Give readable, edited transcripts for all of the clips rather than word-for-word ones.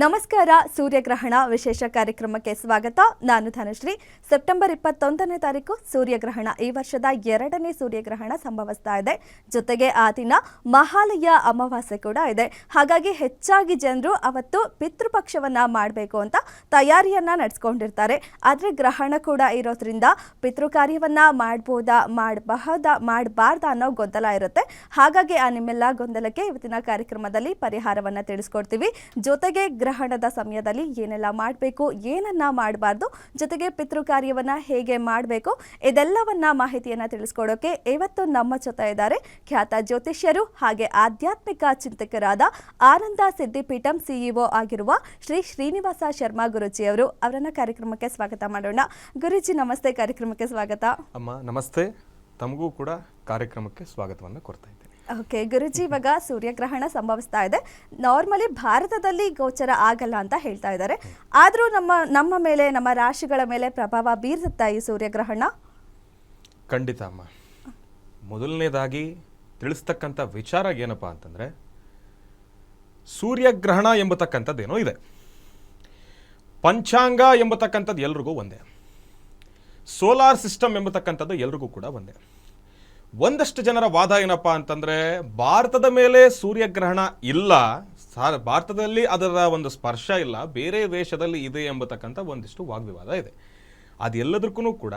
ನಮಸ್ಕಾರ. ಸೂರ್ಯಗ್ರಹಣ ವಿಶೇಷ ಕಾರ್ಯಕ್ರಮಕ್ಕೆ ಸ್ವಾಗತ. ನಾನು ಧನಶ್ರೀ. ಸೆಪ್ಟೆಂಬರ್ 21ನೇ ತಾರೀಕು ಸೂರ್ಯಗ್ರಹಣ. ಈ ವರ್ಷದ 2ನೇ ಸೂರ್ಯಗ್ರಹಣ ಸಂಭವಿಸ್ತಾ ಇದೆ. ಜೊತೆಗೆ ಆ ದಿನ ಮಹಾಲಯ ಅಮಾವಾಸ್ಯೆ ಕೂಡ ಇದೆ. ಹಾಗಾಗಿ ಹೆಚ್ಚಾಗಿ ಜನರು ಅವತ್ತು ಪಿತೃಪಕ್ಷವನ್ನ ಮಾಡಬೇಕು ಅಂತ ತಯಾರಿಯನ್ನ ನಡೆಸ್ಕೊಂಡಿರ್ತಾರೆ. ಆದರೆ ಗ್ರಹಣ ಕೂಡ ಇರೋದ್ರಿಂದ ಪಿತೃಕಾರ್ಯವನ್ನ ಮಾಡಬಾರ್ದ ಅನ್ನೋ ಗೊಂದಲ ಇರುತ್ತೆ. ಹಾಗಾಗಿ ಆ ನಿಮ್ಮೆಲ್ಲ ಗೊಂದಲಕ್ಕೆ ಇವತ್ತಿನ ಕಾರ್ಯಕ್ರಮದಲ್ಲಿ ಪರಿಹಾರವನ್ನ ತಿಳಿಸ್ಕೊಡ್ತೀವಿ. ಜೊತೆಗೆ ಗ್ರಹಣದ ಸಮಯದಲ್ಲಿ ಏನೆಲ್ಲ ಮಾಡಬೇಕು, ಏನನ್ನ ಮಾಡಬಾರ್ದು, ಜೊತೆಗೆ ಪಿತೃ ಕಾರ್ಯವನ್ನ ಹೇಗೆ ಮಾಡಬೇಕು, ಇದೆಲ್ಲವನ್ನ ಮಾಹಿತಿಯನ್ನ ತಿಳಿಸ್ಕೊಡೋಕೆ ಇವತ್ತು ನಮ್ಮ ಜೊತೆ ಇದ್ದಾರೆ ಖ್ಯಾತ ಜ್ಯೋತಿಷ್ಯರು ಹಾಗೆ ಆಧ್ಯಾತ್ಮಿಕ ಚಿಂತಕರಾದ ಆನಂದ ಸಿದ್ಧಿಪೀಠಂ ಸಿಇಒ ಆಗಿರುವ ಶ್ರೀ ಶ್ರೀನಿವಾಸ ಶರ್ಮಾ ಗುರುಜಿ ಅವರು. ಅವರನ್ನ ಕಾರ್ಯಕ್ರಮಕ್ಕೆ ಸ್ವಾಗತ ಮಾಡೋಣ. ಗುರುಜಿ ನಮಸ್ತೆ, ಕಾರ್ಯಕ್ರಮಕ್ಕೆ ಸ್ವಾಗತ. ಅಮ್ಮ ನಮಸ್ತೆ, ತಮಗೂ ಕೂಡ ಕಾರ್ಯಕ್ರಮಕ್ಕೆ ಸ್ವಾಗತವನ್ನು ಕೊಡ್ತಾ ಇದ್ದೇನೆ. ಓಕೆ ಗುರುಜಿ, ಇವಾಗ ಸೂರ್ಯಗ್ರಹಣ ಸಂಭವಿಸ್ತಾ ಇದೆ. ನಾರ್ಮಲಿ ಭಾರತದಲ್ಲಿ ಗೋಚರ ಆಗಲ್ಲ ಅಂತ ಹೇಳ್ತಾ ಇದ್ದಾರೆ. ಆದರೂ ನಮ್ಮ ಮೇಲೆ, ನಮ್ಮ ರಾಶಿಗಳ ಮೇಲೆ ಪ್ರಭಾವ ಬೀರುತ್ತಾ ಈ ಸೂರ್ಯಗ್ರಹಣ? ಖಂಡಿತ ಅಮ್ಮ. ಮೊದಲನೇದಾಗಿ ತಿಳಿಸ್ತಕ್ಕಂಥ ವಿಚಾರ ಏನಪ್ಪಾ ಅಂತಂದ್ರೆ, ಸೂರ್ಯಗ್ರಹಣ ಎಂಬತಕ್ಕಂಥದ್ದೇನೋ ಇದೆ. ಪಂಚಾಂಗ ಎಂಬತಕ್ಕಂಥದ್ದು ಎಲ್ರಿಗೂ ಒಂದೇ. ಸೋಲಾರ್ ಸಿಸ್ಟಮ್ ಎಂಬತಕ್ಕಂಥದ್ದು ಎಲ್ರಿಗೂ ಕೂಡ ಒಂದೇ. ಒಂದಷ್ಟು ಜನರ ವಾದ ಏನಪ್ಪಾ ಅಂತಂದ್ರೆ, ಭಾರತದ ಮೇಲೆ ಸೂರ್ಯಗ್ರಹಣ ಇಲ್ಲ, ಭಾರತದಲ್ಲಿ ಅದರ ಒಂದು ಸ್ಪರ್ಶ ಇಲ್ಲ, ಬೇರೆ ದೇಶದಲ್ಲಿ ಇದೆ ಎಂಬತಕ್ಕಂಥ ಒಂದಿಷ್ಟು ವಾಗ್ವಿವಾದ ಇದೆ. ಅದೆಲ್ಲದಕ್ಕೂ ಕೂಡ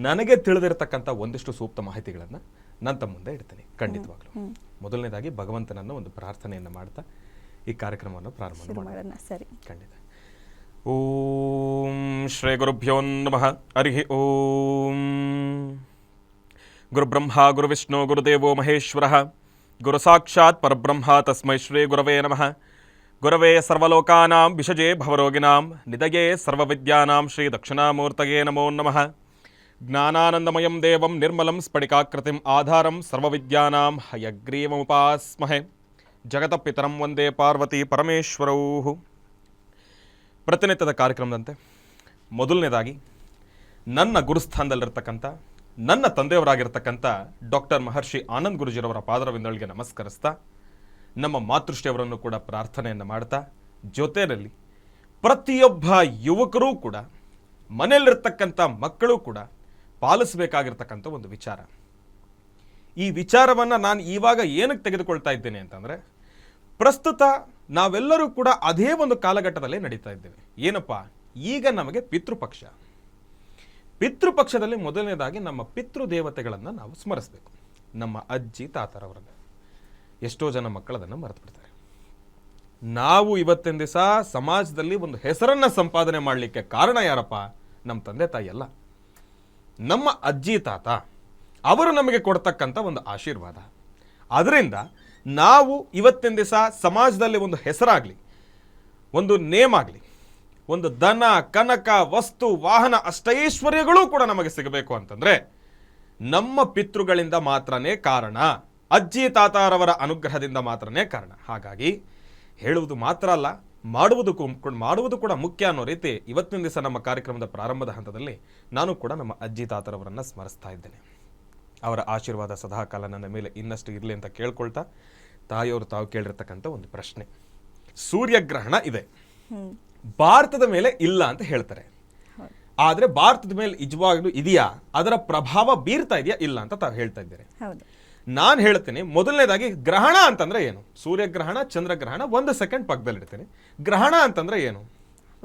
ನನಗೆ ತಿಳಿದಿರತಕ್ಕಂಥ ಒಂದಿಷ್ಟು ಸೂಕ್ತ ಮಾಹಿತಿಗಳನ್ನು ನಾನು ತಮ್ಮ ಮುಂದೆ ಇಡ್ತೇನೆ ಖಂಡಿತವಾಗ್ಲೂ. ಮೊದಲನೇದಾಗಿ ಭಗವಂತನನ್ನು ಒಂದು ಪ್ರಾರ್ಥನೆಯನ್ನು ಮಾಡ್ತಾ ಈ ಕಾರ್ಯಕ್ರಮವನ್ನು ಪ್ರಾರಂಭ ಮಾಡೋಣ. ಸರಿ, ಖಂಡಿತ. ಓಂ ಶ್ರೀ ಗುರುಭ್ಯೋ ನಮಃ. ಹರಿ ಓಂ. ಗುರುಬ್ರಹ್ಮ ಗುರುವಿಷ್ಣು ಗುರುದೇವೋ ಮಹೇಶ್ವರಃ, ಗುರು ಸಾಕ್ಷಾತ್ ಪರಬ್ರಹ್ಮ ತಸ್ಮೈ ಶ್ರೀ ಗುರವೇ ನಮಃ. ಗುರವೇ ಸರ್ವಲೋಕಾನಾಂ ವಿಷಜೇ ಭವರೋಗಿಣಾಂ ನಿಧಯೇ ಸರ್ವವಿದ್ಯಾನಾಂ ಶ್ರೀ ದಕ್ಷಿಣಾಮೂರ್ತಯೇ ನಮೋ ನಮಃ. ಜ್ಞಾನಾನಂದಮಯಂ ದೇವಂ ನಿರ್ಮಲಂ ಸ್ಫಟಿಕಾಕೃತಿಂ ಆಧಾರಂ ಸರ್ವವಿದ್ಯಾನಾಂ ಹಯಗ್ರೀವముపాಸ್ಮಹೇ. ಜಗತಪಿತರಂ ವಂದೇ ಪಾರ್ವತಿ ಪರಮೇಶ್ವರೌ. ಪ್ರತಿನಿತ್ಯದ ಕಾರ್ಯಕ್ರಮದಂತೆ ಮೊದಲನೇದಾಗಿ ನನ್ನ ಗುರುಸ್ಥಾನದಲ್ಲಿರ್ತಕ್ಕಂಥ ನನ್ನ ತಂದೆಯವರಾಗಿರ್ತಕ್ಕಂಥ ಡಾಕ್ಟರ್ ಮಹರ್ಷಿ ಆನಂದ್ ಗುರುಜಿರವರ ಪಾದರವಿಂದಗಳಿಗೆ ನಮಸ್ಕರಿಸ್ತಾ, ನಮ್ಮ ಮಾತೃಶ್ರೀಯವರನ್ನು ಕೂಡ ಪ್ರಾರ್ಥನೆಯನ್ನು ಮಾಡ್ತಾ, ಜೊತೆಯಲ್ಲಿ ಪ್ರತಿಯೊಬ್ಬ ಯುವಕರೂ ಕೂಡ, ಮನೆಯಲ್ಲಿರ್ತಕ್ಕಂಥ ಮಕ್ಕಳು ಕೂಡ ಪಾಲಿಸಬೇಕಾಗಿರ್ತಕ್ಕಂಥ ಒಂದು ವಿಚಾರ. ಈ ವಿಚಾರವನ್ನು ನಾನು ಇವಾಗ ಏನಕ್ಕೆ ತೆಗೆದುಕೊಳ್ತಾ ಇದ್ದೇನೆ ಅಂತಂದರೆ, ಪ್ರಸ್ತುತ ನಾವೆಲ್ಲರೂ ಕೂಡ ಅದೇ ಒಂದು ಕಾಲಘಟ್ಟದಲ್ಲೇ ನಡೀತಾ ಇದ್ದೇವೆ. ಏನಪ್ಪ, ಈಗ ನಮಗೆ ಪಿತೃಪಕ್ಷ. ಪಿತೃಪಕ್ಷದಲ್ಲಿ ಮೊದಲನೇದಾಗಿ ನಮ್ಮ ಪಿತೃದೇವತೆಗಳನ್ನು ನಾವು ಸ್ಮರಿಸಬೇಕು. ನಮ್ಮ ಅಜ್ಜಿ ತಾತರವರನ್ನು ಎಷ್ಟೋ ಜನ ಮಕ್ಕಳು ಅದನ್ನು ಮರೆತು ಬಿಡ್ತಾರೆ. ನಾವು ಇವತ್ತಿನ ದಿವಸ ಸಮಾಜದಲ್ಲಿ ಒಂದು ಹೆಸರನ್ನು ಸಂಪಾದನೆ ಮಾಡಲಿಕ್ಕೆ ಕಾರಣ ಯಾರಪ್ಪ? ನಮ್ಮ ತಂದೆ ತಾಯಿ ಅಲ್ಲ, ನಮ್ಮ ಅಜ್ಜಿ ತಾತ. ಅವರು ನಮಗೆ ಕೊಡ್ತಕ್ಕಂಥ ಒಂದು ಆಶೀರ್ವಾದ. ಅದರಿಂದ ನಾವು ಇವತ್ತಿನ ದಿವಸ ಸಮಾಜದಲ್ಲಿ ಒಂದು ಹೆಸರಾಗಲಿ, ಒಂದು ನೇಮ್ ಆಗಲಿ, ಒಂದು ಧನ ಕನಕ ವಸ್ತು ವಾಹನ ಅಷ್ಟೈಶ್ವರ್ಯಗಳು ಕೂಡ ನಮಗೆ ಸಿಗಬೇಕು ಅಂತಂದ್ರೆ ನಮ್ಮ ಪಿತೃಗಳಿಂದ ಮಾತ್ರನೇ ಕಾರಣ, ಅಜ್ಜಿ ತಾತಾರವರ ಅನುಗ್ರಹದಿಂದ ಮಾತ್ರನೇ ಕಾರಣ. ಹಾಗಾಗಿ ಹೇಳುವುದು ಮಾತ್ರ ಅಲ್ಲ, ಮಾಡುವುದು ಕೂಡ ಮುಖ್ಯ ಅನ್ನೋ ರೀತಿ ಇವತ್ತಿನ ದಿವಸ ನಮ್ಮ ಕಾರ್ಯಕ್ರಮದ ಪ್ರಾರಂಭದ ಹಂತದಲ್ಲಿ ನಾನು ಕೂಡ ನಮ್ಮ ಅಜ್ಜಿ ತಾತರವರನ್ನ ಸ್ಮರಿಸ್ತಾ ಇದ್ದೇನೆ. ಅವರ ಆಶೀರ್ವಾದ ಸದಾಕಾಲ ನನ್ನ ಮೇಲೆ ಇನ್ನಷ್ಟು ಇರಲಿ ಅಂತ ಕೇಳ್ಕೊಳ್ತಾ, ತಾಯಿಯವರು ತಾವು ಕೇಳಿರ್ತಕ್ಕಂಥ ಒಂದು ಪ್ರಶ್ನೆ, ಸೂರ್ಯಗ್ರಹಣ ಇದೆ, ಭಾರತದ ಮೇಲೆ ಇಲ್ಲ ಅಂತ ಹೇಳ್ತಾರೆ. ಆದ್ರೆ ಭಾರತದ ಮೇಲೆ ನಿಜವಾಗ್ಲೂ ಇದೆಯಾ, ಅದರ ಪ್ರಭಾವ ಬೀರ್ತಾ ಇದೆಯಾ, ಇಲ್ಲ ಅಂತ ತಾವು ಹೇಳ್ತಾ ಇದ್ದೀರಿ. ನಾನು ಹೇಳ್ತೇನೆ, ಮೊದಲನೇದಾಗಿ ಗ್ರಹಣ ಅಂತಂದ್ರೆ ಏನು? ಸೂರ್ಯಗ್ರಹಣ, ಚಂದ್ರಗ್ರಹಣ ಒಂದು ಸೆಕೆಂಡ್ ಪಕ್ಕದಲ್ಲಿ ಇಡ್ತೇನೆ. ಗ್ರಹಣ ಅಂತಂದ್ರೆ ಏನು?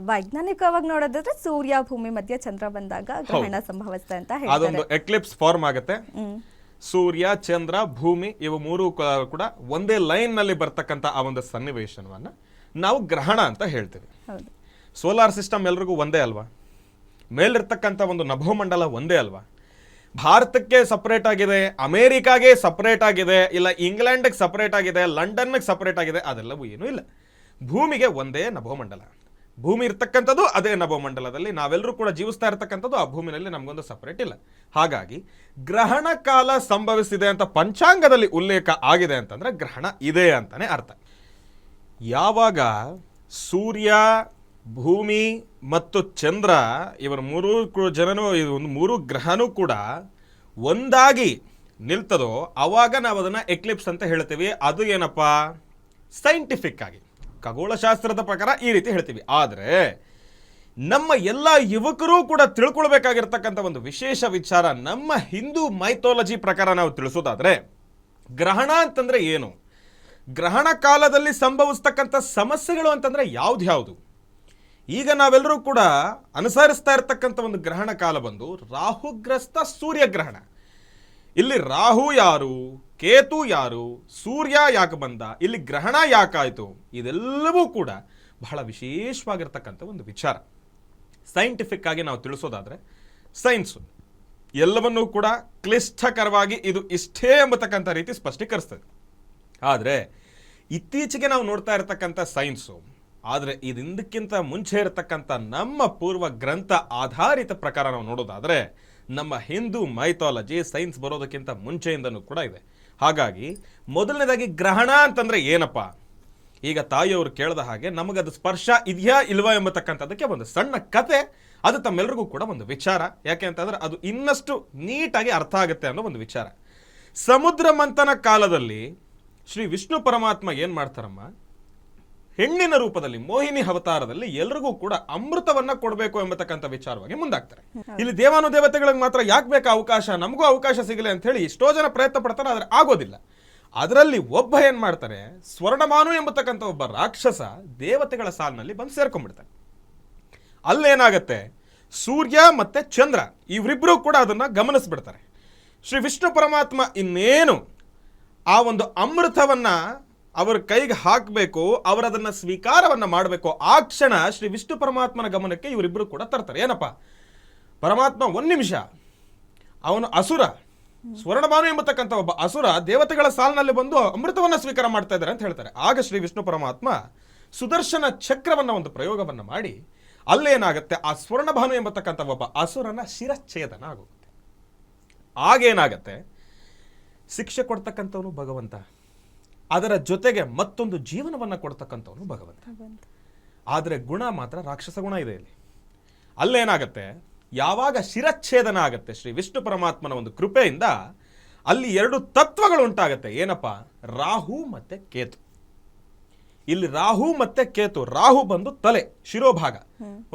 ವೈಜ್ಞಾನಿಕವಾಗಿ ನೋಡೋದಾದ್ರೆ ಸೂರ್ಯ ಭೂಮಿ ಮಧ್ಯೆ ಚಂದ್ರ ಬಂದಾಗ ಗ್ರಹಣ ಸಂಭವಿಸುತ್ತೆ ಅಂತ ಹೇಳ್ತಾರೆ. ಅದೊಂದು ಎಕ್ಲಿಪ್ಸ್ ಫಾರ್ಮ್ ಆಗುತ್ತೆ. ಸೂರ್ಯ ಚಂದ್ರ ಭೂಮಿ ಇವು ಮೂರು ಕೂಡ ಒಂದೇ ಲೈನ್ ನಲ್ಲಿ ಬರ್ತಕ್ಕಂಥ ಆ ಒಂದು ಸನ್ನಿವೇಶವನ್ನ ನಾವು ಗ್ರಹಣ ಅಂತ ಹೇಳ್ತೀವಿ. ಸೋಲಾರ್ ಸಿಸ್ಟಮ್ ಎಲ್ರಿಗೂ ಒಂದೇ ಅಲ್ವಾ? ಮೇಲಿರ್ತಕ್ಕಂಥ ಒಂದು ನಭೋಮಂಡಲ ಒಂದೇ ಅಲ್ವಾ? ಭಾರತಕ್ಕೆ ಸಪರೇಟ್ ಆಗಿದೆ, ಅಮೇರಿಕಾಗೆ ಸಪರೇಟ್ ಆಗಿದೆ, ಇಲ್ಲ ಇಂಗ್ಲೆಂಡ್ಗೆ ಸಪರೇಟ್ ಆಗಿದೆ, ಲಂಡನ್ಗೆ ಸಪರೇಟ್ ಆಗಿದೆ, ಅದೆಲ್ಲವೂ ಏನೂ ಇಲ್ಲ. ಭೂಮಿಗೆ ಒಂದೇ ನಭೋಮಂಡಲ. ಭೂಮಿ ಇರ್ತಕ್ಕಂಥದ್ದು ಅದೇ ನಭೋಮಂಡಲದಲ್ಲಿ, ನಾವೆಲ್ಲರೂ ಕೂಡ ಜೀವಿಸ್ತಾ ಇರ್ತಕ್ಕಂಥದ್ದು ಆ ಭೂಮಿನಲ್ಲಿ, ನಮಗೊಂದು ಸಪರೇಟ್ ಇಲ್ಲ. ಹಾಗಾಗಿ ಗ್ರಹಣ ಕಾಲ ಸಂಭವಿಸಿದೆ ಅಂತ ಪಂಚಾಂಗದಲ್ಲಿ ಉಲ್ಲೇಖ ಆಗಿದೆ ಅಂತಂದ್ರೆ ಗ್ರಹಣ ಇದೆ ಅಂತಾನೆ ಅರ್ಥ. ಯಾವಾಗ ಸೂರ್ಯ ಭೂಮಿ ಮತ್ತು ಚಂದ್ರ ಇವರ ಮೂರು ಗ್ರಹನೂ ಕೂಡ ಒಂದಾಗಿ ನಿಲ್ತದೋ ಅವಾಗ ನಾವು ಅದನ್ನ ಎಕ್ಲಿಪ್ಸ್ ಅಂತ ಹೇಳ್ತೀವಿ. ಅದು ಏನಪ್ಪಾ, ಸೈಂಟಿಫಿಕ್ ಆಗಿ ಖಗೋಳಶಾಸ್ತ್ರದ ಪ್ರಕಾರ ಈ ರೀತಿ ಹೇಳ್ತೀವಿ. ಆದರೆ ನಮ್ಮ ಎಲ್ಲ ಯುವಕರು ಕೂಡ ತಿಳ್ಕೊಳ್ಬೇಕಾಗಿರ್ತಕ್ಕಂಥ ಒಂದು ವಿಶೇಷ ವಿಚಾರ, ನಮ್ಮ ಹಿಂದೂ ಮೈಥಾಲಜಿ ಪ್ರಕಾರ ನಾವು ತಿಳಿಸೋದಾದ್ರೆ ಗ್ರಹಣ ಅಂತಂದ್ರೆ ಏನು, ಗ್ರಹಣ ಕಾಲದಲ್ಲಿ ಸಂಭವಿಸ್ತಕ್ಕಂಥ ಸಮಸ್ಯೆಗಳು ಅಂತಂದ್ರೆ ಯಾವ್ದು. ಈಗ ನಾವೆಲ್ಲರೂ ಕೂಡ ಅನುಸರಿಸ್ತಾ ಇರ್ತಕ್ಕಂಥ ಒಂದು ಗ್ರಹಣ ಕಾಲ ಬಂದು ರಾಹುಗ್ರಸ್ತ ಸೂರ್ಯಗ್ರಹಣ. ಇಲ್ಲಿ ರಾಹು ಯಾರು, ಕೇತು ಯಾರು, ಸೂರ್ಯ ಯಾಕೆ ಬಂದ, ಇಲ್ಲಿ ಗ್ರಹಣ ಯಾಕಾಯಿತು, ಇದೆಲ್ಲವೂ ಕೂಡ ಬಹಳ ವಿಶೇಷವಾಗಿರ್ತಕ್ಕಂಥ ಒಂದು ವಿಚಾರ. ಸೈಂಟಿಫಿಕ್ ಆಗಿ ನಾವು ತಿಳಿಸೋದಾದ್ರೆ ಸೈನ್ಸು ಎಲ್ಲವನ್ನೂ ಕೂಡ ಕ್ಲಿಷ್ಟಕರವಾಗಿ ಇದು ಇಷ್ಟೇ ಎಂಬತಕ್ಕಂಥ ರೀತಿ ಸ್ಪಷ್ಟೀಕರಿಸ್ತದೆ. ಆದರೆ ಇತ್ತೀಚೆಗೆ ನಾವು ನೋಡ್ತಾ ಇರತಕ್ಕಂಥ ಸೈನ್ಸು, ಆದರೆ ಇದಕ್ಕಿಂತ ಮುಂಚೆ ಇರತಕ್ಕಂಥ ನಮ್ಮ ಪೂರ್ವ ಗ್ರಂಥ ಆಧಾರಿತ ಪ್ರಕಾರ ನಾವು ನೋಡೋದಾದರೆ ನಮ್ಮ ಹಿಂದೂ ಮೈಥಾಲಜಿ ಸೈನ್ಸ್ ಬರೋದಕ್ಕಿಂತ ಮುಂಚೆಯಿಂದನೂ ಕೂಡ ಇದೆ. ಹಾಗಾಗಿ ಮೊದಲನೇದಾಗಿ ಗ್ರಹಣ ಅಂತಂದ್ರೆ ಏನಪ್ಪ, ಈಗ ತಾಯಿಯವರು ಕೇಳಿದ ಹಾಗೆ ನಮಗದು ಸ್ಪರ್ಶ ಇದೆಯಾ ಇಲ್ವಾ ಎಂಬತಕ್ಕಂಥದ್ದಕ್ಕೆ ಒಂದು ಸಣ್ಣ ಕತೆ, ಅದು ತಮ್ಮೆಲ್ಲರಿಗೂ ಕೂಡ ಒಂದು ವಿಚಾರ. ಯಾಕೆ ಅಂತಂದ್ರೆ ಅದು ಇನ್ನಷ್ಟು ನೀಟಾಗಿ ಅರ್ಥ ಆಗುತ್ತೆ ಅನ್ನೋ ಒಂದು ವಿಚಾರ. ಸಮುದ್ರ ಮಂಥನ ಕಾಲದಲ್ಲಿ ಶ್ರೀ ವಿಷ್ಣು ಪರಮಾತ್ಮ ಏನ್ ಮಾಡ್ತಾರಮ್ಮ, ಹೆಣ್ಣಿನ ರೂಪದಲ್ಲಿ ಮೋಹಿನಿ ಅವತಾರದಲ್ಲಿ ಎಲ್ರಿಗೂ ಕೂಡ ಅಮೃತವನ್ನ ಕೊಡಬೇಕು ಎಂಬತಕ್ಕಂಥ ವಿಚಾರವಾಗಿ ಮುಂದಾಗ್ತಾರೆ. ಇಲ್ಲಿ ದೇವಾನುದೇವತೆಗಳಿಗೆ ಮಾತ್ರ ಯಾಕೆ ಬೇಕಾ ಅವಕಾಶ, ನಮಗೂ ಅವಕಾಶ ಸಿಗಲಿ ಅಂತ ಹೇಳಿ ಎಷ್ಟೋ ಜನ ಪ್ರಯತ್ನ ಪಡ್ತಾರೆ, ಆದ್ರೆ ಆಗೋದಿಲ್ಲ. ಅದರಲ್ಲಿ ಒಬ್ಬ ಏನ್ ಮಾಡ್ತಾರೆ, ಸ್ವರ್ಣಮಾನು ಎಂಬತಕ್ಕಂಥ ಒಬ್ಬ ರಾಕ್ಷಸ ದೇವತೆಗಳ ಸಾಲಿನಲ್ಲಿ ಬಂದು ಸೇರ್ಕೊಂಡ್ಬಿಡ್ತಾನೆ. ಅಲ್ಲೇನಾಗತ್ತೆ, ಸೂರ್ಯ ಮತ್ತೆ ಚಂದ್ರ ಇವರಿಬ್ರು ಕೂಡ ಅದನ್ನ ಗಮನಿಸ್ಬಿಡ್ತಾರೆ. ಶ್ರೀ ವಿಷ್ಣು ಪರಮಾತ್ಮ ಇನ್ನೇನು ಆ ಒಂದು ಅಮೃತವನ್ನ ಅವರ ಕೈಗೆ ಹಾಕಬೇಕು, ಅವರದನ್ನ ಸ್ವೀಕಾರವನ್ನ ಮಾಡಬೇಕು, ಆ ಕ್ಷಣ ಶ್ರೀ ವಿಷ್ಣು ಪರಮಾತ್ಮನ ಗಮನಕ್ಕೆ ಇವರಿಬ್ರು ಕೂಡ ತರ್ತಾರೆ. ಏನಪ್ಪ, ಪರಮಾತ್ಮ ಒಂದ್ ನಿಮಿಷ, ಅವನು ಅಸುರ, ಸ್ವರ್ಣಭಾನು ಎಂಬತಕ್ಕಂಥ ಒಬ್ಬ ಅಸುರ ದೇವತೆಗಳ ಸಾಲಿನಲ್ಲಿ ಬಂದು ಅಮೃತವನ್ನ ಸ್ವೀಕಾರ ಮಾಡ್ತಾ ಇದ್ದಾರೆ ಅಂತ ಹೇಳ್ತಾರೆ. ಆಗ ಶ್ರೀ ವಿಷ್ಣು ಪರಮಾತ್ಮ ಸುದರ್ಶನ ಚಕ್ರವನ್ನ ಒಂದು ಪ್ರಯೋಗವನ್ನ ಮಾಡಿ ಅಲ್ಲೇನಾಗುತ್ತೆ, ಆ ಸ್ವರ್ಣಭಾನು ಎಂಬತಕ್ಕಂಥ ಒಬ್ಬ ಅಸುರನ ಶಿರಚ್ಛೇದನ ಆಗುತ್ತೆ. ಆಗೇನಾಗತ್ತೆ, ಶಿಕ್ಷೆ ಕೊಡ್ತಕ್ಕಂಥವನು ಭಗವಂತ, ಅದರ ಜೊತೆಗೆ ಮತ್ತೊಂದು ಜೀವನವನ್ನ ಕೊಡ್ತಕ್ಕಂಥವನು ಭಗವಂತ. ಆದರೆ ಗುಣ ಮಾತ್ರ ರಾಕ್ಷಸ ಗುಣ ಇದೆ ಇಲ್ಲಿ. ಅಲ್ಲೇನಾಗತ್ತೆ, ಯಾವಾಗ ಶಿರಚ್ಛೇದನ ಆಗತ್ತೆ ಶ್ರೀ ವಿಷ್ಣು ಪರಮಾತ್ಮನ ಒಂದು ಕೃಪೆಯಿಂದ, ಅಲ್ಲಿ ಎರಡು ತತ್ವಗಳು ಉಂಟಾಗತ್ತೆ. ಏನಪ್ಪ, ರಾಹು ಮತ್ತೆ ಕೇತು. ಇಲ್ಲಿ ರಾಹು ಮತ್ತೆ ಕೇತು, ರಾಹು ಬಂದು ತಲೆ ಶಿರೋಭಾಗ,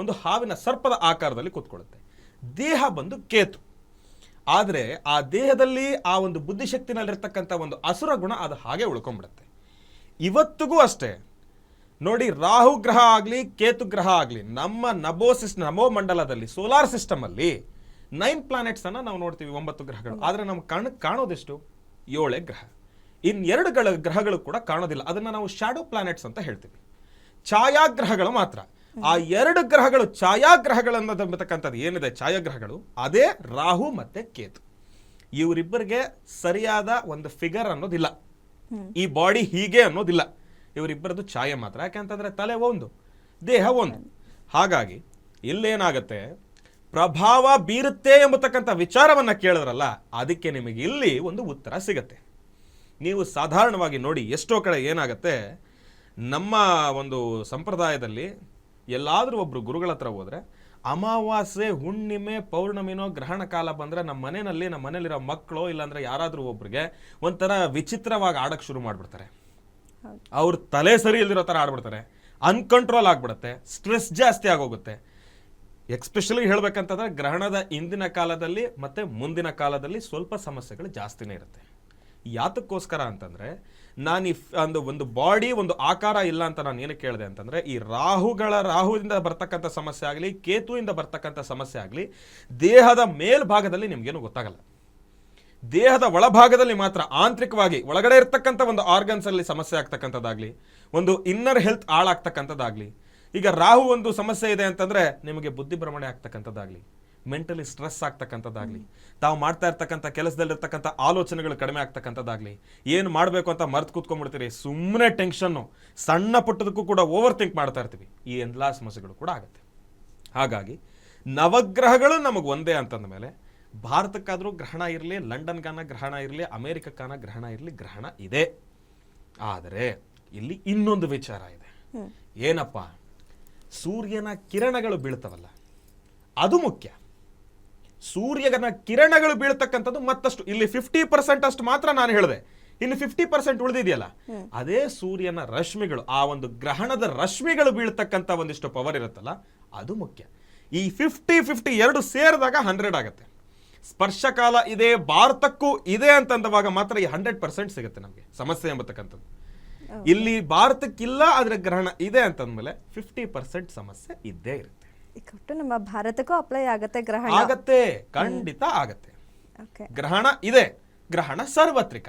ಒಂದು ಹಾವಿನ ಸರ್ಪದ ಆಕಾರದಲ್ಲಿ ಕೂತ್ಕೊಳ್ಳುತ್ತೆ. ದೇಹ ಬಂದು ಕೇತು. ಆದರೆ ಆ ದೇಹದಲ್ಲಿ ಆ ಒಂದು ಬುದ್ಧಿಶಕ್ತಿನಲ್ಲಿರ್ತಕ್ಕಂಥ ಒಂದು ಅಸುರ ಗುಣ ಅದು ಹಾಗೆ ಉಳ್ಕೊಂಡ್ಬಿಡುತ್ತೆ. ಇವತ್ತಿಗೂ ಅಷ್ಟೇ ನೋಡಿ, ರಾಹು ಗ್ರಹ ಆಗಲಿ ಕೇತು ಗ್ರಹ ಆಗಲಿ, ನಮ್ಮ ನಭೋ ಮಂಡಲದಲ್ಲಿ ಸೋಲಾರ್ ಸಿಸ್ಟಮ್ ಅಲ್ಲಿ 9 ಪ್ಲಾನೆಟ್ಸ್ ಅನ್ನ ನಾವು ನೋಡ್ತೀವಿ, 9 ಗ್ರಹಗಳು. ಆದ್ರೆ ನಮ್ಮ ಕಣ್ಣು ಕಾಣೋದೆಷ್ಟು, 7 ಗ್ರಹ. ಇನ್ 2 ಗ್ರಹಗಳು ಕೂಡ ಕಾಣೋದಿಲ್ಲ. ಅದನ್ನ ನಾವು ಶಾಡೋ ಪ್ಲಾನೆಟ್ಸ್ ಅಂತ ಹೇಳ್ತೀವಿ, ಛಾಯಾಗ್ರಹಗಳು ಮಾತ್ರ. ಆ 2 ಗ್ರಹಗಳು ಛಾಯಾಗ್ರಹಗಳನ್ನತಕ್ಕಂಥದ್ದು ಏನಿದೆ, ಛಾಯಾಗ್ರಹಗಳು, ಅದೇ ರಾಹು ಮತ್ತೆ ಕೇತು. ಇವರಿಬ್ಬರಿಗೆ ಸರಿಯಾದ ಒಂದು ಫಿಗರ್ ಅನ್ನೋದಿಲ್ಲ, ಈ ಬಾಡಿ ಹೀಗೆ ಅನ್ನೋದಿಲ್ಲ. ಇವರಿಬ್ಬರದು ಛಾಯೆ ಮಾತ್ರ. ಯಾಕೆಂತಂದ್ರೆ ತಲೆ ಒಂದು, ದೇಹ ಒಂದು. ಹಾಗಾಗಿ ಇಲ್ಲೇನಾಗತ್ತೆ, ಪ್ರಭಾವ ಬೀರುತ್ತೆ ಎಂಬತಕ್ಕಂಥ ವಿಚಾರವನ್ನ ಕೇಳಿದ್ರಲ್ಲ, ಅದಕ್ಕೆ ನಿಮಗೆ ಇಲ್ಲಿ ಒಂದು ಉತ್ತರ ಸಿಗತ್ತೆ. ನೀವು ಸಾಧಾರಣವಾಗಿ ನೋಡಿ, ಎಷ್ಟೋ ಕಡೆ ಏನಾಗತ್ತೆ, ನಮ್ಮ ಒಂದು ಸಂಪ್ರದಾಯದಲ್ಲಿ ಎಲ್ಲಾದ್ರೂ ಒಬ್ರು ಗುರುಗಳ ಹತ್ರ ಹೋದ್ರೆ ಅಮಾವಾಸ್ಯೆ, ಹುಣ್ಣಿಮೆ, ಪೌರ್ಣಮಿನೋ ಗ್ರಹಣ ಕಾಲ ಬಂದ್ರೆ ನಮ್ಮ ಮನೇಲಿರೋ ಮಕ್ಕಳು ಇಲ್ಲಾಂದ್ರೆ ಯಾರಾದ್ರೂ ಒಬ್ರಿಗೆ ಒಂಥರ ವಿಚಿತ್ರವಾಗಿ ಆಡಕ್ ಶುರು ಮಾಡ್ಬಿಡ್ತಾರೆ. ಅವ್ರ ತಲೆ ಸರಿ ಇಲ್ದಿರೋ ತರ ಆಡ್ಬಿಡ್ತಾರೆ, ಅನ್ಕಂಟ್ರೋಲ್ ಆಗ್ಬಿಡುತ್ತೆ, ಸ್ಟ್ರೆಸ್ ಜಾಸ್ತಿ ಆಗೋಗುತ್ತೆ. ಎಕ್ಸ್ಪೆಷಲಿ ಹೇಳ್ಬೇಕಂತಂದ್ರೆ ಗ್ರಹಣದ ಇಂದಿನ ಕಾಲದಲ್ಲಿ ಮತ್ತೆ ಮುಂದಿನ ಕಾಲದಲ್ಲಿ ಸ್ವಲ್ಪ ಸಮಸ್ಯೆಗಳು ಜಾಸ್ತಿನೇ ಇರುತ್ತೆ. ಯಾತಕ್ಕೋಸ್ಕರ ಅಂತಂದ್ರೆ, ನಾನು ಒಂದು ಬಾಡಿ ಒಂದು ಆಕಾರ ಇಲ್ಲ ಅಂತ ನಾನು ಏನಕ್ಕೆ ಕೇಳಿದೆ ಅಂತಂದ್ರೆ, ಈ ರಾಹುವಿಂದ ಬರ್ತಕ್ಕಂಥ ಸಮಸ್ಯೆ ಆಗಲಿ, ಕೇತುವಿಂದ ಬರ್ತಕ್ಕಂಥ ಸಮಸ್ಯೆ ಆಗಲಿ, ದೇಹದ ಮೇಲ್ಭಾಗದಲ್ಲಿ ನಿಮ್ಗೇನು ಗೊತ್ತಾಗಲ್ಲ. ದೇಹದ ಒಳಭಾಗದಲ್ಲಿ ಮಾತ್ರ ಆಂತರಿಕವಾಗಿ ಒಳಗಡೆ ಇರ್ತಕ್ಕಂಥ ಒಂದು ಆರ್ಗನ್ಸ್ ಅಲ್ಲಿ ಸಮಸ್ಯೆ ಆಗ್ತಕ್ಕಂಥದ್ದಾಗ್ಲಿ, ಒಂದು ಇನ್ನರ್ ಹೆಲ್ತ್ ಹಾಳಾಗ್ತಕ್ಕಂಥದ್ದಾಗ್ಲಿ. ಈಗ ರಾಹು ಒಂದು ಸಮಸ್ಯೆ ಇದೆ ಅಂತಂದ್ರೆ ನಿಮಗೆ ಬುದ್ಧಿ ಭ್ರಮಣೆ ಆಗ್ತಕ್ಕಂಥದ್ದಾಗ್ಲಿ, ಮೆಂಟಲಿ ಸ್ಟ್ರೆಸ್ ಆಗ್ತಕ್ಕಂಥದ್ದಾಗ್ಲಿ, ತಾವು ಮಾಡ್ತಾ ಇರ್ತಕ್ಕಂಥ ಕೆಲಸದಲ್ಲಿರ್ತಕ್ಕಂಥ ಆಲೋಚನೆಗಳು ಕಡಿಮೆ ಆಗ್ತಕ್ಕಂಥದ್ದಾಗ್ಲಿ, ಏನು ಮಾಡಬೇಕು ಅಂತ ಮರ್ತು ಕೂತ್ಕೊಂಡ್ಬಿಡ್ತೀರಿ, ಸುಮ್ಮನೆ ಟೆನ್ಷನ್ನು, ಸಣ್ಣ ಪುಟ್ಟದಕ್ಕೂ ಕೂಡ ಓವರ್ ಥಿಂಕ್ ಮಾಡ್ತಾ ಇರ್ತೀವಿ. ಈ ಎಲ್ಲ ಸಮಸ್ಯೆಗಳು ಕೂಡ ಆಗುತ್ತೆ. ಹಾಗಾಗಿ ನವಗ್ರಹಗಳು ನಮಗೆ ಒಂದೇ ಅಂತಂದ ಮೇಲೆ, ಭಾರತಕ್ಕಾದ್ರೂ ಗ್ರಹಣ ಇರಲಿ, ಲಂಡನ್ಗಾನ ಗ್ರಹಣ ಇರಲಿ, ಅಮೆರಿಕಕ್ಕಾನ ಗ್ರಹಣ ಇರಲಿ, ಗ್ರಹಣ ಇದೆ. ಆದರೆ ಇಲ್ಲಿ ಇನ್ನೊಂದು ವಿಚಾರ ಇದೆ. ಏನಪ್ಪ, ಸೂರ್ಯನ ಕಿರಣಗಳು ಬೀಳ್ತವಲ್ಲ, ಅದು ಮುಖ್ಯ. ಸೂರ್ಯನ ಕಿರಣಗಳು ಬೀಳ್ತಕ್ಕಂಥದ್ದು ಮತ್ತಷ್ಟು, ಇಲ್ಲಿ 50% ಅಷ್ಟು ಮಾತ್ರ ನಾನು ಹೇಳಿದೆ, ಇನ್ನು 50% ಉಳಿದಿದೆಯಲ್ಲ, ಅದೇ ಸೂರ್ಯನ ರಶ್ಮಿಗಳು, ಆ ಒಂದು ಗ್ರಹಣದ ರಶ್ಮಿಗಳು ಬೀಳ್ತಕ್ಕಂಥ ಒಂದಿಷ್ಟು ಪವರ್ ಇರುತ್ತಲ್ಲ, ಅದು ಮುಖ್ಯ. ಈ 50-50 ಎರಡು ಸೇರಿದಾಗ 100 ಆಗುತ್ತೆ. ಸ್ಪರ್ಶಕಾಲ ಇದೆ, ಭಾರತಕ್ಕೂ ಇದೆ ಅಂತಂದವಾಗ ಮಾತ್ರ ಈ 100% ಸಿಗುತ್ತೆ ನಮಗೆ ಸಮಸ್ಯೆ ಎಂಬತಕ್ಕಂಥದ್ದು. ಇಲ್ಲಿ ಭಾರತಕ್ಕಿಲ್ಲ, ಆದ್ರೆ ಗ್ರಹಣ ಇದೆ ಅಂತಂದ್ಮೇಲೆ 50% ಸಮಸ್ಯೆ ಇದ್ದೇ ಇರುತ್ತೆ. ಒಟ್ಟು ನಮ್ಮ ಭಾರತಕ್ಕೂ ಅಪ್ಲೈ ಆಗತ್ತೆ ಗ್ರಹಣ? ಆಗತ್ತೆ, ಖಂಡಿತ ಆಗತ್ತೆ. Okay. ಗ್ರಹಣ ಇದೆ, ಗ್ರಹಣ ಸಾರ್ವತ್ರಿಕ.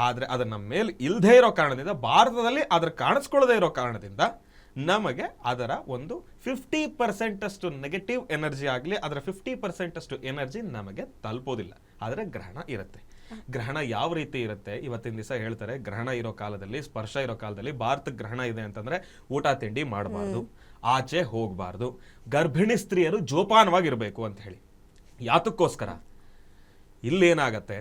ಆದ್ರೆ ಅದರ ನಮ್ಮ ಮೇಲೆ ಇಲ್ಲದೆ ಇರೋ ಕಾರಣದಿಂದ, ಭಾರತದಲ್ಲಿ ಅದರ ಕಾಣಿಸ್ಕೊಳ್ಳದೆ ಇರೋ ಕಾರಣದಿಂದ ನಮಗೆ ಅದರ ಒಂದು 50% ಅಷ್ಟು ನೆಗೆಟಿವ್ ಎನರ್ಜಿ ಆಗಲಿ, ಅದರ 50% ಅಷ್ಟು ಎನರ್ಜಿ ನಮಗೆ ತಲುಪೋದಿಲ್ಲ. ಆದರೆ ಗ್ರಹಣ ಇರುತ್ತೆ. ಗ್ರಹಣ ಯಾವ ರೀತಿ ಇರುತ್ತೆ, ಇವತ್ತಿನ ದಿವಸ ಹೇಳ್ತಾರೆ ಗ್ರಹಣ ಇರೋ ಕಾಲದಲ್ಲಿ, ಸ್ಪರ್ಶ ಇರೋ ಕಾಲದಲ್ಲಿ ಭಾರತಕ್ಕೆ ಗ್ರಹಣ ಇದೆ ಅಂತಂದ್ರೆ ಊಟ ತಿಂಡಿ ಮಾಡಬಾರ್ದು, ಆಚೆ ಹೋಗಬಾರ್ದು, ಗರ್ಭಿಣಿ ಸ್ತ್ರೀಯರು ಜೋಪಾನವಾಗಿರ್ಬೇಕು ಅಂತ ಹೇಳಿ. ಯಾತಕ್ಕೋಸ್ಕರ? ಇಲ್ಲೇನಾಗತ್ತೆ,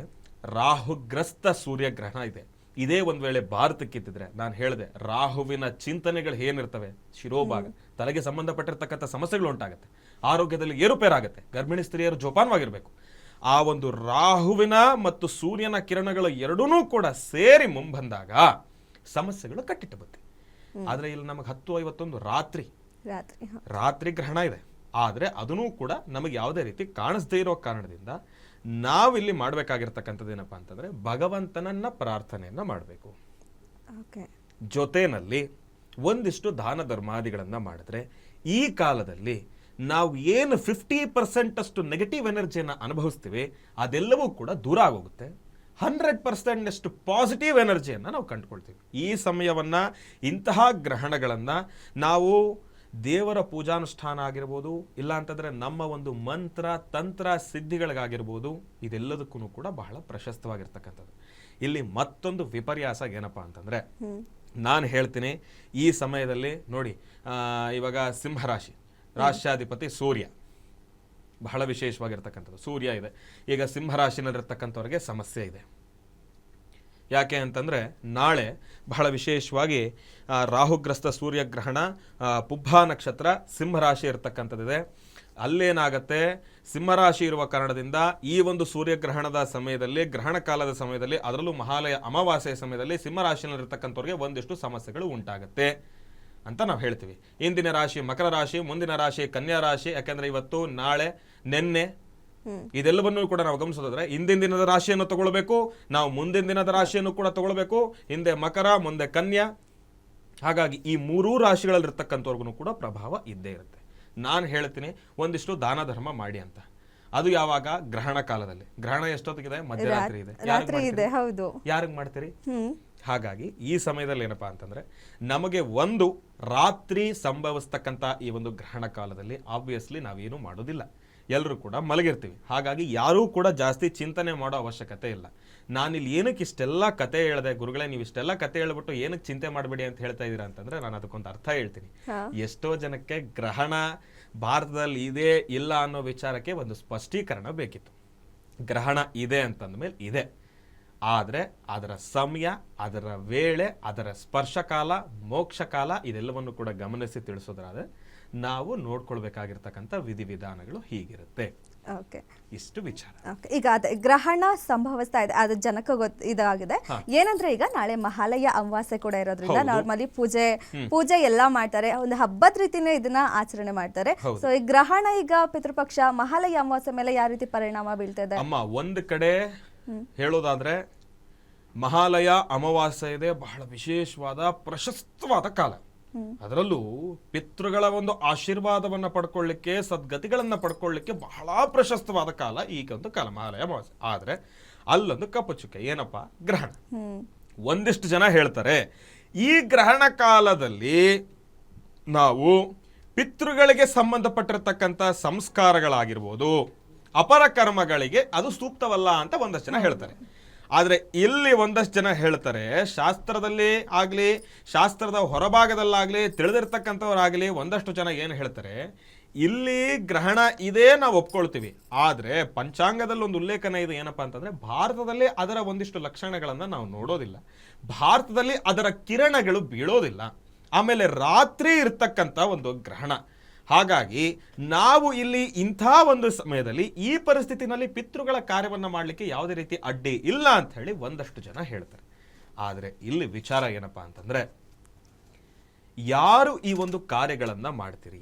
ರಾಹುಗ್ರಸ್ತ ಸೂರ್ಯಗ್ರಹಣ ಇದೆ. ಇದೇ ಒಂದ್ ವೇಳೆ ಭಾರತಕ್ಕಿತ್ತಿದ್ರೆ, ನಾನು ಹೇಳಿದೆ ರಾಹುವಿನ ಚಿಂತನೆಗಳು ಏನಿರ್ತವೆ, ಶಿರೋಭಾಗ, ತಲೆಗೆ ಸಂಬಂಧಪಟ್ಟಿರ್ತಕ್ಕಂಥ ಸಮಸ್ಯೆಗಳು ಉಂಟಾಗುತ್ತೆ, ಆರೋಗ್ಯದಲ್ಲಿ ಏರುಪೇರಾಗುತ್ತೆ, ಗರ್ಭಿಣಿ ಸ್ತ್ರೀಯರು ಜೋಪಾನವಾಗಿರ್ಬೇಕು. ಆ ಒಂದು ರಾಹುವಿನ ಮತ್ತು ಸೂರ್ಯನ ಕಿರಣಗಳು ಎರಡೂ ಕೂಡ ಸೇರಿ ಮುಂಬಂದಾಗ ಸಮಸ್ಯೆಗಳು ಕಟ್ಟಿಟ್ಟು ಬರುತ್ತೆ. ಆದ್ರೆ ಇಲ್ಲಿ ನಮಗೆ 10:51 ರಾತ್ರಿ ಗ್ರಹಣ ಇದೆ. ಆದ್ರೆ ಅದನ್ನೂ ಕೂಡ ನಮಗೆ ಯಾವುದೇ ರೀತಿ ಕಾಣಿಸದೇ ಇರೋ ಕಾರಣದಿಂದ ನಾವಿಲ್ಲಿ ಮಾಡಬೇಕಾಗಿರ್ತಕ್ಕಂಥದ್ದು ಏನಪ್ಪಾ ಅಂತಂದ್ರೆ, ಭಗವಂತನನ್ನ ಪ್ರಾರ್ಥನೆಯನ್ನ ಮಾಡಬೇಕು. ಜೊತೆಯಲ್ಲಿ ಒಂದಿಷ್ಟು ದಾನ ಧರ್ಮಾದಿಗಳನ್ನ ಮಾಡಿದ್ರೆ ಈ ಕಾಲದಲ್ಲಿ ನಾವು ಏನು 50% ಅಷ್ಟು ನೆಗೆಟಿವ್ ಎನರ್ಜಿಯನ್ನು ಅನುಭವಿಸ್ತೀವಿ, ಅದೆಲ್ಲವೂ ಕೂಡ ದೂರ ಆಗೋಗುತ್ತೆ. 100% ಅಷ್ಟು ಪಾಸಿಟಿವ್ ಎನರ್ಜಿಯನ್ನು ನಾವು ಕಂಡುಕೊಳ್ತೀವಿ. ಈ ಸಮಯವನ್ನ, ಇಂತಹ ಗ್ರಹಣಗಳನ್ನ ನಾವು ದೇವರ ಪೂಜಾನುಷ್ಠಾನ ಆಗಿರ್ಬೋದು, ಇಲ್ಲ ಅಂತಂದ್ರೆ ನಮ್ಮ ಒಂದು ಮಂತ್ರ ತಂತ್ರ ಸಿದ್ಧಿಗಳಿಗಾಗಿರ್ಬೋದು, ಇದೆಲ್ಲದಕ್ಕೂ ಕೂಡ ಬಹಳ ಪ್ರಶಸ್ತವಾಗಿರ್ತಕ್ಕಂಥದ್ದು. ಇಲ್ಲಿ ಮತ್ತೊಂದು ವಿಪರ್ಯಾಸ ಏನಪ್ಪಾ ಅಂತಂದ್ರೆ, ನಾನು ಹೇಳ್ತೀನಿ ಈ ಸಮಯದಲ್ಲಿ ನೋಡಿ, ಇವಾಗ ಸಿಂಹರಾಶಿ ರಾಶ್ಯಾಧಿಪತಿ ಸೂರ್ಯ, ಬಹಳ ವಿಶೇಷವಾಗಿರ್ತಕ್ಕಂಥದ್ದು ಸೂರ್ಯ ಇದೆ. ಈಗ ಸಿಂಹರಾಶಿನಲ್ಲಿರ್ತಕ್ಕಂಥವ್ರಿಗೆ ಸಮಸ್ಯೆ ಇದೆ. ಯಾಕೆ ಅಂತಂದ್ರೆ, ನಾಳೆ ಬಹಳ ವಿಶೇಷವಾಗಿ ರಾಹುಗ್ರಸ್ತ ಸೂರ್ಯಗ್ರಹಣ ಪುಬ್ಬ ನಕ್ಷತ್ರ ಸಿಂಹರಾಶಿ ಇರತಕ್ಕಂಥದ್ದಿದೆ. ಅಲ್ಲೇನಾಗತ್ತೆ, ಸಿಂಹರಾಶಿ ಇರುವ ಕಾರಣದಿಂದ ಈ ಒಂದು ಸೂರ್ಯಗ್ರಹಣದ ಸಮಯದಲ್ಲಿ, ಗ್ರಹಣ ಕಾಲದ ಸಮಯದಲ್ಲಿ, ಅದರಲ್ಲೂ ಮಹಾಲಯ ಅಮಾವಾಸ್ಯೆಯ ಸಮಯದಲ್ಲಿ ಸಿಂಹರಾಶಿನಲ್ಲಿರ್ತಕ್ಕಂಥವ್ರಿಗೆ ಒಂದಿಷ್ಟು ಸಮಸ್ಯೆಗಳು ಉಂಟಾಗತ್ತೆ ಅಂತ ನಾವು ಹೇಳ್ತೀವಿ. ಇಂದಿನ ರಾಶಿ ಮಕರ ರಾಶಿ, ಮುಂದಿನ ರಾಶಿ ಕನ್ಯಾ ರಾಶಿ. ಯಾಕಂದ್ರೆ ಇವತ್ತು, ನಾಳೆ, ನಿನ್ನೆ ಇದೆಲ್ಲವನ್ನೂ ಕೂಡ ನಾವು ಗಮನಿಸೋದಾದ್ರೆ, ಹಿಂದಿನ ದಿನದ ರಾಶಿಯನ್ನು ತಗೊಳ್ಬೇಕು, ನಾವು ಮುಂದಿನ ದಿನದ ರಾಶಿಯನ್ನು ಕೂಡ ತಗೊಳ್ಬೇಕು. ಹಿಂದೆ ಮಕರ, ಮುಂದೆ ಕನ್ಯಾ. ಹಾಗಾಗಿ ಈ ಮೂರೂ ರಾಶಿಗಳಲ್ಲಿರ್ತಕ್ಕಂಥವ್ರಿಗೂ ಕೂಡ ಪ್ರಭಾವ ಇದ್ದೇ ಇರುತ್ತೆ. ನಾನು ಹೇಳ್ತೀನಿ ಒಂದಿಷ್ಟು ದಾನ ಧರ್ಮ ಮಾಡಿ ಅಂತ. ಅದು ಯಾವಾಗ? ಗ್ರಹಣ ಕಾಲದಲ್ಲಿ. ಗ್ರಹಣ ಎಷ್ಟೊತ್ತಿಗಿದೆ? ಮಧ್ಯರಾತ್ರಿ ಇದೆ. ಯಾರಿಗೆ ಮಾಡ್ತೀರಿ? ಹಾಗಾಗಿ ಈ ಸಮಯದಲ್ಲಿ ಏನಪ್ಪಾ ಅಂತಂದ್ರೆ, ನಮಗೆ ಒಂದು ರಾತ್ರಿ ಸಂಭವಿಸ್ತಕ್ಕಂಥ ಈ ಒಂದು ಗ್ರಹಣ ಕಾಲದಲ್ಲಿ ಆಬ್ವಿಯಸ್ಲಿ ನಾವೇನು ಮಾಡೋದಿಲ್ಲ, ಎಲ್ಲರೂ ಕೂಡ ಮಲಗಿರ್ತೀವಿ. ಹಾಗಾಗಿ ಯಾರೂ ಕೂಡ ಜಾಸ್ತಿ ಚಿಂತನೆ ಮಾಡೋ ಅವಶ್ಯಕತೆ ಇಲ್ಲ. ನಾನಿಲ್ಲಿ ಏನಕ್ಕೆ ಇಷ್ಟೆಲ್ಲ ಕತೆ ಹೇಳಿದೆ ಗುರುಗಳೇ, ನೀವು ಇಷ್ಟೆಲ್ಲ ಕತೆ ಹೇಳ್ಬಿಟ್ಟು ಏನಕ್ಕೆ ಚಿಂತೆ ಮಾಡಬೇಡಿ ಅಂತ ಹೇಳ್ತಾ ಇದ್ದೀರಾ ಅಂತಂದ್ರೆ, ನಾನು ಅದಕ್ಕೊಂದು ಅರ್ಥ ಹೇಳ್ತೀನಿ. ಎಷ್ಟೋ ಜನಕ್ಕೆ ಗ್ರಹಣ ಭಾರತದಲ್ಲಿ ಇದೆ ಇಲ್ಲ ಅನ್ನೋ ವಿಚಾರಕ್ಕೆ ಒಂದು ಸ್ಪಷ್ಟೀಕರಣ ಬೇಕಿತ್ತು. ಗ್ರಹಣ ಇದೆ ಅಂತಂದ್ಮೇಲೆ ಇದೆ, ಆದರೆ ಅದರ ಸಮಯ, ಅದರ ವೇಳೆ, ಅದರ ಸ್ಪರ್ಶಕಾಲ, ಮೋಕ್ಷಕಾಲ ಇದೆಲ್ಲವನ್ನು ಕೂಡ ಗಮನಿಸಿ ತಿಳಿಸೋದ್ರಾದ್ರೆ ನಾವು ನೋಡ್ಕೊಳ್ಬೇಕಾಗಿರ್ತಕ್ಕಂಥ ವಿಧಿವಿಧಾನಗಳು ಹೀಗಿರುತ್ತೆ. ಇಷ್ಟು ವಿಚಾರ. ಈಗ ಅದೇ ಗ್ರಹಣ ಸಂಭವಿಸ್ತಾ ಇದೆ, ಅದು ಜನಕ್ಕೆ ಇದಾಗಿದೆ. ಏನಂದ್ರೆ, ಈಗ ನಾಳೆ ಮಹಾಲಯ ಅಮಾವಾಸ್ಯೆ ಕೂಡ ಇರೋದ್ರಿಂದ ನಾರ್ಮಲಿ ಪೂಜೆ ಎಲ್ಲಾ ಮಾಡ್ತಾರೆ, ಒಂದು ಹಬ್ಬದ ರೀತಿನೇ ಇದನ್ನ ಆಚರಣೆ ಮಾಡ್ತಾರೆ. ಸೊ ಈ ಗ್ರಹಣ, ಈಗ ಪಿತೃಪಕ್ಷ, ಮಹಾಲಯ ಅಮಾವಾಸ್ಯೆ ಮೇಲೆ ಯಾವ ರೀತಿ ಪರಿಣಾಮ ಬೀಳ್ತದೆ? ಅಮ್ಮ, ಒಂದು ಕಡೆ ಹೇಳೋದಾದ್ರೆ, ಮಹಾಲಯ ಅಮಾವಾಸ್ಯೆ ಇದೆ, ಬಹಳ ವಿಶೇಷವಾದ ಪ್ರಶಸ್ತವಾದ ಕಾಲ. ಅದರಲ್ಲೂ ಪಿತೃಗಳ ಒಂದು ಆಶೀರ್ವಾದವನ್ನ ಪಡ್ಕೊಳ್ಳಿಕ್ಕೆ, ಸದ್ಗತಿಗಳನ್ನ ಪಡ್ಕೊಳ್ಳಿಕ್ಕೆ ಬಹಳ ಪ್ರಶಸ್ತವಾದ ಕಾಲ ಈಗೊಂದು ಕಾಲ, ಮಹಾಲಯ ಅಮಾವಾಸ್ಯೆ. ಆದ್ರೆ ಅಲ್ಲೊಂದು ಕಪ್ಪು ಚುಕ್ಕೆ, ಏನಪ್ಪಾ? ಗ್ರಹಣ. ಒಂದಿಷ್ಟು ಜನ ಹೇಳ್ತಾರೆ, ಈ ಗ್ರಹಣ ಕಾಲದಲ್ಲಿ ನಾವು ಪಿತೃಗಳಿಗೆ ಸಂಬಂಧಪಟ್ಟಿರ್ತಕ್ಕಂಥ ಸಂಸ್ಕಾರಗಳಾಗಿರ್ಬೋದು, ಅಪರ ಕರ್ಮಗಳಿಗೆ ಅದು ಸೂಕ್ತವಲ್ಲ ಅಂತ ಒಂದಷ್ಟು ಜನ ಹೇಳ್ತಾರೆ. ಆದರೆ ಇಲ್ಲಿ ಒಂದಷ್ಟು ಜನ ಹೇಳ್ತಾರೆ, ಶಾಸ್ತ್ರದಲ್ಲಿ ಆಗಲಿ, ಶಾಸ್ತ್ರದ ಹೊರಭಾಗದಲ್ಲಾಗಲಿ ತಿಳಿದಿರ್ತಕ್ಕಂಥವ್ರಾಗಲಿ ಒಂದಷ್ಟು ಜನ ಏನು ಹೇಳ್ತಾರೆ, ಇಲ್ಲಿ ಗ್ರಹಣ ಇದೆ ನಾವು ಒಪ್ಕೊಳ್ತೀವಿ, ಆದರೆ ಪಂಚಾಂಗದಲ್ಲಿ ಒಂದು ಉಲ್ಲೇಖನ ಇದೆ, ಏನಪ್ಪಾ ಅಂತಂದ್ರೆ, ಭಾರತದಲ್ಲಿ ಅದರ ಒಂದಿಷ್ಟು ಲಕ್ಷಣಗಳನ್ನು ನಾವು ನೋಡೋದಿಲ್ಲ, ಭಾರತದಲ್ಲಿ ಅದರ ಕಿರಣಗಳು ಬೀಳೋದಿಲ್ಲ, ಆಮೇಲೆ ರಾತ್ರಿ ಇರ್ತಕ್ಕಂಥ ಒಂದು ಗ್ರಹಣ. ಹಾಗಾಗಿ ನಾವು ಇಲ್ಲಿ ಇಂಥ ಒಂದು ಸಮಯದಲ್ಲಿ ಈ ಪರಿಸ್ಥಿತಿನಲ್ಲಿ ಪಿತೃಗಳ ಕಾರ್ಯವನ್ನ ಮಾಡಲಿಕ್ಕೆ ಯಾವುದೇ ರೀತಿ ಅಡ್ಡಿ ಇಲ್ಲ ಅಂತ ಹೇಳಿ ಒಂದಷ್ಟು ಜನ ಹೇಳ್ತಾರೆ. ಆದರೆ ಇಲ್ಲಿ ವಿಚಾರ ಏನಪ್ಪಾ ಅಂತಂದ್ರೆ, ಯಾರು ಈ ಒಂದು ಕಾರ್ಯಗಳನ್ನ ಮಾಡ್ತೀರಿ,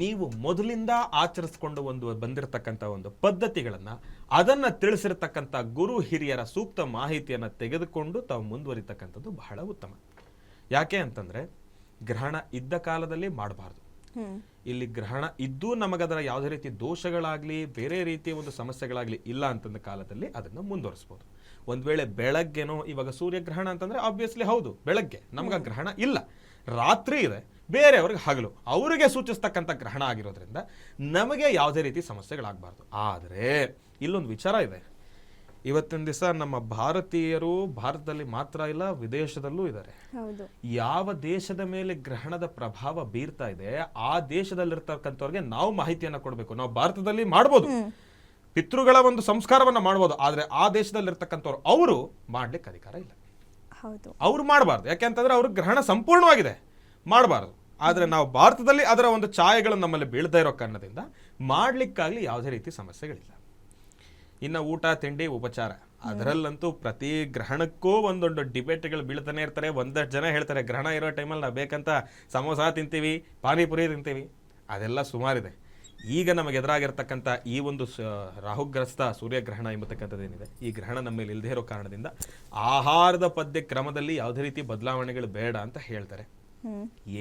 ನೀವು ಮೊದಲಿಂದ ಆಚರಿಸ್ಕೊಂಡು ಬಂದಿರತಕ್ಕಂಥ ಒಂದು ಪದ್ಧತಿಗಳನ್ನ, ಅದನ್ನ ತಿಳಿಸಿರ್ತಕ್ಕಂಥ ಗುರು ಹಿರಿಯರ ಸೂಕ್ತ ಮಾಹಿತಿಯನ್ನ ತೆಗೆದುಕೊಂಡು ತಾವು ಮುಂದುವರಿತಕ್ಕಂಥದ್ದು ಬಹಳ ಉತ್ತಮ. ಯಾಕೆ ಅಂತಂದ್ರೆ ಗ್ರಹಣ ಇದ್ದ ಕಾಲದಲ್ಲಿ ಮಾಡಬಾರ್ದು. ಇಲ್ಲಿ ಗ್ರಹಣ ಇದ್ದು ನಮಗದರ ಯಾವುದೇ ರೀತಿ ದೋಷಗಳಾಗ್ಲಿ ಬೇರೆ ರೀತಿಯ ಒಂದು ಸಮಸ್ಯೆಗಳಾಗ್ಲಿ ಇಲ್ಲ ಅಂತಂದ ಕಾಲದಲ್ಲಿ ಅದನ್ನ ಮುಂದುವರಿಸಬಹುದು. ಒಂದ್ ವೇಳೆ ಬೆಳಗ್ಗೆನೋ, ಇವಾಗ ಸೂರ್ಯಗ್ರಹಣ ಅಂತಂದ್ರೆ ಆಬ್ವಿಯಸ್ಲಿ ಹೌದು ಬೆಳಗ್ಗೆ ನಮ್ಗ ಗ್ರಹಣ ಇಲ್ಲ, ರಾತ್ರಿ ಇದೆ, ಬೇರೆಯವ್ರಿಗೆ ಹಗಲು, ಅವರಿಗೆ ಸೂಚಿಸ್ತಕ್ಕಂಥ ಗ್ರಹಣ ಆಗಿರೋದ್ರಿಂದ ನಮಗೆ ಯಾವುದೇ ರೀತಿ ಸಮಸ್ಯೆಗಳಾಗಬಾರ್ದು. ಆದರೆ ಇಲ್ಲೊಂದು ವಿಚಾರ ಇದೆ. ಇವತ್ತಿನ ದಿವಸ ನಮ್ಮ ಭಾರತೀಯರು ಭಾರತದಲ್ಲಿ ಮಾತ್ರ ಇಲ್ಲ, ವಿದೇಶದಲ್ಲೂ ಇದ್ದಾರೆ. ಯಾವ ದೇಶದ ಮೇಲೆ ಗ್ರಹಣದ ಪ್ರಭಾವ ಬೀರ್ತಾ ಇದೆ ಆ ದೇಶದಲ್ಲಿರ್ತಕ್ಕಂಥವ್ರಿಗೆ ನಾವು ಮಾಹಿತಿಯನ್ನ ಕೊಡಬೇಕು. ನಾವು ಭಾರತದಲ್ಲಿ ಮಾಡ್ಬೋದು, ಪಿತೃಗಳ ಒಂದು ಸಂಸ್ಕಾರವನ್ನ ಮಾಡ್ಬೋದು, ಆದ್ರೆ ಆ ದೇಶದಲ್ಲಿರ್ತಕ್ಕಂಥವ್ರು ಅವರು ಮಾಡ್ಲಿಕ್ಕೆ ಅಧಿಕಾರ ಇಲ್ಲ. ಅವ್ರು ಮಾಡಬಾರ್ದು. ಯಾಕೆಂತಂದ್ರೆ ಅವ್ರಿಗೆ ಗ್ರಹಣ ಸಂಪೂರ್ಣವಾಗಿದೆ, ಮಾಡಬಾರ್ದು. ಆದ್ರೆ ನಾವು ಭಾರತದಲ್ಲಿ ಅದರ ಒಂದು ಛಾಯೆಗಳು ನಮ್ಮಲ್ಲಿ ಬೀಳ್ತಾ ಇರೋ ಕಾರಣದಿಂದ ಮಾಡ್ಲಿಕ್ಕಾಗ್ಲಿ ಯಾವುದೇ ರೀತಿ ಸಮಸ್ಯೆಗಳಿಲ್ಲ. ಇನ್ನು ಊಟ ತಿಂಡಿ ಉಪಚಾರ ಅದರಲ್ಲಂತೂ ಪ್ರತಿ ಗ್ರಹಣಕ್ಕೂ ಒಂದೊಂದು ಡಿಬೇಟ್ಗಳು ಬೀಳ್ತಾನೆ ಇರ್ತಾರೆ. ಒಂದಷ್ಟು ಜನ ಹೇಳ್ತಾರೆ ಗ್ರಹಣ ಇರೋ ಟೈಮಲ್ಲಿ ನಾವು ಬೇಕಂತ ಸಮೋಸ ತಿಂತೀವಿ, ಪಾನಿಪುರಿ ತಿಂತೀವಿ, ಅದೆಲ್ಲ ಸುಮಾರಿದೆ. ಈಗ ನಮಗೆ ಎದುರಾಗಿರ್ತಕ್ಕಂಥ ಈ ಒಂದು ರಾಹುಗ್ರಸ್ತ ಸೂರ್ಯಗ್ರಹಣ ಎಂಬತಕ್ಕಂಥದ್ದೇನಿದೆ, ಈ ಗ್ರಹಣ ನಮ್ಮ ಮೇಲೆ ಇಲ್ಲದೆ ಇರೋ ಕಾರಣದಿಂದ ಆಹಾರದ ಪದ್ಯ ಕ್ರಮದಲ್ಲಿ ಯಾವುದೇ ರೀತಿ ಬದಲಾವಣೆಗಳು ಬೇಡ ಅಂತ ಹೇಳ್ತಾರೆ.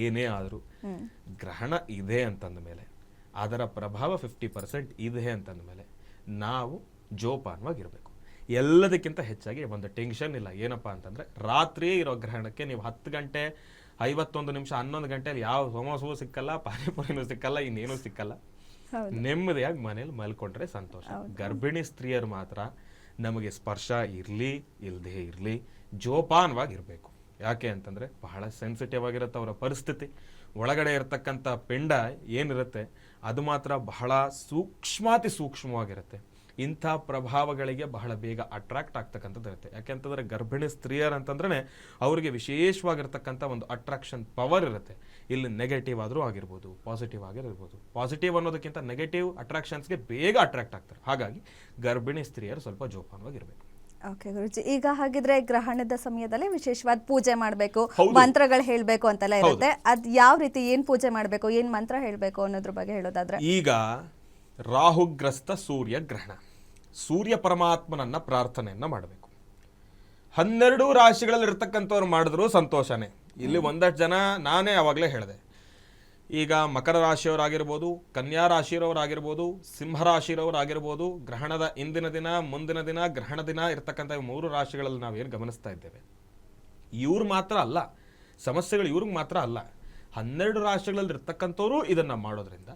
ಏನೇ ಆದರೂ ಗ್ರಹಣ ಇದೆ ಅಂತಂದ ಮೇಲೆ, ಅದರ ಪ್ರಭಾವ 50% ಇದೆ ಅಂತಂದ ಮೇಲೆ ನಾವು ಜೋಪಾನವಾಗಿರ್ಬೇಕು. ಎಲ್ಲದಕ್ಕಿಂತ ಹೆಚ್ಚಾಗಿ ಒಂದು ಟೆನ್ಷನ್ ಇಲ್ಲ. ಏನಪ್ಪಾ ಅಂತಂದ್ರೆ ರಾತ್ರಿ ಇರೋ ಗ್ರಹಣಕ್ಕೆ ನೀವು 10 ಗಂಟೆ 51 ನಿಮಿಷ 11 ಗಂಟೆಯಲ್ಲಿ ಯಾವ ಸಮೋಸವೂ ಸಿಕ್ಕಲ್ಲ, ಪಾನಿಪುರಿನೂ ಸಿಕ್ಕಲ್ಲ, ಇನ್ನೇನೂ ಸಿಕ್ಕಲ್ಲ. ನೆಮ್ಮದಿಯಾಗಿ ಮನೇಲಿ ಮಲ್ಕೊಂಡ್ರೆ ಸಂತೋಷ. ಗರ್ಭಿಣಿ ಸ್ತ್ರೀಯರು ಮಾತ್ರ ನಮಗೆ ಸ್ಪರ್ಶ ಇರ್ಲಿ ಇಲ್ಲದೆ ಇರ್ಲಿ ಜೋಪಾನವಾಗಿರ್ಬೇಕು. ಯಾಕೆ ಅಂತಂದ್ರೆ ಬಹಳ ಸೆನ್ಸಿಟಿವ್ ಆಗಿರುತ್ತೆ ಅವರ ಪರಿಸ್ಥಿತಿ. ಒಳಗಡೆ ಇರತಕ್ಕಂಥ ಪಿಂಡ ಏನಿರುತ್ತೆ ಅದು ಮಾತ್ರ ಬಹಳ ಸೂಕ್ಷ್ಮವಾಗಿರುತ್ತೆ. ಇಂಥ ಪ್ರಭಾವಗಳಿಗೆ ಬಹಳ ಬೇಗ ಅಟ್ರಾಕ್ಟ್ ಆಗ್ತಕ್ಕಂಥದ್ದು ಇರುತ್ತೆ. ಯಾಕೆಂತಂದ್ರೆ ಗರ್ಭಿಣಿ ಸ್ತ್ರೀಯರ್ ಅಂತಂದ್ರೆ ಅವರಿಗೆ ವಿಶೇಷವಾಗಿರ್ತಕ್ಕಂಥ ಒಂದು ಅಟ್ರಾಕ್ಷನ್ ಪವರ್ ಇರುತ್ತೆ. ಇಲ್ಲಿ ನೆಗೆಟಿವ್ ಆದರೂ ಆಗಿರ್ಬೋದು, ಪಾಸಿಟಿವ್ ಆಗಿರ್ಬೋದು. ಪಾಸಿಟಿವ್ ಅನ್ನೋದಕ್ಕಿಂತ ನೆಗೆಟಿವ್ ಅಟ್ರಾಕ್ಷನ್ಸ್ಗೆ ಬೇಗ ಅಟ್ರಾಕ್ಟ್ ಆಗ್ತಾರೆ. ಹಾಗಾಗಿ ಗರ್ಭಿಣಿ ಸ್ತ್ರೀಯರು ಸ್ವಲ್ಪ ಜೋಪಾನವಾಗಿರ್ಬೇಕು. ಓಕೆ ಗುರುಜಿ, ಈಗ ಹಾಗಿದ್ರೆ ಗ್ರಹಣದ ಸಮಯದಲ್ಲಿ ವಿಶೇಷವಾದ ಪೂಜೆ ಮಾಡಬೇಕು, ಮಂತ್ರಗಳು ಹೇಳಬೇಕು ಅಂತೆಲ್ಲ ಇರುತ್ತೆ. ಅದ್ ಯಾವ ರೀತಿ ಏನ್ ಪೂಜೆ ಮಾಡಬೇಕು, ಏನ್ ಮಂತ್ರ ಹೇಳಬೇಕು ಅನ್ನೋದ್ರ ಬಗ್ಗೆ ಹೇಳೋದಾದ್ರೆ, ಈಗ ರಾಹುಗ್ರಸ್ತ ಸೂರ್ಯ ಗ್ರಹಣ, ಸೂರ್ಯ ಪರಮಾತ್ಮನನ್ನ ಪ್ರಾರ್ಥನೆಯನ್ನ ಮಾಡಬೇಕು. 12 ರಾಶಿಗಳಲ್ಲಿ ಇರ್ತಕ್ಕಂಥವ್ರು ಮಾಡಿದ್ರು ಸಂತೋಷನೇ. ಇಲ್ಲಿ ಒಂದಷ್ಟು ಜನ, ನಾನೇ ಅವಾಗಲೇ ಹೇಳಿದೆ, ಈಗ ಮಕರ ರಾಶಿಯವರಾಗಿರ್ಬೋದು, ಕನ್ಯಾ ರಾಶಿಯವರಾಗಿರ್ಬೋದು, ಸಿಂಹರಾಶಿಯವರಾಗಿರ್ಬೋದು, ಗ್ರಹಣದ ಇಂದಿನ ದಿನ ಮುಂದಿನ ದಿನ ಗ್ರಹಣ ದಿನ ಇರ್ತಕ್ಕಂಥ 3 ರಾಶಿಗಳಲ್ಲಿ ನಾವೇನು ಗಮನಿಸ್ತಾ ಇದ್ದೇವೆ, ಇವ್ರು ಮಾತ್ರ ಅಲ್ಲ, ಸಮಸ್ಯೆಗಳು ಇವ್ರಿಗೆ ಮಾತ್ರ ಅಲ್ಲ, 12 ರಾಶಿಗಳಲ್ಲಿ ಇರ್ತಕ್ಕಂಥವ್ರು ಇದನ್ನ ಮಾಡೋದ್ರಿಂದ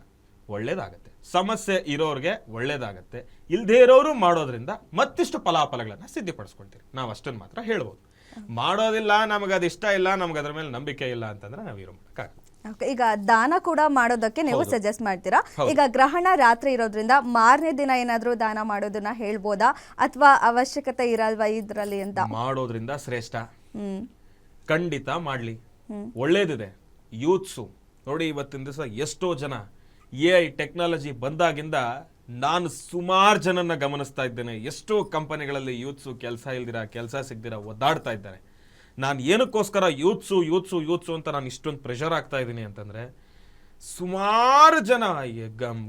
ಒಳ್ಳೇದಾಗತ್ತೆ. ಸಮಸ್ಯೆ ಇರೋರಿಗೆ ಒಳ್ಳೇದಾಗತ್ತೆ, ಇಲ್ದೇ ಇರೋರು ಮಾಡೋದ್ರಿಂದ ಮತ್ತಿಷ್ಟು ಫಲಾಫಲಗಳನ್ನ ಸಿದ್ಧಿಪಡಿಸ್ಕೊಳ್ತೀರಿ. ನಾವು ಅಷ್ಟನ್ನು ಮಾತ್ರ ಹೇಳ್ಬೋದು. ಮಾಡೋದಿಲ್ಲ, ನಮಗದು ಇಷ್ಟ ಇಲ್ಲ, ನಮ್ಗೆ ಅದ್ರ ಮೇಲೆ ನಂಬಿಕೆ ಇಲ್ಲ ಅಂತಂದ್ರೆ ನಾವು ಇರೋ ಮಾಡೋಕ್ಕಾಗಲ್ಲ. ಈಗ ದಾನ ಕೂಡ ಮಾಡೋದಕ್ಕೆ ನೀವು ಸಜೆಸ್ಟ್ ಮಾಡ್ತೀರಾ? ಈಗ ಗ್ರಹಣ ರಾತ್ರಿ ಇರೋದ್ರಿಂದ ಮಾರನೇ ದಿನ ಏನಾದ್ರೂ ದಾನ ಮಾಡೋದನ್ನ ಹೇಳ್ಬೋದಾ, ಅಥವಾ ಅವಶ್ಯಕತೆ ಇರಲ್ವಾ ಇದ್ರಲ್ಲಿ ಅಂತ? ಮಾಡೋದ್ರಿಂದ ಶ್ರೇಷ್ಠ, ಖಂಡಿತ ಮಾಡ್ಲಿ, ಒಳ್ಳೇದಿದೆ. ಯೂತ್ಸು ನೋಡಿ, ಇವತ್ತಿನ ದಿವಸ ಎಷ್ಟೋ ಜನ AI ಟೆಕ್ನಾಲಜಿ ಬಂದಾಗಿಂದ ನಾನು ಸುಮಾರು ಜನನ್ನ ಗಮನಿಸ್ತಾ ಇದ್ದೇನೆ. ಎಷ್ಟೋ ಕಂಪನಿಗಳಲ್ಲಿ ಯೂತ್ಸು ಕೆಲಸ ಇಲ್ದಿರ, ಕೆಲಸ ಸಿಗ್ದಿರ ಒದ್ದಾಡ್ತಾ ಇದ್ದಾರೆ. ನಾನು ಏನಕ್ಕೋಸ್ಕರ ಯೂತ್ಸು ಅಂತ ನಾನು ಇಷ್ಟೊಂದು ಪ್ರೆಷರ್ ಆಗ್ತಾ ಇದ್ದೀನಿ ಅಂತಂದ್ರೆ, ಸುಮಾರು ಜನ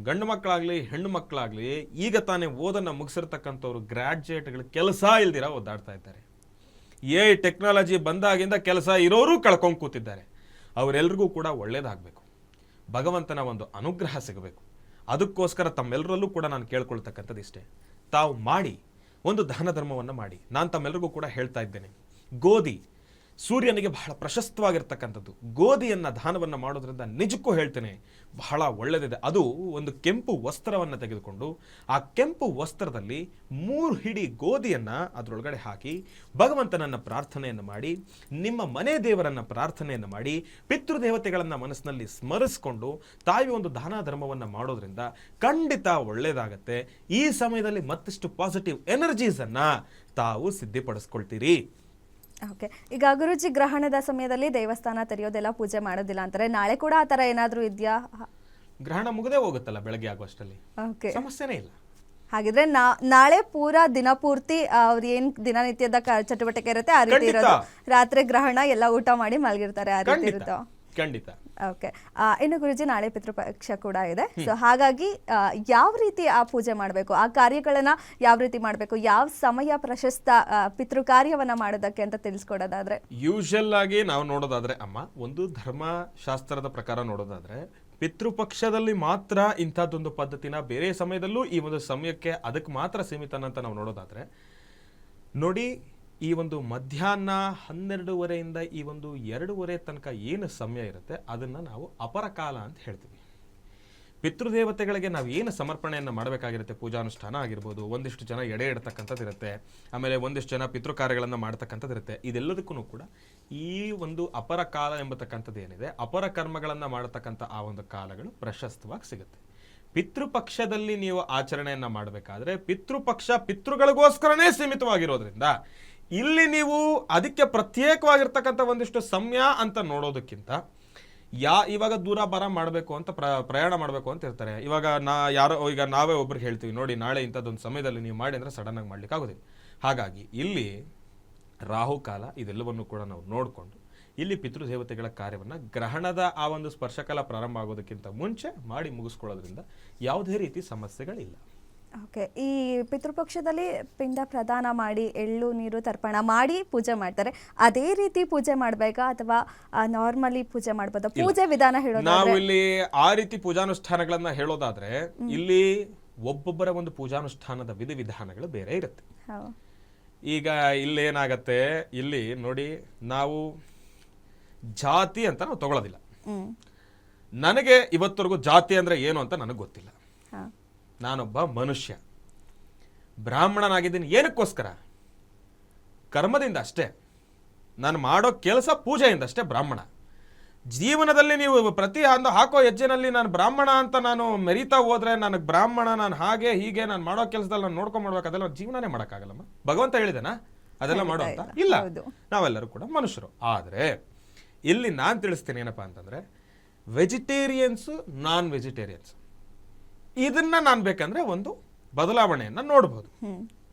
ಗಂಡು ಮಕ್ಕಳಾಗ್ಲಿ ಹೆಣ್ಣು ಮಕ್ಕಳಾಗ್ಲಿ ಈಗ ತಾನೇ ಓದನ್ನ ಮುಗಿಸಿರ್ತಕ್ಕಂಥವ್ರು ಗ್ರಾಡ್ಯುಯೇಟ್ಗಳು ಕೆಲಸ ಇಲ್ದಿರ ಒದ್ದಾಡ್ತಾ ಇದ್ದಾರೆ. AI ಟೆಕ್ನಾಲಜಿ ಬಂದಾಗಿಂದ ಕೆಲಸ ಇರೋರು ಕಳ್ಕೊಂಡು ಕೂತಿದ್ದಾರೆ. ಅವರೆಲ್ರಿಗೂ ಕೂಡ ಒಳ್ಳೇದಾಗಬೇಕು, ಭಗವಂತನ ಒಂದು ಅನುಗ್ರಹ ಸಿಗಬೇಕು. ಅದಕ್ಕೋಸ್ಕರ ತಮ್ಮೆಲ್ಲರಲ್ಲೂ ಕೂಡ ನಾನು ಕೇಳ್ಕೊಳ್ತಕ್ಕಂಥದ್ದು ಇಷ್ಟೇ, ತಾವು ಮಾಡಿ, ಒಂದು ದಾನ ಧರ್ಮವನ್ನು ಮಾಡಿ. ನಾನು ತಮ್ಮೆಲ್ಲರಿಗೂ ಕೂಡ ಹೇಳ್ತಾ ಇದ್ದೇನೆ, ಗೋಧಿ ಸೂರ್ಯನಿಗೆ ಬಹಳ ಪ್ರಶಸ್ತವಾಗಿರ್ತಕ್ಕಂಥದ್ದು. ಗೋಧಿಯನ್ನ ದಾನವನ್ನು ಮಾಡೋದ್ರಿಂದ ನಿಜಕ್ಕೂ ಹೇಳ್ತೇನೆ ಬಹಳ ಒಳ್ಳೆದಿದೆ. ಅದು ಒಂದು ಕೆಂಪು ವಸ್ತ್ರವನ್ನು ತೆಗೆದುಕೊಂಡು ಆ ಕೆಂಪು ವಸ್ತ್ರದಲ್ಲಿ 3 ಹಿಡಿ ಗೋಧಿಯನ್ನ ಅದರೊಳಗಡೆ ಹಾಕಿ ಭಗವಂತನನ್ನ ಪ್ರಾರ್ಥನೆಯನ್ನು ಮಾಡಿ, ನಿಮ್ಮ ಮನೆ ದೇವರನ್ನ ಪ್ರಾರ್ಥನೆಯನ್ನು ಮಾಡಿ, ಪಿತೃದೇವತೆಗಳನ್ನ ಮನಸ್ಸಿನಲ್ಲಿ ಸ್ಮರಿಸಿಕೊಂಡು ತಾಯಿ ಒಂದು ದಾನ ಧರ್ಮವನ್ನು ಮಾಡೋದ್ರಿಂದ ಖಂಡಿತ ಒಳ್ಳೇದಾಗತ್ತೆ. ಈ ಸಮಯದಲ್ಲಿ ಮತ್ತಷ್ಟು ಪಾಸಿಟಿವ್ ಎನರ್ಜೀಸ್ ಅನ್ನ ತಾವು ಸಿದ್ಧಿಪಡಿಸ್ಕೊಳ್ತೀರಿ. ಓಕೆ, ಈಗ ಗುರುಜಿ ಗ್ರಹಣದ ಸಮಯದಲ್ಲಿ ದೇವಸ್ಥಾನ ತೆರೆಯೋದೆಲ್ಲ ಪೂಜೆ ಮಾಡೋದಿಲ್ಲ ಅಂತಾರೆ. ನಾಳೆ ಕೂಡ ಆ ತರ ಏನಾದ್ರೂ ಇದೆಯಾ? ಗ್ರಹಣ ಮುಗದೆ ಹೋಗುತ್ತಲ್ಲ ಬೆಳಗ್ಗೆ ಆಗುವಷ್ಟರಲ್ಲಿ, ಸಮಸ್ಯೆನೇ ಇಲ್ಲ. ಹಾಗಿದ್ರೆ ನಾಳೆ ಪೂರಾ ದಿನಪೂರ್ತಿ ಅವ್ರು ಏನ್ ದಿನನಿತ್ಯದ ಚಟುವಟಿಕೆ ಇರುತ್ತೆ ಆ ರೀತಿ ಖಂಡಿತ. ಇರೋದು. ರಾತ್ರಿ ಗ್ರಹಣ ಎಲ್ಲ ಊಟ ಮಾಡಿ ಮಲಗಿರ್ತಾರೆ ಆ ರೀತಿ ಖಂಡಿತ ಇರುತ್ತೋ? ಖಂಡಿತ. ಓಕೆ. ಇನ್ನು ಗುರುಜಿ, ನಾಳೆ ಪಿತೃಪಕ್ಷ ಕೂಡ ಇದೆ. ಸೊ ಹಾಗಾಗಿ ಯಾವ ರೀತಿ ಆ ಪೂಜೆ ಮಾಡಬೇಕು, ಆ ಕಾರ್ಯಗಳನ್ನ ಯಾವ ರೀತಿ ಮಾಡಬೇಕು, ಯಾವ ಸಮಯ ಪ್ರಶಸ್ತ ಪಿತೃ ಕಾರ್ಯವನ್ನ ಮಾಡೋದಕ್ಕೆ ಅಂತ ತಿಳಿಸ್ಕೊಡೋದಾದ್ರೆ? ಯೂಶಲ್ ಆಗಿ ನಾವು ನೋಡೋದಾದ್ರೆ ಅಮ್ಮ, ಒಂದು ಧರ್ಮಶಾಸ್ತ್ರದ ಪ್ರಕಾರ ನೋಡೋದಾದ್ರೆ ಪಿತೃಪಕ್ಷದಲ್ಲಿ ಮಾತ್ರ ಇಂಥದ್ದೊಂದು ಪದ್ಧತಿನ, ಬೇರೆ ಸಮಯದಲ್ಲೂ ಈ ಒಂದು ಸಮಯಕ್ಕೆ ಅದಕ್ಕೆ ಮಾತ್ರ ಸೀಮಿತನಂತ ನಾವು ನೋಡೋದಾದ್ರೆ ನೋಡಿ, ಈ ಒಂದು ಮಧ್ಯಾಹ್ನ 12:30 ಈ ಒಂದು 2:30 ತನಕ ಏನು ಸಮಯ ಇರುತ್ತೆ ಅದನ್ನು ನಾವು ಅಪರಕಾಲ ಅಂತ ಹೇಳ್ತೀವಿ. ಪಿತೃದೇವತೆಗಳಿಗೆ ನಾವು ಏನು ಸಮರ್ಪಣೆಯನ್ನು ಮಾಡಬೇಕಾಗಿರುತ್ತೆ, ಪೂಜಾನುಷ್ಠಾನ ಆಗಿರ್ಬೋದು, ಒಂದಿಷ್ಟು ಜನ ಎಡೆ ಇಡ್ತಕ್ಕಂಥದ್ದು ಇರುತ್ತೆ, ಆಮೇಲೆ ಒಂದಿಷ್ಟು ಜನ ಪಿತೃ ಕಾರ್ಯಗಳನ್ನು ಮಾಡ್ತಕ್ಕಂಥದ್ದು ಇರುತ್ತೆ. ಇದೆಲ್ಲದಕ್ಕೂ ಕೂಡ ಈ ಒಂದು ಅಪರ ಕಾಲ ಎಂಬತಕ್ಕಂಥದ್ದು ಏನಿದೆ, ಅಪರ ಕರ್ಮಗಳನ್ನು ಮಾಡತಕ್ಕಂಥ ಆ ಒಂದು ಕಾಲಗಳು ಪ್ರಶಸ್ತವಾಗಿ ಸಿಗುತ್ತೆ. ಪಿತೃಪಕ್ಷದಲ್ಲಿ ನೀವು ಆಚರಣೆಯನ್ನು ಮಾಡಬೇಕಾದ್ರೆ ಪಿತೃಪಕ್ಷ ಪಿತೃಗಳಿಗೋಸ್ಕರನೇ ಸೀಮಿತವಾಗಿರೋದ್ರಿಂದ ಇಲ್ಲಿ ನೀವು ಅದಕ್ಕೆ ಪ್ರತ್ಯೇಕವಾಗಿರ್ತಕ್ಕಂಥ ಒಂದಿಷ್ಟು ಸಮಯ ಅಂತ ನೋಡೋದಕ್ಕಿಂತ ಇವಾಗ ದೂರ ಬರ ಮಾಡಬೇಕು ಅಂತ ಪ್ರಯಾಣ ಮಾಡಬೇಕು ಅಂತ ಇರ್ತಾರೆ. ಇವಾಗ ಈಗ ನಾವೇ ಒಬ್ರಿಗೆ ಹೇಳ್ತೀವಿ, ನೋಡಿ ನಾಳೆ ಇಂಥದ್ದೊಂದು ಸಮಯದಲ್ಲಿ ನೀವು ಮಾಡಿ ಅಂದರೆ ಸಡನ್ ಆಗಿ ಮಾಡ್ಲಿಕ್ಕೆ ಆಗೋದಿಲ್ಲ. ಹಾಗಾಗಿ ಇಲ್ಲಿ ರಾಹುಕಾಲ ಇದೆಲ್ಲವನ್ನು ಕೂಡ ನಾವು ನೋಡಿಕೊಂಡು ಇಲ್ಲಿ ಪಿತೃದೇವತೆಗಳ ಕಾರ್ಯವನ್ನು ಗ್ರಹಣದ ಆ ಒಂದು ಸ್ಪರ್ಶಕಾಲ ಪ್ರಾರಂಭ ಆಗೋದಕ್ಕಿಂತ ಮುಂಚೆ ಮಾಡಿ ಮುಗಿಸ್ಕೊಳ್ಳೋದ್ರಿಂದ ಯಾವುದೇ ರೀತಿ ಸಮಸ್ಯೆಗಳಿಲ್ಲ. ಓಕೆ. ಈ ಪಿತೃಪಕ್ಷದಲ್ಲಿ ಪಿಂಡ ಪ್ರದಾನ ಮಾಡಿ ಎಳ್ಳು ನೀರು ತರ್ಪಣ ಮಾಡಿ ಪೂಜೆ ಮಾಡ್ತಾರೆ. ಅದೇ ರೀತಿ ಪೂಜೆ ಮಾಡಬೇಕಾ ಅಥವಾ ನಾರ್ಮಲಿ ಪೂಜೆ ಮಾಡ್ಬೋದಾ? ಪೂಜೆ ವಿಧಾನ ಹೇಳೋದು ನಾವು ಇಲ್ಲಿ ಆ ರೀತಿ ಪೂಜಾನುಷ್ಠಾನಗಳನ್ನ ಹೇಳೋದಾದ್ರೆ ಇಲ್ಲಿ ಒಬ್ಬೊಬ್ಬರ ಒಂದು ಪೂಜಾನುಷ್ಠಾನದ ವಿಧಿವಿಧಾನಗಳು ಬೇರೆ ಇರುತ್ತೆ. ಈಗ ಇಲ್ಲಿ ಏನಾಗತ್ತೆ, ಇಲ್ಲಿ ನೋಡಿ ನಾವು ಜಾತಿ ಅಂತ ನಾವು ತಗೊಳ್ಳೋದಿಲ್ಲ. ನನಗೆ ಇವತ್ತವರೆಗೂ ಜಾತಿ ಅಂದ್ರೆ ಏನು ಅಂತ ನನಗೆ ಗೊತ್ತಿಲ್ಲ. ನಾನೊಬ್ಬ ಮನುಷ್ಯ, ಬ್ರಾಹ್ಮಣನಾಗಿದ್ದೀನಿ. ಏನಕ್ಕೋಸ್ಕರ? ಕರ್ಮದಿಂದ ಅಷ್ಟೇ. ನಾನು ಮಾಡೋ ಕೆಲಸ ಪೂಜೆಯಿಂದ ಅಷ್ಟೇ ಬ್ರಾಹ್ಮಣ. ಜೀವನದಲ್ಲಿ ನೀವು ಪ್ರತಿ ಹಾಕೋ ಹೆಜ್ಜೆನಲ್ಲಿ ನಾನು ಬ್ರಾಹ್ಮಣ ಅಂತ ನಾನು ಮೆರಿತಾ ಹೋದ್ರೆ ನನಗೆ ಬ್ರಾಹ್ಮಣ, ನಾನು ಹಾಗೆ ಹೀಗೆ ನಾನು ಮಾಡೋ ಕೆಲಸದಲ್ಲಿ ನಾನು ನೋಡ್ಕೊಂಡು ಮಾಡ್ಬೇಕು, ಅದೆಲ್ಲ ಜೀವನನೇ ಮಾಡೋಕ್ಕಾಗಲ್ಲಮ್ಮ. ಭಗವಂತ ಹೇಳಿದನಾ ಅದೆಲ್ಲ ಮಾಡೋ ಅಂತ? ಇಲ್ಲ, ನಾವೆಲ್ಲರೂ ಕೂಡ ಮನುಷ್ಯರು. ಆದರೆ ಇಲ್ಲಿ ನಾನು ತಿಳಿಸ್ತೀನಿ ಏನಪ್ಪಾ ಅಂತಂದ್ರೆ, ವೆಜಿಟೇರಿಯನ್ಸು ನಾನ್ ವೆಜಿಟೇರಿಯನ್ಸ್ ಇದನ್ನ ನಾನು ಬೇಕಂದ್ರೆ ಒಂದು ಬದಲಾವಣೆಯನ್ನ ನೋಡಬಹುದು.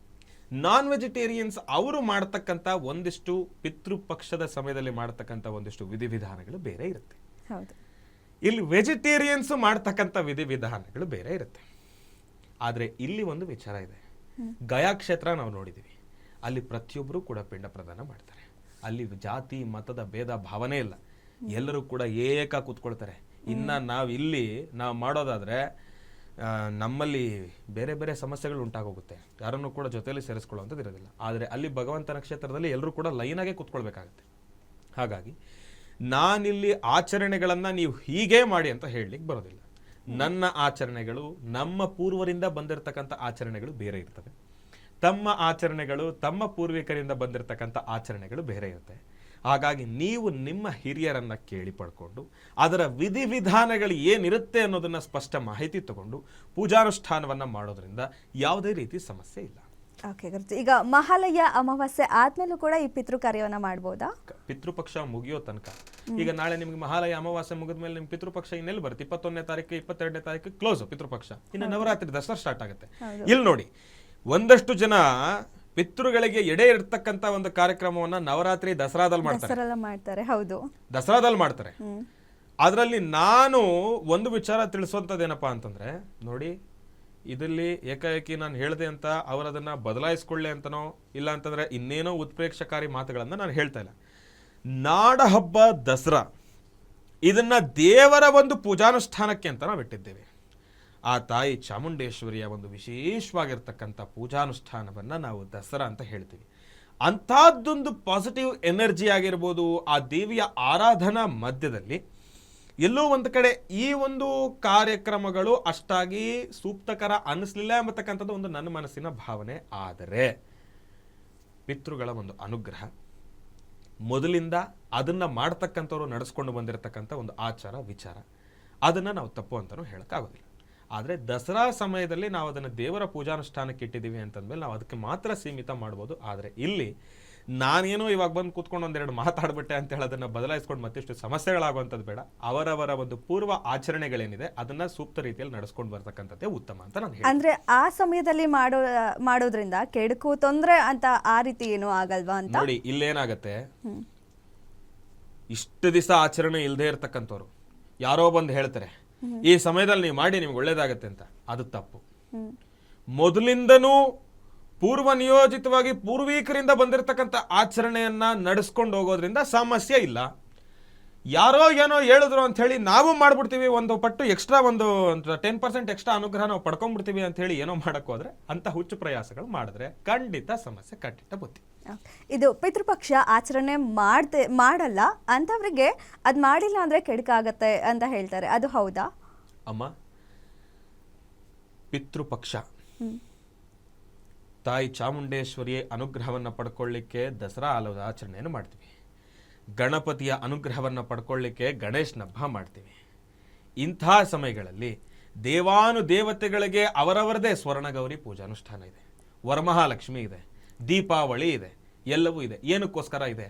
ನಾನ್ ವೆಜಿಟೇರಿಯನ್ಸ್ ಅವರು ಮಾಡತಕ್ಕಂಥ ಒಂದಿಷ್ಟು ಪಿತೃಪಕ್ಷದ ಸಮಯದಲ್ಲಿ ಮಾಡತಕ್ಕಂಥ ಒಂದಿಷ್ಟು ವಿಧಿವಿಧಾನಗಳು ಬೇರೆ ಇರುತ್ತೆ. ಇಲ್ಲಿ ವೆಜಿಟೇರಿಯನ್ಸ್ ಮಾಡ್ತಕ್ಕಂಥ ವಿಧಿವಿಧಾನಗಳು ಬೇರೆ ಇರುತ್ತೆ. ಆದರೆ ಇಲ್ಲಿ ಒಂದು ವಿಚಾರ ಇದೆ. ಗಯಾ ಕ್ಷೇತ್ರ ನಾವು ನೋಡಿದ್ದೀವಿ, ಅಲ್ಲಿ ಪ್ರತಿಯೊಬ್ಬರು ಕೂಡ ಪಿಂಡ ಪ್ರದಾನ ಮಾಡ್ತಾರೆ. ಅಲ್ಲಿ ಜಾತಿ ಮತದ ಭೇದ ಭಾವನೆ ಇಲ್ಲ, ಎಲ್ಲರೂ ಕೂಡ ಏಕ ಕೂತ್ಕೊಳ್ತಾರೆ. ಇನ್ನ ನಾವು ಮಾಡೋದಾದ್ರೆ ನಮ್ಮಲ್ಲಿ ಬೇರೆ ಬೇರೆ ಸಮಸ್ಯೆಗಳು ಉಂಟಾಗೋಗುತ್ತೆ, ಯಾರನ್ನು ಕೂಡ ಜೊತೆಯಲ್ಲಿ ಸೇರಿಸ್ಕೊಳ್ಳುವಂಥದ್ದು ಇರೋದಿಲ್ಲ. ಆದರೆ ಅಲ್ಲಿ ಭಗವಂತನ ಕ್ಷೇತ್ರದಲ್ಲಿ ಎಲ್ಲರೂ ಕೂಡ ಲೈನಾಗೆ ಕೂತ್ಕೊಳ್ಬೇಕಾಗತ್ತೆ. ಹಾಗಾಗಿ ನಾನಿಲ್ಲಿ ಆಚರಣೆಗಳನ್ನು ನೀವು ಹೀಗೆ ಮಾಡಿ ಅಂತ ಹೇಳಲಿಕ್ಕೆ ಬರೋದಿಲ್ಲ. ನನ್ನ ಆಚರಣೆಗಳು ನಮ್ಮ ಪೂರ್ವರಿಂದ ಬಂದಿರತಕ್ಕಂಥ ಆಚರಣೆಗಳು ಬೇರೆ ಇರ್ತವೆ, ತಮ್ಮ ಆಚರಣೆಗಳು ತಮ್ಮ ಪೂರ್ವಿಕರಿಂದ ಬಂದಿರತಕ್ಕಂಥ ಆಚರಣೆಗಳು ಬೇರೆ ಇರುತ್ತೆ. ಹಾಗಾಗಿ ನೀವು ನಿಮ್ಮ ಹಿರಿಯರನ್ನ ಕೇಳಿ ಪಡ್ಕೊಂಡು ಅದರ ವಿಧಿವಿಧಾನಗಳು ಏನಿರುತ್ತೆ ಅನ್ನೋದನ್ನ ಸ್ಪಷ್ಟ ಮಾಹಿತಿ ತಗೊಂಡು ಪೂಜಾನುಷ್ಠಾನವನ್ನ ಮಾಡೋದ್ರಿಂದ ಯಾವುದೇ ರೀತಿ ಸಮಸ್ಯೆ ಇಲ್ಲ. ಓಕೆ ಗುರುಜಿ, ಈಗ ಮಹಾಲಯ ಅಮಾವಾಸ್ಯೆ ಆದ್ಮೇಲೂ ಕೂಡ ಈ ಪಿತೃ ಕಾರ್ಯವನ್ನ ಮಾಡಬಹುದಾ? ಪಿತೃಪಕ್ಷ ಮುಗಿಯೋ ತನಕ. ಈಗ ನಾಳೆ ನಿಮ್ಗೆ ಮಹಾಲಯ ಅಮಾವಾಸ್ಯೆ ಮುಗಿದ್ಮೇಲೆ ನಿಮ್ ಪಿತೃಪಕ್ಷ ಇನ್ನೆಲ್ಲಿ ಬರುತ್ತೆ? 21ನೇ ತಾರೀಕು 22ನೇ ತಾರೀಕು ಕ್ಲೋಸ್ ಪಿತೃಪಕ್ಷ. ಇನ್ನು ನವರಾತ್ರಿ ದಸರಾ ಸ್ಟಾರ್ಟ್ ಆಗುತ್ತೆ. ಇಲ್ಲಿ ನೋಡಿ, ಒಂದಷ್ಟು ಜನ ಪಿತೃಗಳಿಗೆ ಎಡೆ ಇರ್ತಕ್ಕಂತ ಒಂದು ಕಾರ್ಯಕ್ರಮವನ್ನ ನವರಾತ್ರಿ ದಸರಾದಲ್ಲಿ ಮಾಡ್ತಾರೆ. ಹೌದು, ದಸರಾದಲ್ಲಿ ಮಾಡ್ತಾರೆ. ಅದರಲ್ಲಿ ನಾನು ಒಂದು ವಿಚಾರ ತಿಳಿಸುವಂಥದ್ದೇನಪ್ಪಾ ಅಂತಂದ್ರೆ, ನೋಡಿ ಇದರಲ್ಲಿ ಏಕಾಏಕಿ ನಾನು ಹೇಳಿದೆ ಅಂತ ಅವರದನ್ನ ಬದಲಾಯಿಸ್ಕೊಳ್ಳಿ ಅಂತನೋ ಇಲ್ಲ ಅಂತಂದ್ರೆ ಇನ್ನೇನೋ ಉತ್ಪ್ರೇಕ್ಷಕಾರಿ ಮಾತುಗಳನ್ನ ನಾನು ಹೇಳ್ತಾ ಇಲ್ಲ. ನಾಡ ಹಬ್ಬ ದಸರಾ ಇದನ್ನ ದೇವರ ಒಂದು ಪೂಜಾನುಷ್ಠಾನಕ್ಕೆ ಅಂತ ನಾವು ಇಟ್ಟಿದ್ದೇವೆ. ಆ ತಾಯಿ ಚಾಮುಂಡೇಶ್ವರಿಯ ಒಂದು ವಿಶೇಷವಾಗಿರ್ತಕ್ಕಂಥ ಪೂಜಾನುಷ್ಠಾನವನ್ನು ನಾವು ದಸರಾ ಅಂತ ಹೇಳ್ತೀವಿ. ಅಂಥದ್ದೊಂದು ಪಾಸಿಟಿವ್ ಎನರ್ಜಿ ಆಗಿರ್ಬೋದು, ಆ ದೇವಿಯ ಆರಾಧನಾ ಮಧ್ಯದಲ್ಲಿ ಎಲ್ಲೋ ಒಂದು ಕಡೆ ಈ ಒಂದು ಕಾರ್ಯಕ್ರಮಗಳು ಅಷ್ಟಾಗಿ ಸೂಕ್ತಕರ ಅನ್ನಿಸ್ಲಿಲ್ಲ ಎಂಬತಕ್ಕಂಥದ್ದು ಒಂದು ನನ್ನ ಮನಸ್ಸಿನ ಭಾವನೆ. ಆದರೆ ಪಿತೃಗಳ ಒಂದು ಅನುಗ್ರಹ ಮೊದಲಿಂದ ಅದನ್ನ ಮಾಡ್ತಕ್ಕಂಥವ್ರು ನಡೆಸ್ಕೊಂಡು ಬಂದಿರತಕ್ಕಂಥ ಒಂದು ಆಚಾರ ವಿಚಾರ, ಅದನ್ನ ನಾವು ತಪ್ಪು ಅಂತಲೂ ಹೇಳಕ್ಕಾಗೋದಿಲ್ಲ. ಆದರೆ ದಸರಾ ಸಮಯದಲ್ಲಿ ನಾವು ಅದನ್ನು ದೇವರ ಪೂಜಾನುಷ್ಠಾನಕ್ಕೆ ಇಟ್ಟಿದ್ದೀವಿ ಅಂತಂದ್ಮೇಲೆ ನಾವು ಅದಕ್ಕೆ ಮಾತ್ರ ಸೀಮಿತ ಮಾಡ್ಬೋದು. ಆದರೆ ಇಲ್ಲಿ ನಾನೇನೋ ಇವಾಗ ಬಂದು ಕೂತ್ಕೊಂಡು ಒಂದೆರಡು ಮಾತಾಡ್ಬಿಟ್ಟೆ ಅಂತ ಹೇಳಿ ಅದನ್ನ ಬದಲಾಯಿಸ್ಕೊಂಡು ಮತ್ತಿಷ್ಟು ಸಮಸ್ಯೆಗಳಾಗುವಂಥದ್ದು ಬೇಡ. ಅವರವರ ಒಂದು ಪೂರ್ವ ಆಚರಣೆಗಳೇನಿದೆ ಅದನ್ನ ಸೂಕ್ತ ರೀತಿಯಲ್ಲಿ ನಡೆಸ್ಕೊಂಡು ಬರ್ತಕ್ಕಂಥದ್ದೇ ಉತ್ತಮ ಅಂತ ನಾನು ಹೇಳ್ತೀನಿ. ಅಂದ್ರೆ ಆ ಸಮಯದಲ್ಲಿ ಮಾಡೋದ್ರಿಂದ ಕೆಡುಕು ತೊಂದ್ರೆ ಅಂತ ಆ ರೀತಿ ಏನೂ ಆಗಲ್ವಾ ಅಂತ. ನೋಡಿ ಇಲ್ಲೇನಾಗತ್ತೆ, ಇಷ್ಟು ದಿವಸ ಆಚರಣೆ ಇಲ್ಲದೆ ಇರ್ತಕ್ಕಂಥವ್ರು ಯಾರೋ ಬಂದು ಹೇಳ್ತಾರೆ ಈ ಸಮಯದಲ್ಲಿ ನೀವು ಮಾಡಿ ನಿಮ್ಗೆ ಒಳ್ಳೇದಾಗತ್ತೆ ಅಂತ, ಅದು ತಪ್ಪು. ಮೊದಲಿಂದನೂ ಪೂರ್ವ ನಿಯೋಜಿತವಾಗಿ ಪೂರ್ವೀಕರಿಂದ ಬಂದಿರತಕ್ಕಂಥ ಆಚರಣೆಯನ್ನ ನಡೆಸ್ಕೊಂಡು ಹೋಗೋದ್ರಿಂದ ಸಮಸ್ಯೆ ಇಲ್ಲ. ಯಾರೋ ಏನೋ ಹೇಳಿದ್ರು ಅಂತ ಹೇಳಿ ನಾವು ಮಾಡ್ಬಿಡ್ತೀವಿ, ಒಂದು ಪಟ್ಟು ಎಕ್ಸ್ಟ್ರಾ ಒಂದು 10% ಎಕ್ಸ್ಟ್ರಾ ಅನುಗ್ರಹ ನಾವು ಪಡ್ಕೊಂಡ್ಬಿಡ್ತೀವಿ ಅಂತ ಹೇಳಿ ಏನೋ ಮಾಡಕ್ ಹೋದ್ರೆ ಅಂತ ಹುಚ್ಚು ಪ್ರಯಾಸಗಳು ಮಾಡಿದ್ರೆ ಖಂಡಿತ ಸಮಸ್ಯೆ ಕಟ್ಟಿಟ್ಟ ಬುತ್ತಿ. ಇದು ಪಿತೃಪಕ್ಷ ಆಚರಣೆ ಮಾಡಲ್ಲ ಅಂತವ್ರಿಗೆ ಅದ್ ಮಾಡಿಲ್ಲ ಅಂದ್ರೆ ಕೆಡುಕಾಗತ್ತೆ ಅಂತ ಹೇಳ್ತಾರೆ, ಅದು ಹೌದಾ? ಅಮ್ಮ, ಪಿತೃಪಕ್ಷ ತಾಯಿ ಚಾಮುಂಡೇಶ್ವರಿಯ ಅನುಗ್ರಹವನ್ನು ಪಡ್ಕೊಳ್ಳಿಕ್ಕೆ ದಸರಾ ಆಚರಣೆಯನ್ನು ಮಾಡ್ತೀವಿ. ಗಣಪತಿಯ ಅನುಗ್ರಹವನ್ನು ಪಡ್ಕೊಳ್ಳಿಕ್ಕೆ ಗಣೇಶನ ಹಬ್ಬ ಮಾಡ್ತೀವಿ. ಇಂಥ ಸಮಯಗಳಲ್ಲಿ ದೇವಾನುದೇವತೆಗಳಿಗೆ ಅವರವರದೇ ಸ್ವರ್ಣಗೌರಿ ಪೂಜಾನುಷ್ಠಾನ ಇದೆ, ವರಮಹಾಲಕ್ಷ್ಮಿ ಇದೆ, ದೀಪಾವಳಿ ಇದೆ, ಎಲ್ಲವೂ ಇದೆ. ಏನಕ್ಕೋಸ್ಕರ ಇದೆ?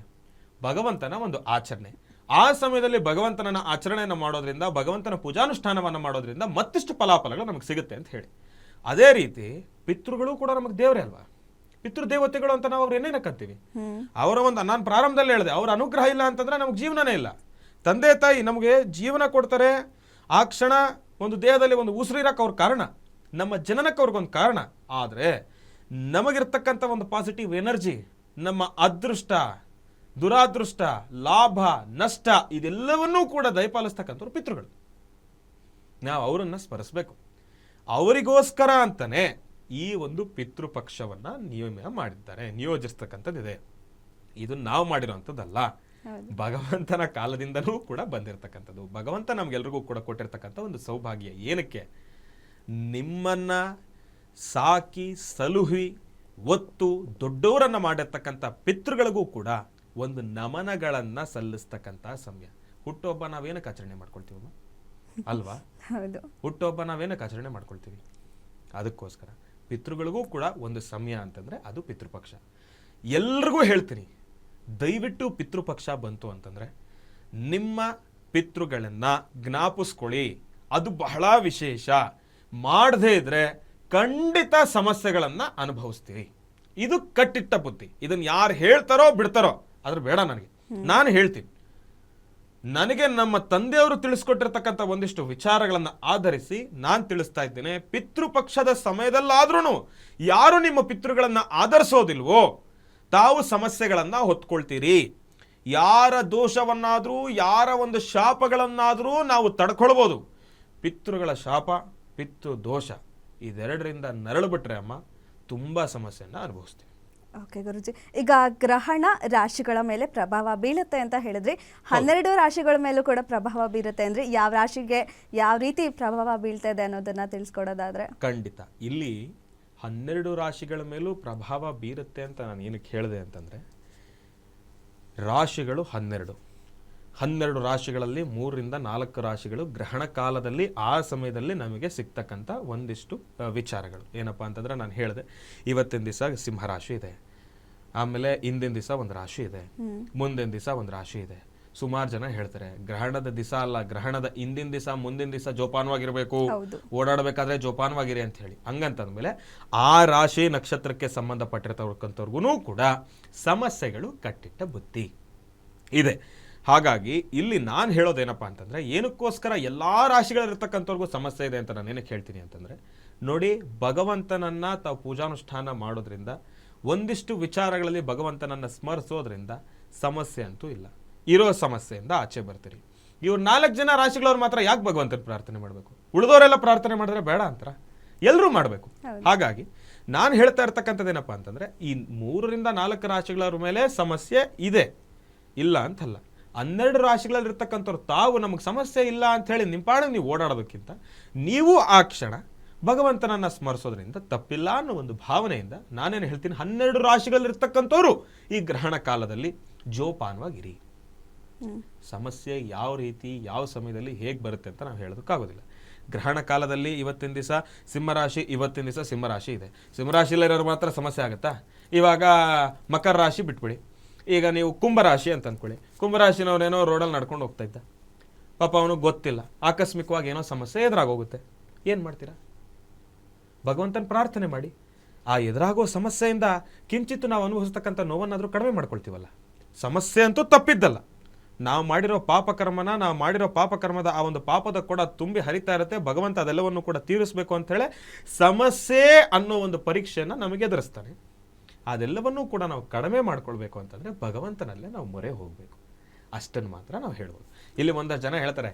ಭಗವಂತನ ಒಂದು ಆಚರಣೆ. ಆ ಸಮಯದಲ್ಲಿ ಭಗವಂತನ ಆಚರಣೆಯನ್ನು ಮಾಡೋದ್ರಿಂದ, ಭಗವಂತನ ಪೂಜಾನುಷ್ಠಾನವನ್ನು ಮಾಡೋದ್ರಿಂದ ಮತ್ತಿಷ್ಟು ಫಲಾಫಲಗಳು ನಮಗೆ ಸಿಗುತ್ತೆ ಅಂತ ಹೇಳಿ. ಅದೇ ರೀತಿ ಪಿತೃಗಳು ಕೂಡ ನಮಗೆ ದೇವರೇ ಅಲ್ವಾ? ಪಿತೃದೇವತೆಗಳು ಅಂತ ನಾವು ಅವ್ರು ಏನೇನಕ್ಕಂತೀವಿ? ಅವರ ಒಂದು, ನಾನು ಪ್ರಾರಂಭದಲ್ಲಿ ಹೇಳಿದೆ, ಅವ್ರ ಅನುಗ್ರಹ ಇಲ್ಲ ಅಂತಂದ್ರೆ ನಮಗೆ ಜೀವನನೇ ಇಲ್ಲ. ತಂದೆ ತಾಯಿ ನಮಗೆ ಜೀವನ ಕೊಡ್ತಾರೆ, ಆ ಕ್ಷಣ ಒಂದು ದೇಹದಲ್ಲಿ ಒಂದು ಉಸಿರಿರಕ್ಕೆ ಅವ್ರ ಕಾರಣ, ನಮ್ಮ ಜನನಕ್ಕೆ ಅವ್ರಿಗೊಂದು ಕಾರಣ. ಆದರೆ ನಮಗಿರ್ತಕ್ಕಂಥ ಒಂದು ಪಾಸಿಟಿವ್ ಎನರ್ಜಿ, ನಮ್ಮ ಅದೃಷ್ಟ, ದುರಾದೃಷ್ಟ, ಲಾಭ, ನಷ್ಟ ಇದೆಲ್ಲವನ್ನೂ ಕೂಡ ದಯಪಾಲಿಸ್ತಕ್ಕಂಥವ್ರು ಪಿತೃಗಳು. ನಾವು ಅವರನ್ನ ಸ್ಮರಿಸಬೇಕು. ಅವರಿಗೋಸ್ಕರ ಅಂತಾನೆ ಈ ಒಂದು ಪಿತೃಪಕ್ಷವನ್ನ ಮಾಡಿದ್ದಾರೆ, ನಿಯೋಜಿಸ್ತಕ್ಕಂಥದ್ದಿದೆ. ಇದು ನಾವು ಮಾಡಿರೋಂಥದ್ದಲ್ಲ, ಭಗವಂತನ ಕಾಲದಿಂದನೂ ಕೂಡ ಬಂದಿರತಕ್ಕಂಥದ್ದು. ಭಗವಂತ ನಮ್ಗೆಲ್ರಿಗೂ ಕೂಡ ಕೊಟ್ಟಿರ್ತಕ್ಕಂಥ ಒಂದು ಸೌಭಾಗ್ಯ. ಏನಕ್ಕೆ? ನಿಮ್ಮನ್ನ ಸಾಕಿ ಸಲುಹಿ ಒತ್ತು ದೊಡ್ಡವರನ್ನ ಮಾಡಿರ್ತಕ್ಕಂಥ ಪಿತೃಗಳಿಗೂ ಕೂಡ ಒಂದು ನಮನಗಳನ್ನ ಸಲ್ಲಿಸ್ತಕ್ಕಂಥ ಸಮಯ. ಹುಟ್ಟುಹಬ್ಬ ನಾವೇನಕ್ಕೆ ಆಚರಣೆ ಮಾಡ್ಕೊಳ್ತೀವಮ್ಮ ಅಲ್ವಾ? ಹುಟ್ಟುಹಬ್ಬ ನಾವೇನಕ್ಕೆ ಆಚರಣೆ ಮಾಡ್ಕೊಳ್ತೀವಿ? ಅದಕ್ಕೋಸ್ಕರ ಪಿತೃಗಳಿಗೂ ಕೂಡ ಒಂದು ಸಮಯ ಅಂತಂದ್ರೆ ಅದು ಪಿತೃಪಕ್ಷ. ಎಲ್ರಿಗೂ ಹೇಳ್ತೀನಿ, ದಯವಿಟ್ಟು ಪಿತೃಪಕ್ಷ ಬಂತು ಅಂತಂದ್ರೆ ನಿಮ್ಮ ಪಿತೃಗಳನ್ನ ಜ್ಞಾಪಿಸ್ಕೊಳ್ಳಿ. ಅದು ಬಹಳ ವಿಶೇಷ. ಮಾಡದೇ ಇದ್ರೆ ಖಂಡಿತ ಸಮಸ್ಯೆಗಳನ್ನ ಅನುಭವಿಸ್ತೀವಿ. ಇದು ಕಟ್ಟಿಟ್ಟ ಬುದ್ಧಿ. ಇದನ್ನ ಯಾರು ಹೇಳ್ತಾರೋ ಬಿಡ್ತಾರೋ ಅದ್ರ ಬೇಡ ನನಗೆ. ನಾನು ಹೇಳ್ತೀನಿ, ನನಗೆ ನಮ್ಮ ತಂದೆಯವರು ತಿಳಿಸ್ಕೊಟ್ಟಿರ್ತಕ್ಕಂಥ ಒಂದಿಷ್ಟು ವಿಚಾರಗಳನ್ನ ಆಧರಿಸಿ ನಾನು ತಿಳಿಸ್ತಾ ಇದ್ದೇನೆ. ಪಿತೃಪಕ್ಷದ ಸಮಯದಲ್ಲಾದ್ರೂ ಯಾರು ನಿಮ್ಮ ಪಿತೃಗಳನ್ನ ಆಧರಿಸೋದಿಲ್ವೋ ತಾವು ಸಮಸ್ಯೆಗಳನ್ನ ಹೊತ್ಕೊಳ್ತೀರಿ. ಯಾರ ದೋಷವನ್ನಾದ್ರೂ ಯಾರ ಒಂದು ಶಾಪಗಳನ್ನಾದ್ರೂ ನಾವು ತಡ್ಕೊಳ್ಬೋದು. ಪಿತೃಗಳ ಶಾಪ, ಪಿತೃ ದೋಷ ಇದೆರಡರಿಂದ ನರಳು ಬಿಟ್ರೆ ಅಮ್ಮ ತುಂಬಾ ಸಮಸ್ಯೆಯನ್ನ ಅನುಭವಿಸ್ತೀವಿ. ಓಕೆ ಗುರುಜಿ, ಈಗ ಗ್ರಹಣ ರಾಶಿಗಳ ಮೇಲೆ ಪ್ರಭಾವ ಬೀಳುತ್ತೆ ಅಂತ ಹೇಳಿದ್ರಿ. 12 ರಾಶಿಗಳ ಮೇಲೂ ಕೂಡ ಪ್ರಭಾವ ಬೀರುತ್ತೆ ಅಂದ್ರೆ ಯಾವ ರಾಶಿಗೆ ಯಾವ ರೀತಿ ಪ್ರಭಾವ ಬೀಳ್ತಾ ಇದೆ ಅನ್ನೋದನ್ನ ತಿಳಿಸ್ಕೊಡೋದಾದ್ರೆ? ಖಂಡಿತ ಇಲ್ಲಿ 12 ರಾಶಿಗಳ ಮೇಲೂ ಪ್ರಭಾವ ಬೀರುತ್ತೆ ಅಂತ ನಾನು ಏನಕ್ಕೆ ಹೇಳಿದೆ ಅಂತಂದ್ರೆ, ರಾಶಿಗಳು 12 ರಾಶಿಗಳಲ್ಲಿ 3 ರಿಂದ 4 ರಾಶಿಗಳು ಗ್ರಹಣ ಕಾಲದಲ್ಲಿ ಆ ಸಮಯದಲ್ಲಿ ನಮಗೆ ಸಿಗ್ತಕ್ಕಂಥ ಒಂದಿಷ್ಟು ವಿಚಾರಗಳು. ಏನಪ್ಪಾ ಅಂತಂದ್ರೆ, ನಾನು ಹೇಳಿದೆ ಇವತ್ತಿನ ದಿವಸ ಸಿಂಹರಾಶಿ ಇದೆ, ಆಮೇಲೆ ಹಿಂದಿನ ದಿವಸ ಒಂದು ರಾಶಿ ಇದೆ, ಮುಂದಿನ ದಿವಸ ಒಂದು ರಾಶಿ ಇದೆ. ಸುಮಾರು ಜನ ಹೇಳ್ತಾರೆ ಗ್ರಹಣದ ದಿವಸ ಅಲ್ಲ, ಗ್ರಹಣದ ಹಿಂದಿನ ದಿವಸ ಮುಂದಿನ ದಿವಸ ಜೋಪಾನವಾಗಿರ್ಬೇಕು, ಓಡಾಡಬೇಕಾದ್ರೆ ಜೋಪಾನವಾಗಿರಿ ಅಂತ ಹೇಳಿ. ಹಂಗಂತಂದ್ಮೇಲೆ ಆ ರಾಶಿ ನಕ್ಷತ್ರಕ್ಕೆ ಸಂಬಂಧಪಟ್ಟಿರ್ತಕ್ಕಂಥವ್ರಿಗೂ ಕೂಡ ಸಮಸ್ಯೆಗಳು ಕಟ್ಟಿಟ್ಟ ಬುತ್ತಿ ಇದೆ. ಹಾಗಾಗಿ ಇಲ್ಲಿ ನಾನು ಹೇಳೋದೇನಪ್ಪ ಅಂತಂದ್ರೆ, ಏನಕ್ಕೋಸ್ಕರ ಎಲ್ಲಾ ರಾಶಿಗಳಿರ್ತಕ್ಕಂಥವ್ರಿಗೂ ಸಮಸ್ಯೆ ಇದೆ ಅಂತ ನಾನು ಏನಕ್ಕೆ ಹೇಳ್ತೀನಿ ಅಂತಂದ್ರೆ, ನೋಡಿ ಭಗವಂತನನ್ನ ತಾವು ಪೂಜಾನುಷ್ಠಾನ ಮಾಡೋದ್ರಿಂದ, ಒಂದಿಷ್ಟು ವಿಚಾರಗಳಲ್ಲಿ ಭಗವಂತನನ್ನ ಸ್ಮರಿಸೋದ್ರಿಂದ ಸಮಸ್ಯೆ ಅಂತೂ ಇಲ್ಲ. ಇರೋ ಸಮಸ್ಯೆಯಿಂದ ಆಚೆ ಬರ್ತೀರಿ. ಇವ್ರು 4 ಜನ ರಾಶಿಗಳವ್ರು ಮಾತ್ರ ಯಾಕೆ ಭಗವಂತನ ಪ್ರಾರ್ಥನೆ ಮಾಡಬೇಕು? ಉಳಿದವರೆಲ್ಲ ಪ್ರಾರ್ಥನೆ ಮಾಡಿದ್ರೆ ಬೇಡ ಅಂತಾರ? ಎಲ್ಲರೂ ಮಾಡಬೇಕು. ಹಾಗಾಗಿ ನಾನು ಹೇಳ್ತಾ ಇರ್ತಕ್ಕಂಥದ್ದೇನಪ್ಪ ಅಂತಂದ್ರೆ, ಈ 3 ರಿಂದ 4 ರಾಶಿಗಳವ್ರ ಮೇಲೆ ಸಮಸ್ಯೆ ಇದೆ, ಇಲ್ಲ ಅಂತಲ್ಲ. 12 ರಾಶಿಗಳಲ್ಲಿ ಇರ್ತಕ್ಕಂಥವ್ರು ತಾವು ನಮಗೆ ಸಮಸ್ಯೆ ಇಲ್ಲ ಅಂತ ಹೇಳಿ ನಿಂಪಾಡಿಗೆ ನೀವು ಓಡಾಡೋದಕ್ಕಿಂತ ನೀವು ಆ ಕ್ಷಣ ಭಗವಂತನನ್ನ ಸ್ಮರಿಸೋದ್ರಿಂದ ತಪ್ಪಿಲ್ಲ ಅನ್ನೋ ಒಂದು ಭಾವನೆಯಿಂದ ನಾನೇನು ಹೇಳ್ತೀನಿ, 12 ರಾಶಿಗಳಿರ್ತಕ್ಕಂಥವ್ರು ಈ ಗ್ರಹಣ ಕಾಲದಲ್ಲಿ ಜೋಪಾನವಾಗಿರಿ. ಸಮಸ್ಯೆ ಯಾವ ರೀತಿ ಯಾವ ಸಮಯದಲ್ಲಿ ಹೇಗೆ ಬರುತ್ತೆ ಅಂತ ನಾವು ಹೇಳೋದಕ್ಕಾಗೋದಿಲ್ಲ. ಗ್ರಹಣ ಕಾಲದಲ್ಲಿ ಇವತ್ತಿನ ದಿವಸ ಸಿಂಹರಾಶಿ, ಇವತ್ತಿನ ದಿವಸ ಸಿಂಹರಾಶಿ ಇದೆ. ಸಿಂಹರಾಶಿಯಲ್ಲಿರೋರು ಮಾತ್ರ ಸಮಸ್ಯೆ ಆಗುತ್ತಾ? ಇವಾಗ ಮಕರ ರಾಶಿ ಬಿಟ್ಬಿಡಿ, ಈಗ ನೀವು ಕುಂಭರಾಶಿ ಅಂತ ಅಂದ್ಕೊಳ್ಳಿ. ಕುಂಭರಾಶಿನವರೇನೋ ರೋಡಲ್ಲಿ ನಡ್ಕೊಂಡು ಹೋಗ್ತಾ ಇದ್ದ, ಪಾಪ ಅವನಿಗೆ ಗೊತ್ತಿಲ್ಲ, ಆಕಸ್ಮಿಕವಾಗಿ ಏನೋ ಸಮಸ್ಯೆ ಎದುರಾಗೋಗುತ್ತೆ. ಏನು ಮಾಡ್ತೀರಾ? ಭಗವಂತನ ಪ್ರಾರ್ಥನೆ ಮಾಡಿ. ಆ ಎದುರಾಗೋ ಸಮಸ್ಯೆಯಿಂದ ಕಿಂಚಿತ್ತು ನಾವು ಅನುಭವಿಸ್ತಕ್ಕಂಥ ನೋವನ್ನಾದರೂ ಕಡಿಮೆ ಮಾಡ್ಕೊಳ್ತೀವಲ್ಲ. ಸಮಸ್ಯೆ ಅಂತೂ ತಪ್ಪಿದ್ದಲ್ಲ, ನಾವು ಮಾಡಿರೋ ಪಾಪಕರ್ಮದ ಆ ಒಂದು ಪಾಪದ ಕೂಡ ತುಂಬಿ ಹರಿತಾ ಇರುತ್ತೆ. ಭಗವಂತ ಅದೆಲ್ಲವನ್ನು ಕೂಡ ತೀರಿಸಬೇಕು ಅಂಥೇಳಿ ಸಮಸ್ಯೆ ಅನ್ನೋ ಒಂದು ಪರೀಕ್ಷೆಯನ್ನು ನಮಗೆ ಎದುರಿಸ್ತಾನೆ. ಅದೆಲ್ಲವನ್ನೂ ಕೂಡ ನಾವು ಕಡಿಮೆ ಮಾಡ್ಕೊಳ್ಬೇಕು ಅಂತಂದರೆ ಭಗವಂತನಲ್ಲೇ ನಾವು ಮೊರೆ ಹೋಗಬೇಕು. ಅಷ್ಟನ್ನು ಮಾತ್ರ ನಾವು ಹೇಳ್ಬೋದು. ಇಲ್ಲಿ ಒಂದಷ್ಟು ಜನ ಹೇಳ್ತಾರೆ,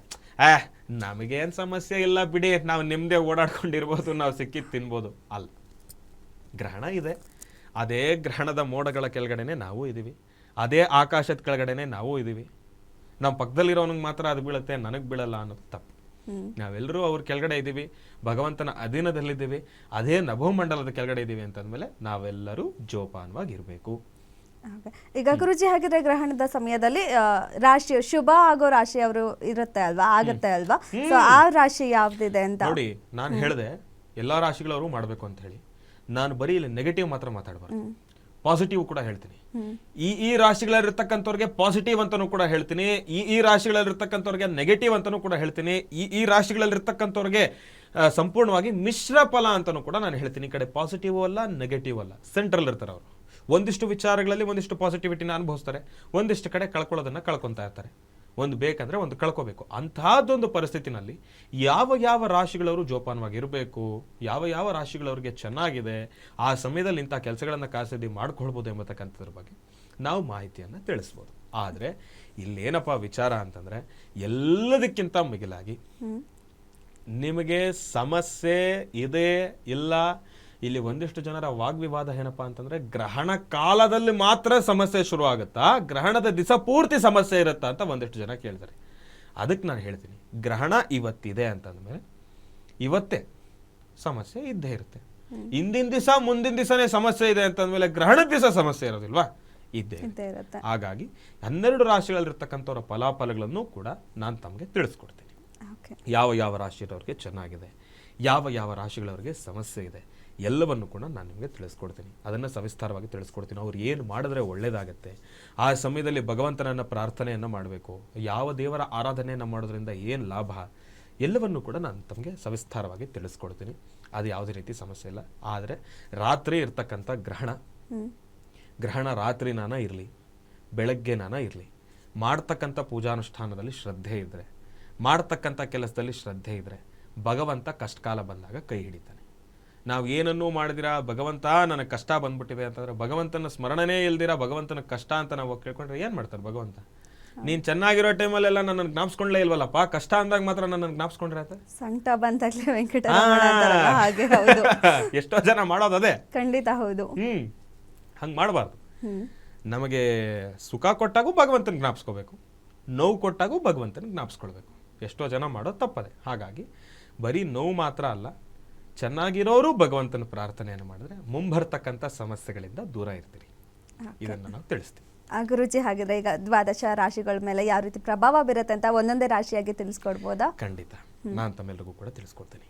ನಮಗೇನು ಸಮಸ್ಯೆ ಇಲ್ಲ ಬಿಡಿ, ನಾವು ನಿಮ್ಮದೇ ಓಡಾಡ್ಕೊಂಡಿರ್ಬೋದು, ನಾವು ಸಿಕ್ಕಿದ್ದು ತಿನ್ಬೋದು. ಅಲ್ಲ, ಗ್ರಹಣ ಇದೆ, ಅದೇ ಗ್ರಹಣದ ಮೋಡಗಳ ಕೆಳಗಡೆನೆ ನಾವು ಇದ್ದೀವಿ, ಅದೇ ಆಕಾಶದ ಕೆಳಗಡೆನೆ ನಾವು ಇದ್ದೀವಿ. ನಮ್ಮ ಪಕ್ಕದಲ್ಲಿರೋನಿಗೆ ಮಾತ್ರ ಅದು ಬೀಳುತ್ತೆ, ನನಗೆ ಬೀಳಲ್ಲ ಅನ್ನೋದು ತಪ್ಪು. ನಾವೆಲ್ಲರೂ ಅವ್ರ ಕೆಳಗಡೆ ಇದ್ದೀವಿ, ಭಗವಂತನ ಅಧೀನದಲ್ಲಿದ್ದೀವಿ, ಅದೇ ನಭೋಮಂಡಲದ ಕೆಳಗಡೆ ಇದ್ದೀವಿ ಅಂತಂದ್ಮೇಲೆ ನಾವೆಲ್ಲರೂ ಜೋಪಾನವಾಗಿರಬೇಕು. ಈಗ ಗುರುಜಿ, ಹಾಗಿದ್ರೆ ಗ್ರಹಣದ ಸಮಯದಲ್ಲಿ ರಾಶಿ ಶುಭ ಆಗೋ ರಾಶಿ ಅವರು ಇರುತ್ತೆ ಅಲ್ವಾ, ಆಗುತ್ತೆ ಅಲ್ವಾ? ಸೊ ಆ ರಾಶಿ ಯಾವ್ದಿದೆ ಅಂತ ನೋಡಿ. ನಾನು ಹೇಳಿದೆ ಎಲ್ಲಾ ರಾಶಿಗಳವರು ಮಾಡ್ಬೇಕು ಅಂತ ಹೇಳಿ. ನಾನು ಬರೀ ಇಲ್ಲಿ ನೆಗೆಟಿವ್ ಮಾತ್ರ ಮಾತಾಡಬಾರ್ದು, ಪಾಸಿಟಿವ್ ಕೂಡ ಹೇಳ್ತೀನಿ. ಈ ರಾಶಿಗಳಲ್ಲಿರ್ತಕ್ಕಂಥವ್ರಿಗೆ ಪಾಸಿಟಿವ್ ಅಂತಾನೂ ಕೂಡ ಹೇಳ್ತೀನಿ, ಈ ರಾಶಿಗಳಲ್ಲಿರ್ತಕ್ಕಂಥವ್ರಿಗೆ ನೆಗೆಟಿವ್ ಅಂತಾನೂ ಕೂಡ ಹೇಳ್ತೀನಿ, ಈ ರಾಶಿಗಳಲ್ಲಿರ್ತಕ್ಕಂಥವ್ರಿಗೆ ಸಂಪೂರ್ಣವಾಗಿ ಮಿಶ್ರ ಫಲ ಅಂತಾನೂ ಕೂಡ ನಾನು ಹೇಳ್ತೀನಿ. ಈ ಕಡೆ ಪಾಸಿಟಿವ್ ಅಲ್ಲ, ನೆಗೆಟಿವ್ ಅಲ್ಲ, ಸೆಂಟ್ರಲ್ ಇರ್ತಾರೆ ಅವರು. ಒಂದಿಷ್ಟು ವಿಚಾರಗಳಲ್ಲಿ ಒಂದಿಷ್ಟು ಪಾಸಿಟಿವಿಟಿನ ಅನುಭವಿಸ್ತಾರೆ, ಒಂದಿಷ್ಟು ಕಡೆ ಕಳ್ಕೊಳ್ಳೋದನ್ನ ಕಳ್ಕೊತಾ ಇರ್ತಾರೆ. ಒಂದು ಬೇಕಂದ್ರೆ ಒಂದು ಕಳ್ಕೋಬೇಕು. ಅಂತಹದ್ದೊಂದು ಪರಿಸ್ಥಿತಿನಲ್ಲಿ ಯಾವ ರಾಶಿಗಳವರು ಜೋಪಾನವಾಗಿರಬೇಕು, ಯಾವ ರಾಶಿಗಳವ್ರಿಗೆ ಚೆನ್ನಾಗಿದೆ, ಆ ಸಮಯದಲ್ಲಿ ಇಂಥ ಕೆಲಸಗಳನ್ನು ಕಾಸಿದ್ದು ಮಾಡ್ಕೊಳ್ಬೋದು ಎಂಬತಕ್ಕಂಥದ್ರ ಬಗ್ಗೆ ನಾವು ಮಾಹಿತಿಯನ್ನು ತಿಳಿಸ್ಬೋದು. ಆದರೆ ಇಲ್ಲೇನಪ್ಪ ವಿಚಾರ ಅಂತಂದರೆ, ಎಲ್ಲದಕ್ಕಿಂತ ಮಿಗಿಲಾಗಿ ನಿಮಗೆ ಸಮಸ್ಯೆ ಇದೆ ಇಲ್ಲ, ಇಲ್ಲಿ ಒಂದಿಷ್ಟು ಜನರ ವಾಗ್ವಿವಾದ ಏನಪ್ಪಾ ಅಂತಂದ್ರೆ, ಗ್ರಹಣ ಕಾಲದಲ್ಲಿ ಮಾತ್ರ ಸಮಸ್ಯೆ ಶುರು ಆಗುತ್ತಾ, ಗ್ರಹಣದ ದಿವಸ ಪೂರ್ತಿ ಸಮಸ್ಯೆ ಇರುತ್ತಾ ಅಂತ ಒಂದಿಷ್ಟು ಜನ ಕೇಳ್ತಾರೆ. ಅದಕ್ಕೆ ನಾನು ಹೇಳ್ತೀನಿ, ಗ್ರಹಣ ಇವತ್ತಿದೆ ಅಂತಂದ್ಮೇಲೆ ಇವತ್ತೇ ಸಮಸ್ಯೆ ಇದ್ದೇ ಇರುತ್ತೆ. ಹಿಂದಿನ ದಿವಸ ಮುಂದಿನ ದಿವಸನೇ ಸಮಸ್ಯೆ ಇದೆ ಅಂತಂದ್ಮೇಲೆ ಗ್ರಹಣದ ದಿವಸ ಸಮಸ್ಯೆ ಇರೋದಿಲ್ವಾ? ಇದ್ದೇ ಇರುತ್ತೆ. ಹಾಗಾಗಿ 12 ರಾಶಿಗಳಲ್ಲಿರ್ತಕ್ಕಂಥವ್ರ ಫಲಾಫಲಗಳನ್ನು ಕೂಡ ನಾನು ತಮಗೆ ತಿಳಿಸ್ಕೊಡ್ತೀನಿ. ಯಾವ ರಾಶಿಯವ್ರಿಗೆ ಚೆನ್ನಾಗಿದೆ, ಯಾವ ರಾಶಿಗಳವ್ರಿಗೆ ಸಮಸ್ಯೆ ಇದೆ, ಎಲ್ಲವನ್ನು ಕೂಡ ನಾನು ನಿಮಗೆ ತಿಳಿಸ್ಕೊಡ್ತೀನಿ. ಅದನ್ನು ಸವಿಸ್ತಾರವಾಗಿ ತಿಳಿಸ್ಕೊಡ್ತೀನಿ. ಅವ್ರು ಏನು ಮಾಡಿದ್ರೆ ಒಳ್ಳೆಯದಾಗತ್ತೆ, ಆ ಸಮಯದಲ್ಲಿ ಭಗವಂತನನ್ನು ಪ್ರಾರ್ಥನೆಯನ್ನು ಮಾಡಬೇಕು, ಯಾವ ದೇವರ ಆರಾಧನೆಯನ್ನು ಮಾಡೋದ್ರಿಂದ ಏನು ಲಾಭ, ಎಲ್ಲವನ್ನು ಕೂಡ ನಾನು ತಮಗೆ ಸವಿಸ್ತಾರವಾಗಿ ತಿಳಿಸ್ಕೊಡ್ತೀನಿ. ಅದು ಯಾವುದೇ ರೀತಿ ಸಮಸ್ಯೆ ಇಲ್ಲ. ಆದರೆ ರಾತ್ರಿ ಇರ್ತಕ್ಕಂಥ ಗ್ರಹಣ ರಾತ್ರಿ ನಾನ ಇರಲಿ, ಬೆಳಗ್ಗೆ ನಾನ ಇರಲಿ, ಮಾಡ್ತಕ್ಕಂಥ ಪೂಜಾನುಷ್ಠಾನದಲ್ಲಿ ಶ್ರದ್ಧೆ ಇದ್ದರೆ, ಮಾಡ್ತಕ್ಕಂಥ ಕೆಲಸದಲ್ಲಿ ಶ್ರದ್ಧೆ ಇದ್ದರೆ ಭಗವಂತ ಕಷ್ಟಕಾಲ ಬಂದಾಗ ಕೈ ಹಿಡಿತಾನೆ. ನಾವು ಏನನ್ನೂ ಮಾಡಿದಿರಾ, ಭಗವಂತ ನನಗೆ ಕಷ್ಟ ಬಂದ್ಬಿಟ್ಟಿದೆ ಅಂತಂದ್ರೆ, ಭಗವಂತನ ಸ್ಮರಣೆನೇ ಇಲ್ದಿರಾ ಭಗವಂತನ ಕಷ್ಟ ಅಂತ ನಾವು ಕೇಳ್ಕೊಂಡ್ರೆ ಏನು ಮಾಡ್ತಾರೆ ಭಗವಂತ? ನೀನು ಚೆನ್ನಾಗಿರೋ ಟೈಮಲ್ಲೆಲ್ಲ ನನ್ನನ್ನು ಜ್ಞಾಪಿಸ್ಕೊಂಡ್ಲೇ ಇಲ್ವಲ್ಲಪ್ಪ, ಕಷ್ಟ ಅಂದಾಗ ಮಾತ್ರ ನನ್ನನ್ನು ಜ್ಞಾಪಿಸ್ಕೊಂಡ್ರೆ ಆಯ್ತು. ಸಂಕಟ ಬಂದಾಗಲೇ ವೆಂಕಟರಮಣ ಅಂತಾರಲ್ಲ, ಹಾಗೆ. ಹೌದು, ಎಷ್ಟೋ ಜನ ಮಾಡೋದು ಅದೇ. ಖಂಡಿತ ಹೌದು. ಹಂಗೆ ಮಾಡಬಾರ್ದು. ನಮಗೆ ಸುಖ ಕೊಟ್ಟಾಗೂ ಭಗವಂತನ ಜ್ಞಾಪಿಸ್ಕೋಬೇಕು, ನೋವು ಕೊಟ್ಟಾಗೂ ಭಗವಂತನ ಜ್ಞಾಪಿಸ್ಕೊಳ್ಬೇಕು. ಎಷ್ಟೋ ಜನ ಮಾಡೋದು ತಪ್ಪದೆ. ಹಾಗಾಗಿ ಬರೀ ನೋವು ಮಾತ್ರ ಅಲ್ಲ, ಚೆನ್ನಾಗಿರೋರು ಭಗವಂತನ ಪ್ರಾರ್ಥನೆಯನ್ನು ಮಾಡಿದ್ರೆ ಮುಂಬರ್ತಕ್ಕಂಥ ಸಮಸ್ಯೆಗಳಿಂದ ದೂರ ಇರ್ತೀರಿ. ಇದನ್ನು ನಾವು ತಿಳಿಸ್ತೀವಿ. ಗುರುಜಿ, ಹಾಗಿದ್ರೆ ಈಗ ದ್ವಾದಶ ರಾಶಿಗಳ ಮೇಲೆ ಯಾವ ರೀತಿ ಪ್ರಭಾವ ಬೀರುತ್ತೆ ಅಂತ ಒಂದೊಂದೇ ರಾಶಿಯಾಗಿ ತಿಳಿಸ್ಕೊಡ್ಬೋದಾ? ಖಂಡಿತ, ನಾನು ತಮ್ಮೆಲ್ಲರಿಗೂ ಕೂಡ ತಿಳಿಸ್ಕೊಡ್ತೀನಿ.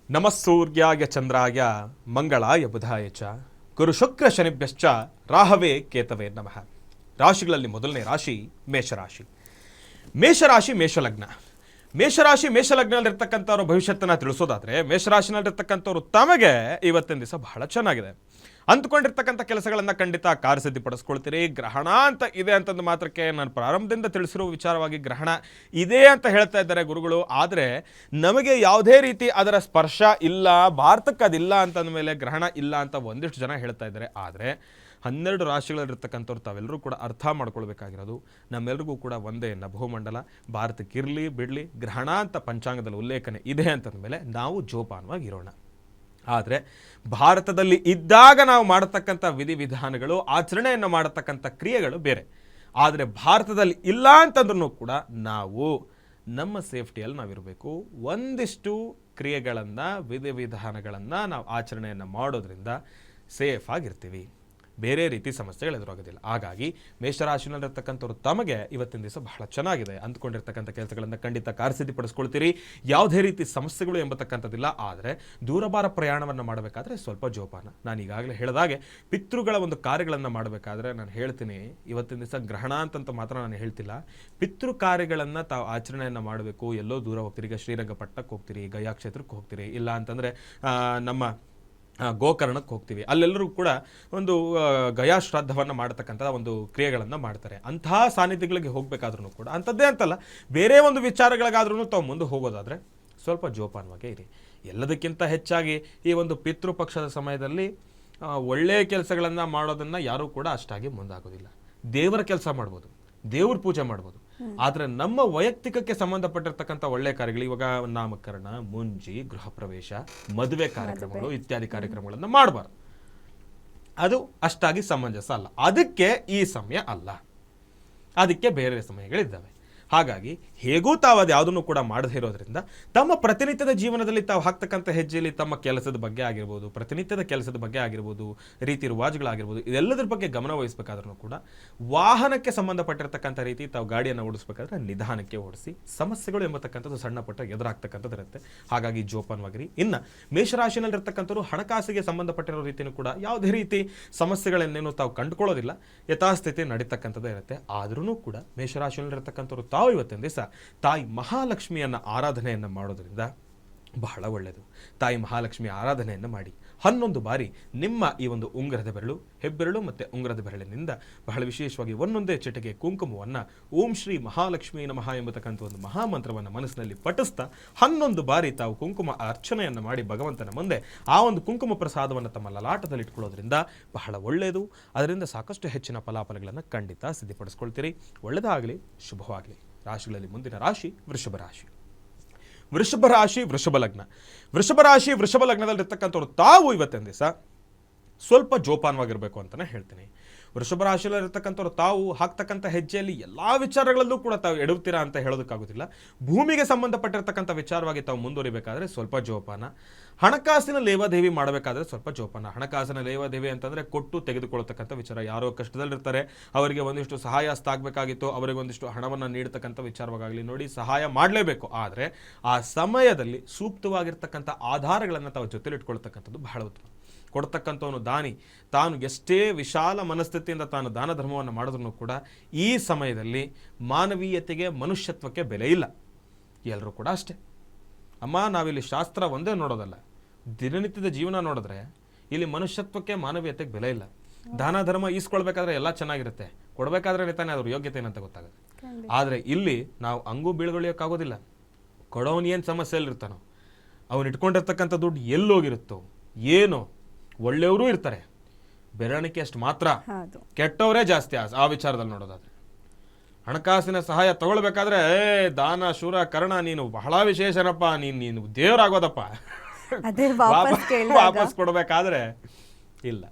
ನಮಃ ಸೂರ್ಯಾಯ ಚಂದ್ರಾಯ ಮಂಗಳಾಯ ಬುಧಾಯ ಚ ಗುರು ಶುಕ್ರ ಶನಿಭ್ಯಶ್ಚ ರಾಹವೇ ಕೇತವೇ ನಮಃ. ರಾಶಿಗಳಲ್ಲಿ ಮೊದಲನೇ ರಾಶಿ ಮೇಷರಾಶಿ. ಮೇಷಲಗ್ನಲ್ಲಿರ್ತಕ್ಕಂಥವ್ರ ಭವಿಷ್ಯತ್ತನ್ನು ತಿಳಿಸೋದಾದ್ರೆ, ಮೇಷರಾಶಿನಲ್ಲಿರ್ತಕ್ಕಂಥವ್ರು ತಮಗೆ ಇವತ್ತಿನ ದಿವಸ ಬಹಳ ಚೆನ್ನಾಗಿದೆ. ಅಂದ್ಕೊಂಡಿರ್ತಕ್ಕಂಥ ಕೆಲಸಗಳನ್ನು ಖಂಡಿತ ಕಾರ್ಯಸಿದ್ಧಿಪಡಿಸ್ಕೊಳ್ತೀರಿ. ಗ್ರಹಣ ಅಂತ ಇದೆ ಅಂತಂದು ಮಾತ್ರಕ್ಕೆ ನಾನು ಪ್ರಾರಂಭದಿಂದ ತಿಳಿಸಿರುವ ವಿಚಾರವಾಗಿ ಗ್ರಹಣ ಇದೆ ಅಂತ ಹೇಳ್ತಾ ಇದ್ದಾರೆ ಗುರುಗಳು. ಆದರೆ ನಮಗೆ ಯಾವುದೇ ರೀತಿ ಅದರ ಸ್ಪರ್ಶ ಇಲ್ಲ, ಭಾರತಕ್ಕೆ ಅದಿಲ್ಲ ಅಂತಂದ ಮೇಲೆ ಗ್ರಹಣ ಇಲ್ಲ ಅಂತ ಒಂದಿಷ್ಟು ಜನ ಹೇಳ್ತಾ ಇದ್ದಾರೆ. ಆದರೆ 12 ರಾಶಿಗಳಲ್ಲಿರ್ತಕ್ಕಂಥವ್ರು ತಾವೆಲ್ಲರೂ ಕೂಡ ಅರ್ಥ ಮಾಡ್ಕೊಳ್ಬೇಕಾಗಿರೋದು, ನಮ್ಮೆಲ್ಲರಿಗೂ ಕೂಡ ಒಂದೇ ನಭೋಮಂಡಲ, ಭಾರತಕ್ಕೆ ಇರಲಿ ಬಿಡಲಿ ಗ್ರಹಣ ಅಂತ ಪಂಚಾಂಗದಲ್ಲಿ ಉಲ್ಲೇಖನೆ ಇದೆ ಅಂತಂದಮೇಲೆ ನಾವು ಜೋಪಾನವಾಗಿರೋಣ. ಆದರೆ ಭಾರತದಲ್ಲಿ ಇದ್ದಾಗ ನಾವು ಮಾಡತಕ್ಕಂಥ ವಿಧಿವಿಧಾನಗಳು, ಆಚರಣೆಯನ್ನು ಮಾಡತಕ್ಕಂಥ ಕ್ರಿಯೆಗಳು ಬೇರೆ. ಆದರೆ ಭಾರತದಲ್ಲಿ ಇಲ್ಲ ಅಂತಂದ್ರೂ ಕೂಡ ನಾವು ನಮ್ಮ ಸೇಫ್ಟಿಯಲ್ಲಿ ನಾವಿರಬೇಕು. ಒಂದಿಷ್ಟು ಕ್ರಿಯೆಗಳನ್ನು, ವಿಧಿವಿಧಾನಗಳನ್ನು ನಾವು ಆಚರಣೆಯನ್ನು ಮಾಡೋದ್ರಿಂದ ಸೇಫ್ ಆಗಿರ್ತೀವಿ. ಬೇರೆ ರೀತಿ ಸಮಸ್ಯೆಗಳು ಎದುರಾಗೋದಿಲ್ಲ. ಹಾಗಾಗಿ ಮೇಷರಾಶಿನಲ್ಲಿರ್ತಕ್ಕಂಥವ್ರು ತಮಗೆ ಇವತ್ತಿನ ದಿವಸ ಬಹಳ ಚೆನ್ನಾಗಿದೆ, ಅಂದ್ಕೊಂಡಿರ್ತಕ್ಕಂಥ ಕೆಲಸಗಳನ್ನು ಖಂಡಿತ ಕಾರ್ಯಸಿದ್ಧಿಪಡಿಸ್ಕೊಳ್ತೀರಿ. ಯಾವುದೇ ರೀತಿ ಸಮಸ್ಯೆಗಳು ಎಂಬತಕ್ಕಂಥದ್ದಿಲ್ಲ. ಆದರೆ ದೂರಭಾರ ಪ್ರಯಾಣವನ್ನು ಮಾಡಬೇಕಾದ್ರೆ ಸ್ವಲ್ಪ ಜೋಪಾನ. ನಾನು ಈಗಾಗಲೇ ಹೇಳಿದಾಗೆ ಪಿತೃಗಳ ಒಂದು ಕಾರ್ಯಗಳನ್ನು ಮಾಡಬೇಕಾದ್ರೆ ನಾನು ಹೇಳ್ತೀನಿ, ಇವತ್ತಿನ ದಿವಸ ಗ್ರಹಣ ಅಂತಂತ ಮಾತ್ರ ನಾನು ಹೇಳ್ತಿಲ್ಲ, ಪಿತೃ ಕಾರ್ಯಗಳನ್ನು ತಾವು ಆಚರಣೆಯನ್ನು ಮಾಡಬೇಕು. ಎಲ್ಲೋ ದೂರ ಹೋಗ್ತೀರಿ, ಈಗ ಶ್ರೀರಂಗಪಟ್ಟಣಕ್ಕೆ ಹೋಗ್ತೀರಿ, ಗಯಾ ಕ್ಷೇತ್ರಕ್ಕೆ ಹೋಗ್ತೀರಿ, ಇಲ್ಲ ಅಂತಂದರೆ ನಮ್ಮ ಗೋಕರ್ಣಕ್ಕೆ ಹೋಗ್ತೀವಿ, ಅಲ್ಲೆಲ್ಲರೂ ಕೂಡ ಒಂದು ಗಯಾ ಶ್ರಾದ್ದವನ್ನು ಮಾಡತಕ್ಕಂಥ ಒಂದು ಕ್ರಿಯೆಗಳನ್ನು ಮಾಡ್ತಾರೆ. ಅಂತಹ ಸಾನ್ನಿಧ್ಯಗಳಿಗೆ ಹೋಗಬೇಕಾದ್ರೂ ಕೂಡ ಅಂಥದ್ದೇ ಅಂತಲ್ಲ, ಬೇರೆ ಒಂದು ವಿಚಾರಗಳಿಗಾದ್ರೂ ತಾವು ಮುಂದೆ ಹೋಗೋದಾದರೆ ಸ್ವಲ್ಪ ಜೋಪಾನವಾಗೇ ಇರಿ. ಎಲ್ಲದಕ್ಕಿಂತ ಹೆಚ್ಚಾಗಿ ಈ ಒಂದು ಪಿತೃಪಕ್ಷದ ಸಮಯದಲ್ಲಿ ಒಳ್ಳೆಯ ಕೆಲಸಗಳನ್ನು ಮಾಡೋದನ್ನು ಯಾರೂ ಕೂಡ ಅಷ್ಟಾಗಿ ಮುಂದಾಗೋದಿಲ್ಲ. ದೇವರ ಕೆಲಸ ಮಾಡ್ಬೋದು, ದೇವ್ರ ಪೂಜೆ ಮಾಡ್ಬೋದು, ಆದರೆ ನಮ್ಮ ವೈಯಕ್ತಿಕಕ್ಕೆ ಸಂಬಂಧಪಟ್ಟಿರ್ತಕ್ಕಂಥ ಒಳ್ಳೆ ಕಾರ್ಯಗಳು, ಇವಾಗ ನಾಮಕರಣ, ಮುಂಜಿ, ಗೃಹ ಪ್ರವೇಶ, ಮದುವೆ ಕಾರ್ಯಕ್ರಮಗಳು ಇತ್ಯಾದಿ ಕಾರ್ಯಕ್ರಮಗಳನ್ನು ಮಾಡಬಾರ್ದು. ಅದು ಅಷ್ಟಾಗಿ ಸಮಂಜಸ ಅಲ್ಲ. ಅದಕ್ಕೆ ಈ ಸಮಯ ಅಲ್ಲ, ಅದಕ್ಕೆ ಬೇರೆ ಸಮಯಗಳಿದ್ದಾವೆ. ಹಾಗಾಗಿ ಹೇಗೂ ತಾವು ಅದು ಯಾವುದನ್ನು ಕೂಡ ಮಾಡದೇ ಇರೋದ್ರಿಂದ ತಮ್ಮ ಪ್ರತಿನಿತ್ಯದ ಜೀವನದಲ್ಲಿ ತಾವು ಹಾಕ್ತಕ್ಕಂಥ ಹೆಜ್ಜೆಯಲ್ಲಿ ತಮ್ಮ ಕೆಲಸದ ಬಗ್ಗೆ ಆಗಿರ್ಬೋದು, ಪ್ರತಿನಿತ್ಯದ ಕೆಲಸದ ಬಗ್ಗೆ ಆಗಿರ್ಬೋದು, ರೀತಿ ರಿವಾಜುಗಳಾಗಿರ್ಬೋದು, ಇದೆಲ್ಲದರ ಬಗ್ಗೆ ಗಮನ ವಹಿಸಬೇಕಾದ್ರೂ ಕೂಡ ವಾಹನಕ್ಕೆ ಸಂಬಂಧಪಟ್ಟಿರ್ತಕ್ಕಂಥ ರೀತಿ ತಾವು ಗಾಡಿಯನ್ನು ಓಡಿಸ್ಬೇಕಾದ್ರೆ ನಿಧಾನಕ್ಕೆ ಓಡಿಸಿ. ಸಮಸ್ಯೆಗಳು ಎಂಬತಕ್ಕಂಥದ್ದು ಸಣ್ಣ ಪುಟ್ಟ ಎದುರಾಗ್ತಕ್ಕಂಥದ್ದು ಇರುತ್ತೆ. ಹಾಗಾಗಿ ಜೋಪಾನವಾಗಿರಿ. ಇನ್ನು ಮೇಷರಾಶಿನಲ್ಲಿರ್ತಕ್ಕಂಥವ್ರು ಹಣಕಾಸಿಗೆ ಸಂಬಂಧಪಟ್ಟಿರೋ ರೀತಿಯೂ ಕೂಡ ಯಾವುದೇ ರೀತಿ ಸಮಸ್ಯೆಗಳನ್ನೇನು ತಾವು ಕಂಡುಕೊಳ್ಳೋದಿಲ್ಲ, ಯಥಾಸ್ಥಿತಿ ನಡೀತಕ್ಕಂಥದ್ದು ಇರುತ್ತೆ. ಆದ್ರೂ ಕೂಡ ಮೇಷರಾಶಿನಲ್ಲಿರ್ತಕ್ಕಂಥವ್ರು ತಾವು ಇವತ್ತಿನ ದಿವಸ ತಾಯಿ ಮಹಾಲಕ್ಷ್ಮಿಯನ್ನು ಆರಾಧನೆಯನ್ನು ಮಾಡೋದ್ರಿಂದ ಬಹಳ ಒಳ್ಳೆಯದು. ತಾಯಿ ಮಹಾಲಕ್ಷ್ಮಿ ಆರಾಧನೆಯನ್ನು ಮಾಡಿ 11 ಬಾರಿ ನಿಮ್ಮ ಈ ಒಂದು ಉಂಗುರದ ಬೆರಳು, ಹೆಬ್ಬೆರಳು ಮತ್ತು ಉಂಗುರದ ಬೆರಳಿನಿಂದ ಬಹಳ ವಿಶೇಷವಾಗಿ ಒಂದೊಂದೇ ಚಿಟಿಕೆ ಕುಂಕುಮವನ್ನು ಓಂ ಶ್ರೀ ಮಹಾಲಕ್ಷ್ಮಿ ನಮಃ ಎಂಬತಕ್ಕಂಥ ಒಂದು ಮಹಾಮಂತ್ರವನ್ನು ಮನಸ್ಸಿನಲ್ಲಿ ಪಠಿಸ್ತಾ 11 ಬಾರಿ ತಾವು ಕುಂಕುಮ ಅರ್ಚನೆಯನ್ನು ಮಾಡಿ ಭಗವಂತನ ಮುಂದೆ ಆ ಒಂದು ಕುಂಕುಮ ಪ್ರಸಾದವನ್ನು ತಮ್ಮ ಲಲಾಟದಲ್ಲಿ ಇಟ್ಕೊಳ್ಳೋದ್ರಿಂದ ಬಹಳ ಒಳ್ಳೆಯದು. ಅದರಿಂದ ಸಾಕಷ್ಟು ಹೆಚ್ಚಿನ ಫಲಾಫಲಗಳನ್ನು ಖಂಡಿತ ಸಿದ್ಧಪಡಿಸ್ಕೊಳ್ತೀರಿ. ಒಳ್ಳೆಯದಾಗಲಿ, ಶುಭವಾಗಲಿ. ರಾಶಿಗಳಲ್ಲಿ ಮುಂದಿನ ರಾಶಿ ವೃಷಭ ರಾಶಿ. ವೃಷಭ ರಾಶಿ, ವೃಷಭ ಲಗ್ನ. ವೃಷಭ ರಾಶಿ, ವೃಷಭ ಲಗ್ನದಲ್ಲಿರ್ತಕ್ಕಂಥವ್ರು ತಾವು ಇವತ್ತಿನ ದಿವಸ ಸ್ವಲ್ಪ ಜೋಪಾನವಾಗಿರಬೇಕು ಅಂತಲೇ ಹೇಳ್ತೀನಿ. ವೃಷಭ ರಾಶಿಯಲ್ಲಿರ್ತಕ್ಕಂಥವ್ರು ತಾವು ಹಾಕ್ತಕ್ಕಂಥ ಹೆಜ್ಜೆಯಲ್ಲಿ ಎಲ್ಲ ವಿಚಾರಗಳಲ್ಲೂ ಕೂಡ ತಾವು ಎಡುತ್ತೀರಾ ಅಂತ ಹೇಳೋದಕ್ಕಾಗೋದಿಲ್ಲ. ಭೂಮಿಗೆ ಸಂಬಂಧಪಟ್ಟಿರ್ತಕ್ಕಂಥ ವಿಚಾರವಾಗಿ ತಾವು ಮುಂದುವರಿಬೇಕಾದ್ರೆ ಸ್ವಲ್ಪ ಜೋಪಾನ. ಹಣಕಾಸಿನ ಲೇವಾದೇವಿ ಮಾಡಬೇಕಾದ್ರೆ ಸ್ವಲ್ಪ ಜೋಪಾನ. ಹಣಕಾಸಿನ ಲೇವಾದೇವಿ ಅಂತಂದರೆ ಕೊಟ್ಟು ತೆಗೆದುಕೊಳ್ಳತಕ್ಕಂಥ ವಿಚಾರ. ಯಾರೋ ಕಷ್ಟದಲ್ಲಿರ್ತಾರೆ, ಅವರಿಗೆ ಒಂದಿಷ್ಟು ಸಹಾಯ ಹಸ್ತ ಆಗಬೇಕಾಗಿತ್ತು, ಅವರಿಗೆ ಒಂದಿಷ್ಟು ಹಣವನ್ನು ನೀಡತಕ್ಕಂಥ ವಿಚಾರವಾಗಲಿ ನೋಡಿ ಸಹಾಯ ಮಾಡಲೇಬೇಕು. ಆದರೆ ಆ ಸಮಯದಲ್ಲಿ ಸೂಕ್ತವಾಗಿರ್ತಕ್ಕಂಥ ಆಧಾರಗಳನ್ನು ತಾವು ಜೊತೆಲಿಟ್ಕೊಳ್ತಕ್ಕಂಥದ್ದು ಬಹಳ ಉತ್ತಮ. ಕೊಡ್ತಕ್ಕಂಥವನು ದಾನಿ, ತಾನು ಎಷ್ಟೇ ವಿಶಾಲ ಮನಸ್ಥಿತಿಯಿಂದ ತಾನು ದಾನ ಧರ್ಮವನ್ನು ಮಾಡಿದ್ರೂ ಕೂಡ ಈ ಸಮಯದಲ್ಲಿ ಮಾನವೀಯತೆಗೆ, ಮನುಷ್ಯತ್ವಕ್ಕೆ ಬೆಲೆ ಇಲ್ಲ. ಎಲ್ಲರೂ ಕೂಡ ಅಷ್ಟೇ. ಅಮ್ಮ, ನಾವಿಲ್ಲಿ ಶಾಸ್ತ್ರ ಒಂದೇ ನೋಡೋದಲ್ಲ, ದಿನನಿತ್ಯದ ಜೀವನ ನೋಡಿದ್ರೆ ಇಲ್ಲಿ ಮನುಷ್ಯತ್ವಕ್ಕೆ, ಮಾನವೀಯತೆಗೆ ಬೆಲೆ ಇಲ್ಲ. ದಾನ ಧರ್ಮ ಈಸ್ಕೊಳ್ಬೇಕಾದ್ರೆ ಎಲ್ಲ ಚೆನ್ನಾಗಿರುತ್ತೆ, ಕೊಡಬೇಕಾದ್ರೆ ತಾನೇ ಅದ್ರ ಯೋಗ್ಯತೆ ಏನಂತ ಗೊತ್ತಾಗುತ್ತೆ. ಆದರೆ ಇಲ್ಲಿ ನಾವು ಅಂಗು ಬೀಳ್ಗೊಳಿಯೋಕ್ಕಾಗೋದಿಲ್ಲ. ಕೊಡೋನು ಏನು ಸಮಸ್ಯೆಯಲ್ಲಿರ್ತಾನೋ, ಅವನು ಇಟ್ಕೊಂಡಿರ್ತಕ್ಕಂಥ ದುಡ್ಡು ಎಲ್ಲೋಗಿರುತ್ತೋ ಏನೋ. ಒಳ್ಳೆಯವರು ಇರ್ತಾರೆ, ಬೆರಳಿಕೆ ಅಷ್ಟು ಮಾತ್ರ, ಕೆಟ್ಟವರೇ ಜಾಸ್ತಿ ಆ ವಿಚಾರದಲ್ಲಿ ನೋಡೋದಾದ್ರೆ. ಹಣಕಾಸಿನ ಸಹಾಯ ತಗೊಳ್ಬೇಕಾದ್ರೆ ದಾನ ಶೂರ ಕರ್ಣ, ನೀನು ಬಹಳ ವಿಶೇಷನಪ್ಪ, ನೀನು ದೇವರಾಗೋದಪ್ಪ, ವಾಪಸ್ ಕೊಡಬೇಕಾದ್ರೆ ಇಲ್ಲ,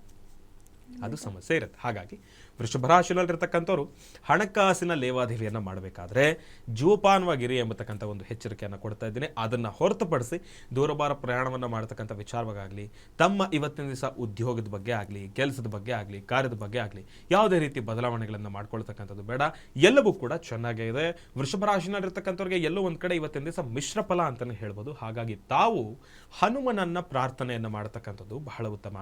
ಅದು ಸಮಸ್ಯೆ ಇರುತ್ತೆ. ಹಾಗಾಗಿ ವೃಷಭ ರಾಶಿಯಲ್ಲಿರ್ತಕ್ಕಂಥವ್ರು ಹಣಕಾಸಿನ ಲೇವಾದೇವಿಯನ್ನು ಮಾಡಬೇಕಾದ್ರೆ ಜೋಪಾನವಾಗಿರಿ ಎಂಬತಕ್ಕಂಥ ಒಂದು ಎಚ್ಚರಿಕೆಯನ್ನು ಕೊಡ್ತಾ ಇದ್ದೀನಿ. ಅದನ್ನು ಹೊರತುಪಡಿಸಿ ದೂರಭಾರ ಪ್ರಯಾಣವನ್ನು ಮಾಡತಕ್ಕಂಥ ವಿಚಾರವಾಗಲಿ, ತಮ್ಮ ಇವತ್ತಿನ ದಿವಸ ಉದ್ಯೋಗದ ಬಗ್ಗೆ ಆಗಲಿ, ಕೆಲಸದ ಬಗ್ಗೆ ಆಗಲಿ, ಕಾರ್ಯದ ಬಗ್ಗೆ ಆಗಲಿ ಯಾವುದೇ ರೀತಿ ಬದಲಾವಣೆಗಳನ್ನು ಮಾಡ್ಕೊಳ್ತಕ್ಕಂಥದ್ದು ಬೇಡ. ಎಲ್ಲವೂ ಕೂಡ ಚೆನ್ನಾಗೇ ಇದೆ. ವೃಷಭ ರಾಶಿಯಲ್ಲಿರ್ತಕ್ಕಂಥವ್ರಿಗೆ ಎಲ್ಲೋ ಒಂದು ಕಡೆ ಇವತ್ತಿನ ದಿವಸ ಮಿಶ್ರ ಫಲ ಅಂತಲೇ ಹೇಳ್ಬೋದು. ಹಾಗಾಗಿ ತಾವು ಹನುಮನನ್ನ ಪ್ರಾರ್ಥನೆಯನ್ನು ಮಾಡತಕ್ಕಂಥದ್ದು ಬಹಳ ಉತ್ತಮ.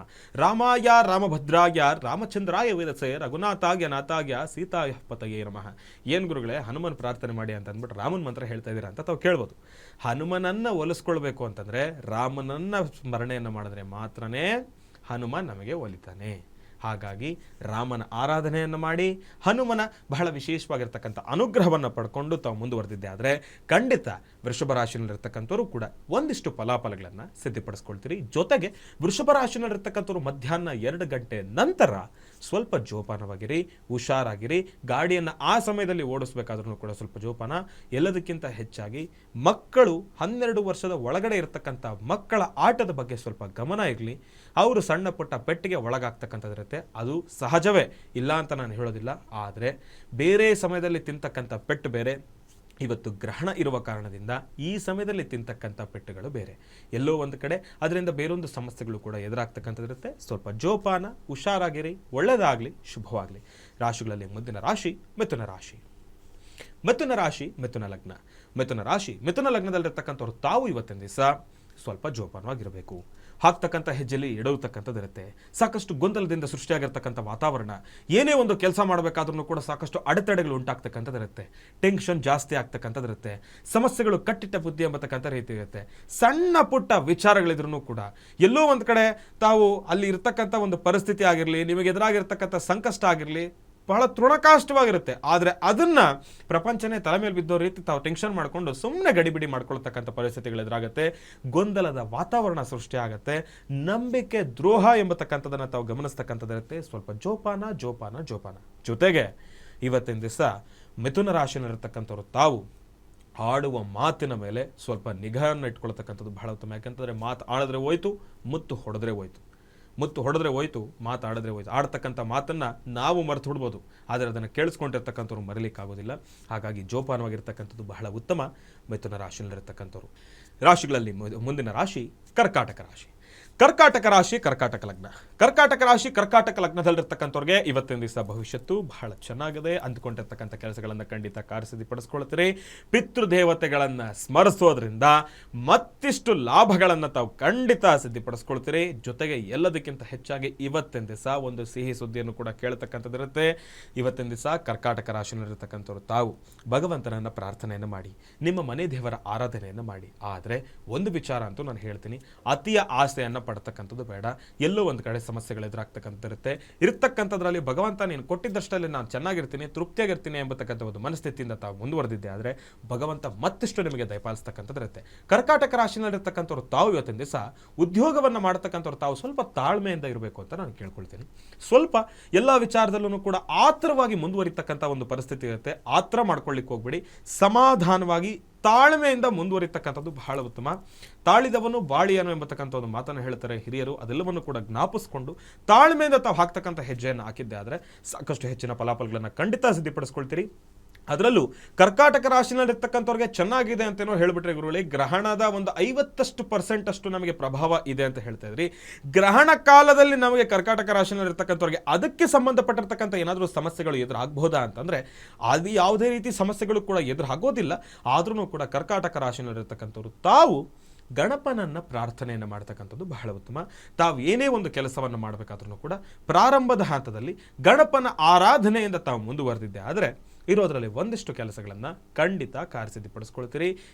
ರಾಮಾಯ ರಾಮಭದ್ರಾಯ ರಾಮಚಂದ್ರಾಯ ವೇದಸೆ ರಘುನಾಥಾಗ್ಯ ನಾಥಾಗ್ಯ ಸೀತಾಯ ಪತಯೇ ನಮಃ. ಏನು ಗುರುಗಳೇ, ಹನುಮನ್ ಪ್ರಾರ್ಥನೆ ಮಾಡಿ ಅಂತ ಅಂದ್ಬಿಟ್ಟು ರಾಮನ ಮಂತ್ರ ಹೇಳ್ತಾ ಇದ್ದೀರಾ ಅಂತ ತಾವು ಕೇಳ್ಬೋದು. ಹನುಮನನ್ನ ಒಲಿಸ್ಕೊಳ್ಬೇಕು ಅಂತಂದ್ರೆ ರಾಮನನ್ನ ಸ್ಮರಣೆಯನ್ನು ಮಾಡಿದ್ರೆ ಮಾತ್ರನೇ ಹನುಮ ನಮಗೆ ಒಲಿತಾನೆ. ಹಾಗಾಗಿ ರಾಮನ ಆರಾಧನೆಯನ್ನು ಮಾಡಿ ಹನುಮನ ಬಹಳ ವಿಶೇಷವಾಗಿರ್ತಕ್ಕಂಥ ಅನುಗ್ರಹವನ್ನು ಪಡ್ಕೊಂಡು ತಾವು ಮುಂದುವರೆದಿದ್ದೆ ಆದರೆ ಖಂಡಿತ ವೃಷಭ ರಾಶಿಯಲ್ಲಿರ್ತಕ್ಕಂಥವ್ರು ಕೂಡ ಒಂದಿಷ್ಟು ಫಲಾಫಲಗಳನ್ನು ಸಿದ್ಧಪಡಿಸ್ಕೊಳ್ತೀರಿ. ಜೊತೆಗೆ ವೃಷಭ ರಾಶಿಯಲ್ಲಿರ್ತಕ್ಕಂಥವ್ರು ಮಧ್ಯಾಹ್ನ 2 ಗಂಟೆ ನಂತರ ಸ್ವಲ್ಪ ಜೋಪಾನವಾಗಿರಿ, ಹುಷಾರಾಗಿರಿ. ಗಾಡಿಯನ್ನು ಆ ಸಮಯದಲ್ಲಿ ಓಡಿಸ್ಬೇಕಾದ್ರೂ ಕೂಡ ಸ್ವಲ್ಪ ಜೋಪಾನ. ಎಲ್ಲದಕ್ಕಿಂತ ಹೆಚ್ಚಾಗಿ ಮಕ್ಕಳು 12 ವರ್ಷದ ಒಳಗಡೆ ಇರತಕ್ಕಂಥ ಮಕ್ಕಳ ಆಟದ ಬಗ್ಗೆ ಸ್ವಲ್ಪ ಗಮನ ಇರಲಿ. ಅವರು ಸಣ್ಣ ಪುಟ್ಟ ಪೆಟ್ಟಿಗೆ ಒಳಗಾಗ್ತಕ್ಕಂಥದ್ದಿರುತ್ತೆ, ಅದು ಸಹಜವೇ, ಇಲ್ಲ ಅಂತ ನಾನು ಹೇಳೋದಿಲ್ಲ. ಆದರೆ ಬೇರೆ ಸಮಯದಲ್ಲಿ ತಿಂತಕ್ಕಂಥ ಪೆಟ್ಟು ಬೇರೆ, ಇವತ್ತು ಗ್ರಹಣ ಇರುವ ಕಾರಣದಿಂದ ಈ ಸಮಯದಲ್ಲಿ ತಿಂತಕ್ಕಂಥ ಪೆಟ್ಟುಗಳು ಬೇರೆ, ಎಲ್ಲೋ ಒಂದು ಕಡೆ ಅದರಿಂದ ಬೇರೊಂದು ಸಮಸ್ಯೆಗಳು ಕೂಡ ಎದುರಾಗ್ತಕ್ಕಂಥದ್ದಿರುತ್ತೆ. ಸ್ವಲ್ಪ ಜೋಪಾನ, ಹುಷಾರಾಗಿರಿ, ಒಳ್ಳೆಯದಾಗಲಿ, ಶುಭವಾಗಲಿ. ರಾಶಿಗಳಲ್ಲಿ ಮುಂದಿನ ರಾಶಿ ಮಿಥುನ ರಾಶಿ. ಮಿಥುನ ರಾಶಿ, ಮಿಥುನ ಲಗ್ನ. ಮಿಥುನ ರಾಶಿ, ಮಿಥುನ ಲಗ್ನದಲ್ಲಿರ್ತಕ್ಕಂಥವ್ರು ತಾವು ಇವತ್ತಿನ ದಿವಸ ಸ್ವಲ್ಪ ಜೋಪಾನವಾಗಿರಬೇಕು. ಹಾಕ್ತಕ್ಕಂಥ ಹೆಜ್ಜೆಯಲ್ಲಿ ಎಡವತಕ್ಕಂಥದ್ದಿರುತ್ತೆ. ಸಾಕಷ್ಟು ಗೊಂದಲದಿಂದ ಸೃಷ್ಟಿಯಾಗಿರ್ತಕ್ಕಂಥ ವಾತಾವರಣ, ಏನೇ ಒಂದು ಕೆಲಸ ಮಾಡಬೇಕಾದ್ರೂ ಕೂಡ ಸಾಕಷ್ಟು ಅಡೆತಡೆಗಳು ಉಂಟಾಗ್ತಕ್ಕಂಥದ್ದಿರುತ್ತೆ. ಟೆನ್ಷನ್ ಜಾಸ್ತಿ ಆಗ್ತಕ್ಕಂಥದ್ದಿರುತ್ತೆ. ಸಮಸ್ಯೆಗಳು ಕಟ್ಟಿಟ್ಟ ಬುದ್ಧಿ ಎಂಬತಕ್ಕಂಥ ರೀತಿ ಇರುತ್ತೆ. ಸಣ್ಣ ಪುಟ್ಟ ವಿಚಾರಗಳಿದ್ರೂ ಕೂಡ ಎಲ್ಲೋ ಒಂದು ಕಡೆ ತಾವು ಅಲ್ಲಿ ಇರ್ತಕ್ಕಂಥ ಒಂದು ಪರಿಸ್ಥಿತಿ ಆಗಿರಲಿ, ನಿಮಗೆ ಎದುರಾಗಿರ್ತಕ್ಕಂಥ ಸಂಕಷ್ಟ ಆಗಿರಲಿ, ಬಹಳ ತೃಣಕಾಷ್ಟವಾಗಿರುತ್ತೆ. ಆದರೆ ಅದನ್ನ ಪ್ರಪಂಚನೇ ತಲೆ ಮೇಲೆ ಬಿದ್ದೋ ರೀತಿ ತಾವು ಟೆನ್ಷನ್ ಮಾಡಿಕೊಂಡು ಸುಮ್ಮನೆ ಗಡಿಬಿಡಿ ಮಾಡ್ಕೊಳ್ತಕ್ಕಂಥ ಪರಿಸ್ಥಿತಿಗಳು ಎದುರಾಗುತ್ತೆ. ಗೊಂದಲದ ವಾತಾವರಣ ಸೃಷ್ಟಿ ಆಗುತ್ತೆ. ನಂಬಿಕೆ ದ್ರೋಹ ಎಂಬತಕ್ಕಂಥದನ್ನು ತಾವು ಗಮನಿಸ್ತಕ್ಕಂಥದ್ದಿರುತ್ತೆ. ಸ್ವಲ್ಪ ಜೋಪಾನ ಜೋಪಾನ ಜೋಪಾನ. ಜೊತೆಗೆ ಇವತ್ತಿನ ದಿವಸ ಮಿಥುನ ರಾಶಿಯಲ್ಲಿರ್ತಕ್ಕಂಥವ್ರು ತಾವು ಆಡುವ ಮಾತಿನ ಮೇಲೆ ಸ್ವಲ್ಪ ನಿಗಾವನ್ನು ಇಟ್ಕೊಳ್ತಕ್ಕಂಥದ್ದು ಬಹಳ ಉತ್ತಮ. ಯಾಕಂತಂದರೆ ಮಾತು ಆಡಿದ್ರೆ ಹೋಯ್ತು, ಮುತ್ತು ಹೊಡೆದ್ರೆ ಹೋಯ್ತು. ಮುತ್ತು ಹೊಡೆದ್ರೆ ಹೋಯ್ತು, ಮಾತಾಡಿದ್ರೆ ಹೋಯ್ತು. ಆಡ್ತಕ್ಕಂಥ ಮಾತನ್ನು ನಾವು ಮರೆತು ಬಿಡ್ಬೋದು, ಆದರೆ ಅದನ್ನು ಕೇಳಿಸ್ಕೊಂಡಿರ್ತಕ್ಕಂಥವ್ರು ಮರೀಲಿಕ್ಕಾಗೋದಿಲ್ಲ. ಹಾಗಾಗಿ ಜೋಪಾನವಾಗಿರ್ತಕ್ಕಂಥದ್ದು ಬಹಳ ಉತ್ತಮ ಮಿಥುನ ರಾಶಿಯಲ್ಲಿರ್ತಕ್ಕಂಥವ್ರು. ರಾಶಿಗಳಲ್ಲಿ ಮುಂದಿನ ರಾಶಿ ಕರ್ಕಾಟಕ ರಾಶಿ. ಕರ್ಕಾಟಕ ರಾಶಿ, ಕರ್ಕಾಟಕ ಲಗ್ನ. ಕರ್ಕಾಟಕ ರಾಶಿ, ಕರ್ಕಾಟಕ ಲಗ್ನದಲ್ಲಿರ್ತಕ್ಕಂಥವ್ರಿಗೆ ಇವತ್ತಿನ ದಿವಸ ಭವಿಷ್ಯತ್ತು ಬಹಳ ಚೆನ್ನಾಗಿದೆ. ಅಂದ್ಕೊಂಡಿರ್ತಕ್ಕಂಥ ಕೆಲಸಗಳನ್ನು ಖಂಡಿತ ಕಾರ್ಯಸಿದ್ಧಿಪಡಿಸ್ಕೊಳ್ತೀರಿ. ಪಿತೃದೇವತೆಗಳನ್ನು ಸ್ಮರಿಸೋದ್ರಿಂದ ಮತ್ತಿಷ್ಟು ಲಾಭಗಳನ್ನು ತಾವು ಖಂಡಿತ ಸಿದ್ಧಿಪಡಿಸ್ಕೊಳ್ತೀರಿ. ಜೊತೆಗೆ ಎಲ್ಲದಕ್ಕಿಂತ ಹೆಚ್ಚಾಗಿ ಇವತ್ತಿನ ದಿವಸ ಒಂದು ಸಿಹಿ ಸುದ್ದಿಯನ್ನು ಕೂಡ ಕೇಳ್ತಕ್ಕಂಥದ್ದಿರುತ್ತೆ. ಇವತ್ತಿನ ದಿವಸ ಕರ್ಕಾಟಕ ರಾಶಿಯಲ್ಲಿರ್ತಕ್ಕಂಥವ್ರು ತಾವು ಭಗವಂತನನ್ನು ಪ್ರಾರ್ಥನೆಯನ್ನು ಮಾಡಿ, ನಿಮ್ಮ ಮನೆ ದೇವರ ಆರಾಧನೆಯನ್ನು ಮಾಡಿ. ಆದರೆ ಒಂದು ವಿಚಾರ ಅಂತೂ ನಾನು ಹೇಳ್ತೀನಿ, ಅತಿಯ ಆಸೆಯನ್ನು ಪಡ್ತಕ್ಕಂಥದ್ದು ಬೇಡ. ಎಲ್ಲೋ ಒಂದು ಕಡೆ ಸಮಸ್ಯೆಗಳು ಎದುರಾಗ್ತಕ್ಕಂಥದ್ದಿರುತ್ತೆ. ಇರ್ತಕ್ಕಂಥದ್ರಲ್ಲಿ ಭಗವಂತ ನೀನು ಕೊಟ್ಟಿದ್ದಷ್ಟರಲ್ಲಿ ನಾನು ಚೆನ್ನಾಗಿರ್ತೀನಿ, ತೃಪ್ತಿಯಾಗಿರ್ತೀನಿ ಎಂಬತಕ್ಕಂಥ ಒಂದು ಮನಸ್ಥಿತಿಯಿಂದ ತಾವು ಮುಂದುವರೆದಿದ್ದೆ ಆದರೆ ಭಗವಂತ ಮತ್ತಿಷ್ಟು ನಿಮಗೆ ದಯಪಾಲಿಸ್ತಕ್ಕಂಥದ್ದಿರುತ್ತೆ. ಕರ್ಕಾಟಕ ರಾಶಿಯಲ್ಲಿರ್ತಕ್ಕಂಥವ್ರು ತಾವು ಇವತ್ತಿನ ದಿವಸ ಉದ್ಯೋಗವನ್ನು ಮಾಡ್ತಕ್ಕಂಥವ್ರು ತಾವು ಸ್ವಲ್ಪ ತಾಳ್ಮೆಯಿಂದ ಇರಬೇಕು ಅಂತ ನಾನು ಕೇಳ್ಕೊಳ್ತೀನಿ. ಸ್ವಲ್ಪ ಎಲ್ಲ ವಿಚಾರದಲ್ಲೂ ಕೂಡ ಆತರವಾಗಿ ಮುಂದುವರಿತಕ್ಕಂಥ ಒಂದು ಪರಿಸ್ಥಿತಿ ಇರುತ್ತೆ. ಆತರ ಮಾಡ್ಕೊಳ್ಳಿಕ್ಕೆ ಹೋಗ್ಬೇಡಿ. ಸಮಾಧಾನವಾಗಿ ತಾಳ್ಮೆಯಿಂದ ಮುಂದುವರಿತಕ್ಕಂಥದ್ದು ಬಹಳ ಉತ್ತಮ. ತಾಳಿದವನು ಬಾಳಿಯನು ಎಂಬತಕ್ಕಂಥ ಒಂದು ಮಾತನ್ನು ಹೇಳ್ತಾರೆ ಹಿರಿಯರು. ಅದೆಲ್ಲವನ್ನು ಕೂಡ ಜ್ಞಾಪಿಸ್ಕೊಂಡು ತಾಳ್ಮೆಯಿಂದ ತಾವು ಹಾಕ್ತಕ್ಕಂಥ ಹೆಜ್ಜೆಯನ್ನು ಹಾಕಿದ್ದೆ ಆದರೆ ಸಾಕಷ್ಟು ಹೆಚ್ಚಿನ ಫಲಾಫಲಗಳನ್ನು ಖಂಡಿತ ಸಿದ್ಧಿಪಡಿಸ್ಕೊಳ್ತೀರಿ. ಅದರಲ್ಲೂ ಕರ್ಕಾಟಕ ರಾಶಿನಲ್ಲಿರ್ತಕ್ಕಂಥವ್ರಿಗೆ ಚೆನ್ನಾಗಿದೆ ಅಂತೇನೋ ಹೇಳ್ಬಿಟ್ರೆ ಗುರುಳಿ, ಗ್ರಹಣದ ಒಂದು 50% ಅಷ್ಟು ನಮಗೆ ಪ್ರಭಾವ ಇದೆ ಅಂತ ಹೇಳ್ತಾ ಇದ್ರಿ. ಗ್ರಹಣ ಕಾಲದಲ್ಲಿ ನಮಗೆ ಕರ್ಕಾಟಕ ರಾಶಿನಲ್ಲಿರ್ತಕ್ಕಂಥವ್ರಿಗೆ ಅದಕ್ಕೆ ಸಂಬಂಧಪಟ್ಟಿರ್ತಕ್ಕಂಥ ಏನಾದರೂ ಸಮಸ್ಯೆಗಳು ಎದುರಾಗಬಹುದಾ ಅಂತಂದರೆ ಅದು ಯಾವುದೇ ರೀತಿ ಸಮಸ್ಯೆಗಳು ಕೂಡ ಎದುರಾಗೋದಿಲ್ಲ. ಆದ್ರೂ ಕೂಡ ಕರ್ಕಾಟಕ ರಾಶಿನಲ್ಲಿರ್ತಕ್ಕಂಥವ್ರು ತಾವು ಗಣಪನನ್ನ ಪ್ರಾರ್ಥನೆಯನ್ನು ಮಾಡ್ತಕ್ಕಂಥದ್ದು ಬಹಳ ಉತ್ತಮ. ತಾವು ಏನೇ ಒಂದು ಕೆಲಸವನ್ನು ಮಾಡಬೇಕಾದ್ರೂ ಕೂಡ ಪ್ರಾರಂಭದ ಹಂತದಲ್ಲಿ ಗಣಪನ ಆರಾಧನೆಯಿಂದ ತಾವು ಮುಂದುವರೆದಿದ್ದೆ ಆದರೆ ಇರೋದರಲ್ಲಿ ಒಂದಿಷ್ಟು ಕೆಲಸಗಳನ್ನು ಖಂಡಿತ ಕಾರ್ಯಸಿದ್ಧಿಪಡಿಸ್ಕೊಳ್ತೀರಿ.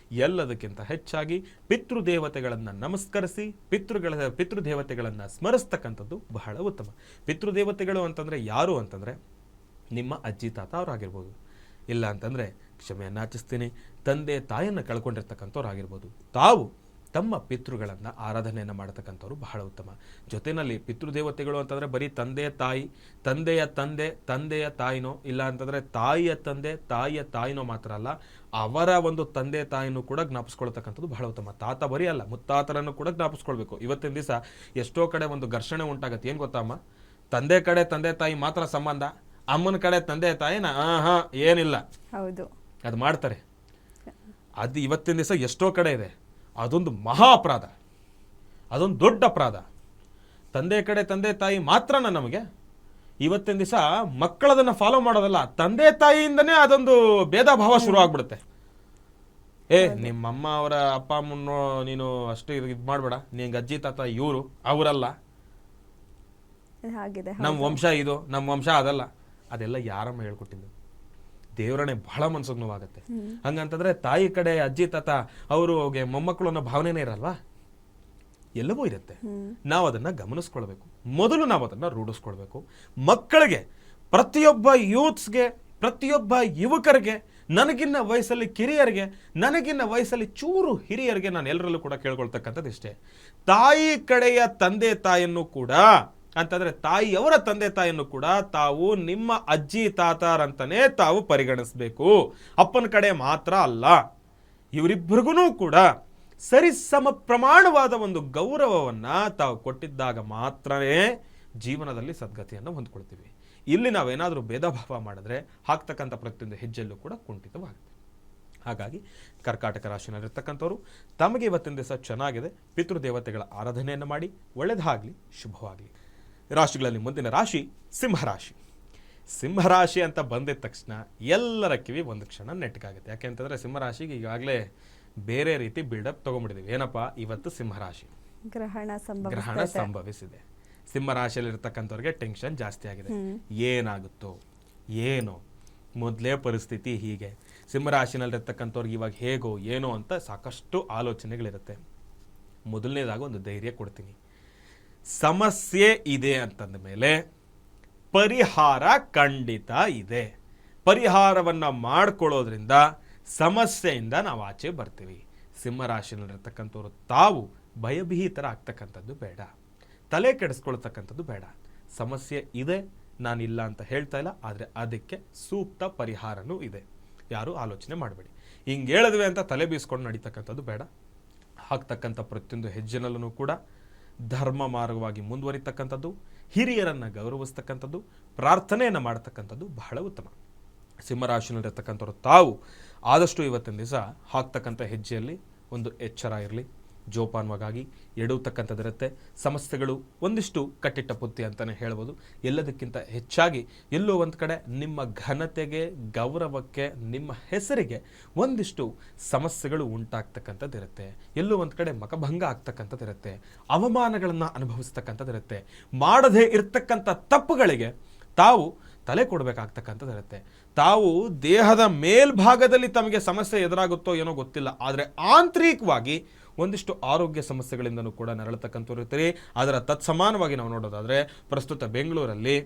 ಎಲ್ಲದಕ್ಕಿಂತ ಹೆಚ್ಚಾಗಿ ಪಿತೃದೇವತೆಗಳನ್ನು ನಮಸ್ಕರಿಸಿ ಪಿತೃದೇವತೆಗಳನ್ನು ಸ್ಮರಿಸ್ತಕ್ಕಂಥದ್ದು ಬಹಳ ಉತ್ತಮ. ಪಿತೃದೇವತೆಗಳು ಅಂತಂದರೆ ಯಾರು ಅಂತಂದರೆ ನಿಮ್ಮ ಅಜ್ಜಿ ತಾತ ಅವರಾಗಿರ್ಬೋದು, ಇಲ್ಲ ಅಂತಂದರೆ ಕ್ಷಮೆಯನ್ನು ಯಾಚಿಸ್ತೀನಿ, ತಂದೆ ತಾಯಿಯನ್ನು ಕಳ್ಕೊಂಡಿರ್ತಕ್ಕಂಥವ್ರು ಆಗಿರ್ಬೋದು. ತಾವು ತಮ್ಮ ಪಿತೃಗಳನ್ನು ಆರಾಧನೆಯನ್ನು ಮಾಡತಕ್ಕಂಥವ್ರು ಬಹಳ ಉತ್ತಮ. ಜೊತೆಯಲ್ಲಿ ಪಿತೃದೇವತೆಗಳು ಅಂತಂದರೆ ಬರೀ ತಂದೆ ತಾಯಿ, ತಂದೆಯ ತಂದೆ, ತಂದೆಯ ತಾಯಿನೋ, ಇಲ್ಲ ಅಂತಂದರೆ ತಾಯಿಯ ತಂದೆ, ತಾಯಿಯ ತಾಯಿನೋ ಮಾತ್ರ ಅಲ್ಲ, ಅವರ ಒಂದು ತಂದೆ ತಾಯಿನೂ ಕೂಡ ಜ್ಞಾಪಿಸ್ಕೊಳ್ತಕ್ಕಂಥದ್ದು ಬಹಳ ಉತ್ತಮ. ತಾತ ಬರೀ ಅಲ್ಲ, ಮುತ್ತಾತರನ್ನು ಕೂಡ ಜ್ಞಾಪಿಸ್ಕೊಳ್ಬೇಕು. ಇವತ್ತಿನ ದಿವಸ ಎಷ್ಟೋ ಕಡೆ ಒಂದು ಘರ್ಷಣೆ ಉಂಟಾಗತ್ತೆ. ಏನು ಗೊತ್ತಮ್ಮ, ತಂದೆ ಕಡೆ ತಂದೆ ತಾಯಿ ಮಾತ್ರ ಸಂಬಂಧ, ಅಮ್ಮನ ಕಡೆ ತಂದೆ ತಾಯಿನ ಏನಿಲ್ಲ, ಹೌದು, ಅದು ಮಾಡ್ತಾರೆ. ಅದು ಇವತ್ತಿನ ದಿವಸ ಎಷ್ಟೋ ಕಡೆ ಇದೆ. ಅದೊಂದು ಮಹಾ ಅಪರಾಧ, ಅದೊಂದು ದೊಡ್ಡ ಅಪರಾಧ. ತಂದೆ ಕಡೆ ತಂದೆ ತಾಯಿ ಮಾತ್ರನ ನಮಗೆ ಇವತ್ತಿನ ದಿವಸ ಮಕ್ಕಳದನ್ನು ಫಾಲೋ ಮಾಡೋದಲ್ಲ, ತಂದೆ ತಾಯಿಯಿಂದನೇ ಅದೊಂದು ಭೇದ ಭಾವ ಶುರು ಆಗ್ಬಿಡುತ್ತೆ. ನಿಮ್ಮಮ್ಮ ಅವರ ಅಪ್ಪ ಅಮ್ಮನ ನೀನು ಅಷ್ಟು ಇದು ಮಾಡಬೇಡ, ನಿಂಗೆ ಅಜ್ಜಿ ತಾತ ಇವರು ಅವರಲ್ಲ, ನಮ್ಮ ವಂಶ ಇದು, ನಮ್ಮ ವಂಶ ಅದಲ್ಲ. ಅದೆಲ್ಲ ಯಾರಮ್ಮ ಹೇಳ್ಕೊಟ್ಟಿದ್ದು? ದೇವರನ್ನೇ ಬಹಳ ಮನ್ಸಿಗೆ ನೋವಾಗುತ್ತೆ. ಹಂಗಂತಂದ್ರೆ ತಾಯಿ ಕಡೆ ಅಜ್ಜಿ ತಾತ ಅವರು ಮೊಮ್ಮಕ್ಕಳು ಅನ್ನೋ ಭಾವನೆನೇ ಇರಲ್ವಾ? ಎಲ್ಲವೂ ಇರುತ್ತೆ. ನಾವು ಅದನ್ನ ಗಮನಿಸ್ಕೊಳ್ಬೇಕು. ಮೊದಲು ನಾವು ಅದನ್ನ ರೂಢಿಸ್ಕೊಳ್ಬೇಕು. ಮಕ್ಕಳಿಗೆ, ಪ್ರತಿಯೊಬ್ಬ ಯೂತ್ಸ್ಗೆ, ಪ್ರತಿಯೊಬ್ಬ ಯುವಕರಿಗೆ, ನನಗಿನ್ನ ವಯಸ್ಸಲ್ಲಿ ಕಿರಿಯರಿಗೆ, ನನಗಿನ್ನ ವಯಸ್ಸಲ್ಲಿ ಚೂರು ಹಿರಿಯರಿಗೆ ನಾನು ಎಲ್ಲರಲ್ಲೂ ಕೂಡ ಕೇಳ್ಕೊಳ್ತಕ್ಕಂಥದ್ದು ಇಷ್ಟೇ. ತಾಯಿ ಕಡೆಯ ತಂದೆ ತಾಯಿಯನ್ನು ಕೂಡ ಅಂತಂದ್ರೆ ತಾಯಿಯವರ ತಂದೆ ತಾಯಿಯನ್ನು ಕೂಡ ತಾವು ನಿಮ್ಮ ಅಜ್ಜಿ ತಾತಾರಂತಾನೆ ತಾವು ಪರಿಗಣಿಸಬೇಕು. ಅಪ್ಪನ ಕಡೆ ಮಾತ್ರ ಅಲ್ಲ. ಇವರಿಬ್ಬರಿಗೂ ಕೂಡ ಸರಿಸಮ ಪ್ರಮಾಣವಾದ ಒಂದು ಗೌರವವನ್ನ ತಾವು ಕೊಟ್ಟಿದ್ದಾಗ ಮಾತ್ರನೇ ಜೀವನದಲ್ಲಿ ಸದ್ಗತಿಯನ್ನು ಹೊಂದ್ಕೊಳ್ತೀವಿ. ಇಲ್ಲಿ ನಾವೇನಾದರೂ ಭೇದ ಭಾವ ಮಾಡಿದ್ರೆ ಹಾಕ್ತಕ್ಕಂಥ ಪ್ರತಿಯೊಂದು ಹೆಜ್ಜೆಯಲ್ಲೂ ಕೂಡ ಕುಂಠಿತವಾಗುತ್ತೆ. ಹಾಗಾಗಿ ಕರ್ಕಾಟಕ ರಾಶಿನಲ್ಲಿರ್ತಕ್ಕಂಥವ್ರು ತಮಗೆ ಇವತ್ತಿನ ದಿವಸ ಚೆನ್ನಾಗಿದೆ, ಪಿತೃದೇವತೆಗಳ ಆರಾಧನೆಯನ್ನು ಮಾಡಿ, ಒಳ್ಳೆಯದಾಗಲಿ, ಶುಭವಾಗಲಿ. ರಾಶಿಗಳಲ್ಲಿ ಮುಂದಿನ ರಾಶಿ ಸಿಂಹರಾಶಿ. ಸಿಂಹರಾಶಿ ಅಂತ ಬಂದಿದ ತಕ್ಷಣ ಎಲ್ಲರ ಕಿವಿ ಒಂದು ಕ್ಷಣ ನೆಟ್ಟಗಾಗುತ್ತೆ. ಯಾಕೆಂತಂದರೆ ಸಿಂಹರಾಶಿಗೆ ಈಗಾಗಲೇ ಬೇರೆ ರೀತಿ ಬಿಲ್ಡಪ್ ತೊಗೊಂಡ್ಬಿಟ್ಟಿದ್ದೀವಿ. ಏನಪ್ಪ, ಇವತ್ತು ಸಿಂಹರಾಶಿ ಗ್ರಹಣ ಸಂಭವಿಸಿದೆ. ಸಿಂಹರಾಶಿಯಲ್ಲಿರ್ತಕ್ಕಂಥವ್ರಿಗೆ ಟೆನ್ಷನ್ ಜಾಸ್ತಿ ಆಗಿದೆ. ಏನಾಗುತ್ತೋ ಏನೋ, ಮೊದಲೇ ಪರಿಸ್ಥಿತಿ ಹೀಗೆ, ಸಿಂಹರಾಶಿನಲ್ಲಿರ್ತಕ್ಕಂಥವ್ರಿಗೆ ಇವಾಗ ಹೇಗೋ ಏನೋ ಅಂತ ಸಾಕಷ್ಟು ಆಲೋಚನೆಗಳಿರುತ್ತೆ. ಮೊದಲನೇದಾಗ ಒಂದು ಧೈರ್ಯ ಕೊಡ್ತೀನಿ. ಸಮಸ್ಯೆ ಇದೆ ಅಂತಂದ ಮೇಲೆ ಪರಿಹಾರ ಖಂಡಿತ ಇದೆ. ಪರಿಹಾರವನ್ನು ಮಾಡ್ಕೊಳ್ಳೋದ್ರಿಂದ ಸಮಸ್ಯೆಯಿಂದ ನಾವು ಆಚೆ ಬರ್ತೀವಿ. ಸಿಂಹರಾಶಿನಲ್ಲಿರ್ತಕ್ಕಂಥವ್ರು ತಾವು ಭಯಭೀತರಾಗ್ತಕ್ಕಂಥದ್ದು ಬೇಡ, ತಲೆ ಕೆಡಿಸ್ಕೊಳ್ತಕ್ಕಂಥದ್ದು ಬೇಡ. ಸಮಸ್ಯೆ ಇದೆ, ನಾನಿಲ್ಲ ಅಂತ ಹೇಳ್ತಾ ಇಲ್ಲ, ಆದರೆ ಅದಕ್ಕೆ ಸೂಕ್ತ ಪರಿಹಾರನೂ ಇದೆ. ಯಾರೂ ಆಲೋಚನೆ ಮಾಡಬೇಡಿ. ಹಿಂಗೆ ಹೇಳಿದ್ವಿ ಅಂತ ತಲೆ ಬೀಸ್ಕೊಂಡು ನಡೀತಕ್ಕಂಥದ್ದು ಬೇಡ. ಹಾಕ್ತಕ್ಕಂಥ ಪ್ರತಿಯೊಂದು ಹೆಜ್ಜೆನಲ್ಲೂ ಕೂಡ ಧರ್ಮ ಮಾರ್ಗವಾಗಿ ಮುಂದುವರಿತಕ್ಕಂಥದ್ದು, ಹಿರಿಯರನ್ನು ಗೌರವಿಸ್ತಕ್ಕಂಥದ್ದು, ಪ್ರಾರ್ಥನೆಯನ್ನು ಮಾಡ್ತಕ್ಕಂಥದ್ದು ಬಹಳ ಉತ್ತಮ. ಸಿಂಹರಾಶಿನಲ್ಲಿರ್ತಕ್ಕಂಥವ್ರು ತಾವು ಆದಷ್ಟು ಇವತ್ತಿನ ದಿವಸ ಹಾಕ್ತಕ್ಕಂಥ ಹೆಜ್ಜೆಯಲ್ಲಿ ಒಂದು ಎಚ್ಚರ ಇರಲಿ, ಜೋಪಾನವಾಗಿ ಎಡುವತಕ್ಕಂಥದ್ದಿರುತ್ತೆ. ಸಮಸ್ಯೆಗಳು ಒಂದಿಷ್ಟು ಕಟ್ಟಿಟ್ಟ ಪುತ್ತಿ ಅಂತಲೇ ಹೇಳ್ಬೋದು. ಎಲ್ಲದಕ್ಕಿಂತ ಹೆಚ್ಚಾಗಿ ಎಲ್ಲೋ ಒಂದು ಕಡೆ ನಿಮ್ಮ ಘನತೆಗೆ, ಗೌರವಕ್ಕೆ, ನಿಮ್ಮ ಹೆಸರಿಗೆ ಒಂದಿಷ್ಟು ಸಮಸ್ಯೆಗಳು ಉಂಟಾಗ್ತಕ್ಕಂಥದ್ದಿರುತ್ತೆ. ಎಲ್ಲೋ ಒಂದು ಕಡೆ ಮಕಭಂಗ ಆಗ್ತಕ್ಕಂಥದ್ದಿರುತ್ತೆ, ಅವಮಾನಗಳನ್ನು ಅನುಭವಿಸ್ತಕ್ಕಂಥದ್ದಿರುತ್ತೆ. ಮಾಡದೇ ಇರ್ತಕ್ಕಂಥ ತಪ್ಪುಗಳಿಗೆ ತಾವು ತಲೆ ಕೊಡಬೇಕಾಗ್ತಕ್ಕಂಥದ್ದಿರುತ್ತೆ. ತಾವು ದೇಹದ ಮೇಲ್ಭಾಗದಲ್ಲಿ ತಮಗೆ ಸಮಸ್ಯೆ ಎದುರಾಗುತ್ತೋ ಏನೋ ಗೊತ್ತಿಲ್ಲ, ಆದರೆ ಆಂತರಿಕವಾಗಿ ಒಂದಿಷ್ಟು ಆರೋಗ್ಯ ಸಮಸ್ಯೆಗಳಿಂದನೂ ಕೂಡ ನರಳತಕ್ಕಂಥವ್ರು ಇರ್ತೀರಿ. ಅದರ ತತ್ಸಮಾನವಾಗಿ ನಾವು ನೋಡೋದಾದರೆ ಪ್ರಸ್ತುತ ಬೆಂಗಳೂರಲ್ಲಿ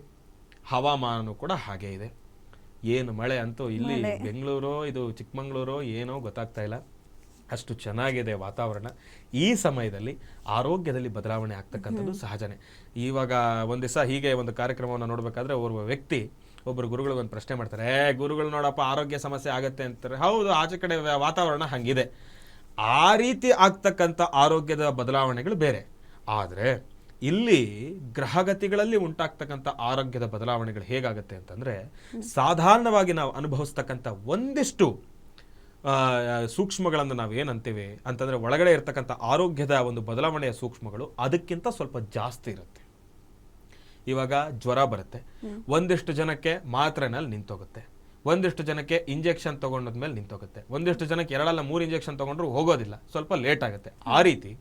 ಹವಾಮಾನವೂ ಕೂಡ ಹಾಗೆ ಇದೆ. ಏನು ಮಳೆ ಅಂತೂ ಇಲ್ಲಿ ಬೆಂಗಳೂರು ಇದು ಚಿಕ್ಕಮಂಗ್ಳೂರು ಏನೋ ಗೊತ್ತಾಗ್ತಾ ಇಲ್ಲ, ಅಷ್ಟು ಚೆನ್ನಾಗಿದೆ ವಾತಾವರಣ. ಈ ಸಮಯದಲ್ಲಿ ಆರೋಗ್ಯದಲ್ಲಿ ಬದಲಾವಣೆ ಆಗ್ತಕ್ಕಂಥದ್ದು ಸಹಜನೇ. ಇವಾಗ ಒಂದು ದಿವಸ ಹೀಗೆ ಒಂದು ಕಾರ್ಯಕ್ರಮವನ್ನು ನೋಡಬೇಕಾದ್ರೆ ಓರ್ವ ವ್ಯಕ್ತಿ ಒಬ್ಬರು ಗುರುಗಳು ಒಂದು ಪ್ರಶ್ನೆ ಮಾಡ್ತಾರೆ, ಗುರುಗಳು ನೋಡಪ್ಪ ಆರೋಗ್ಯ ಸಮಸ್ಯೆ ಆಗತ್ತೆ ಅಂತಾರೆ. ಹೌದು, ಆಚೆ ಕಡೆ ವಾತಾವರಣ ಹಂಗಿದೆ. ಆ ರೀತಿ ಆಗ್ತಕ್ಕಂಥ ಆರೋಗ್ಯದ ಬದಲಾವಣೆಗಳು ಬೇರೆ. ಆದರೆ ಇಲ್ಲಿ ಗ್ರಹಗತಿಗಳಲ್ಲಿ ಉಂಟಾಗ್ತಕ್ಕಂಥ ಆರೋಗ್ಯದ ಬದಲಾವಣೆಗಳು ಹೇಗಾಗುತ್ತೆ ಅಂತಂದರೆ, ಸಾಧಾರಣವಾಗಿ ನಾವು ಅನುಭವಿಸ್ತಕ್ಕಂಥ ಒಂದಿಷ್ಟು ಸೂಕ್ಷ್ಮಗಳನ್ನು ನಾವು ಏನಂತೀವಿ ಅಂತಂದರೆ, ಒಳಗಡೆ ಇರ್ತಕ್ಕಂಥ ಆರೋಗ್ಯದ ಒಂದು ಬದಲಾವಣೆಯ ಸೂಕ್ಷ್ಮಗಳು ಅದಕ್ಕಿಂತ ಸ್ವಲ್ಪ ಜಾಸ್ತಿ ಇರುತ್ತೆ. ಇವಾಗ ಜ್ವರ ಬರುತ್ತೆ, ಒಂದಿಷ್ಟು ಜನಕ್ಕೆ ಮಾತ್ರೆನಲ್ಲಿ ನಿಂತೋಗುತ್ತೆ, ಒಂದಿಷ್ಟು ಜನಕ್ಕೆ ಇಂಜೆಕ್ಷನ್ ತೊಗೊಂಡದ್ಮೇಲೆ ನಿಂತೋಗುತ್ತೆ, ಒಂದಿಷ್ಟು ಜನಕ್ಕೆ 2 ಅಲ್ಲ 3 ಇಂಜೆಕ್ಷನ್ ತೊಗೊಂಡ್ರು ಹೋಗೋದಿಲ್ಲ, ಸ್ವಲ್ಪ ಲೇಟ್ ಆಗುತ್ತೆ. ಆ ರೀತಿ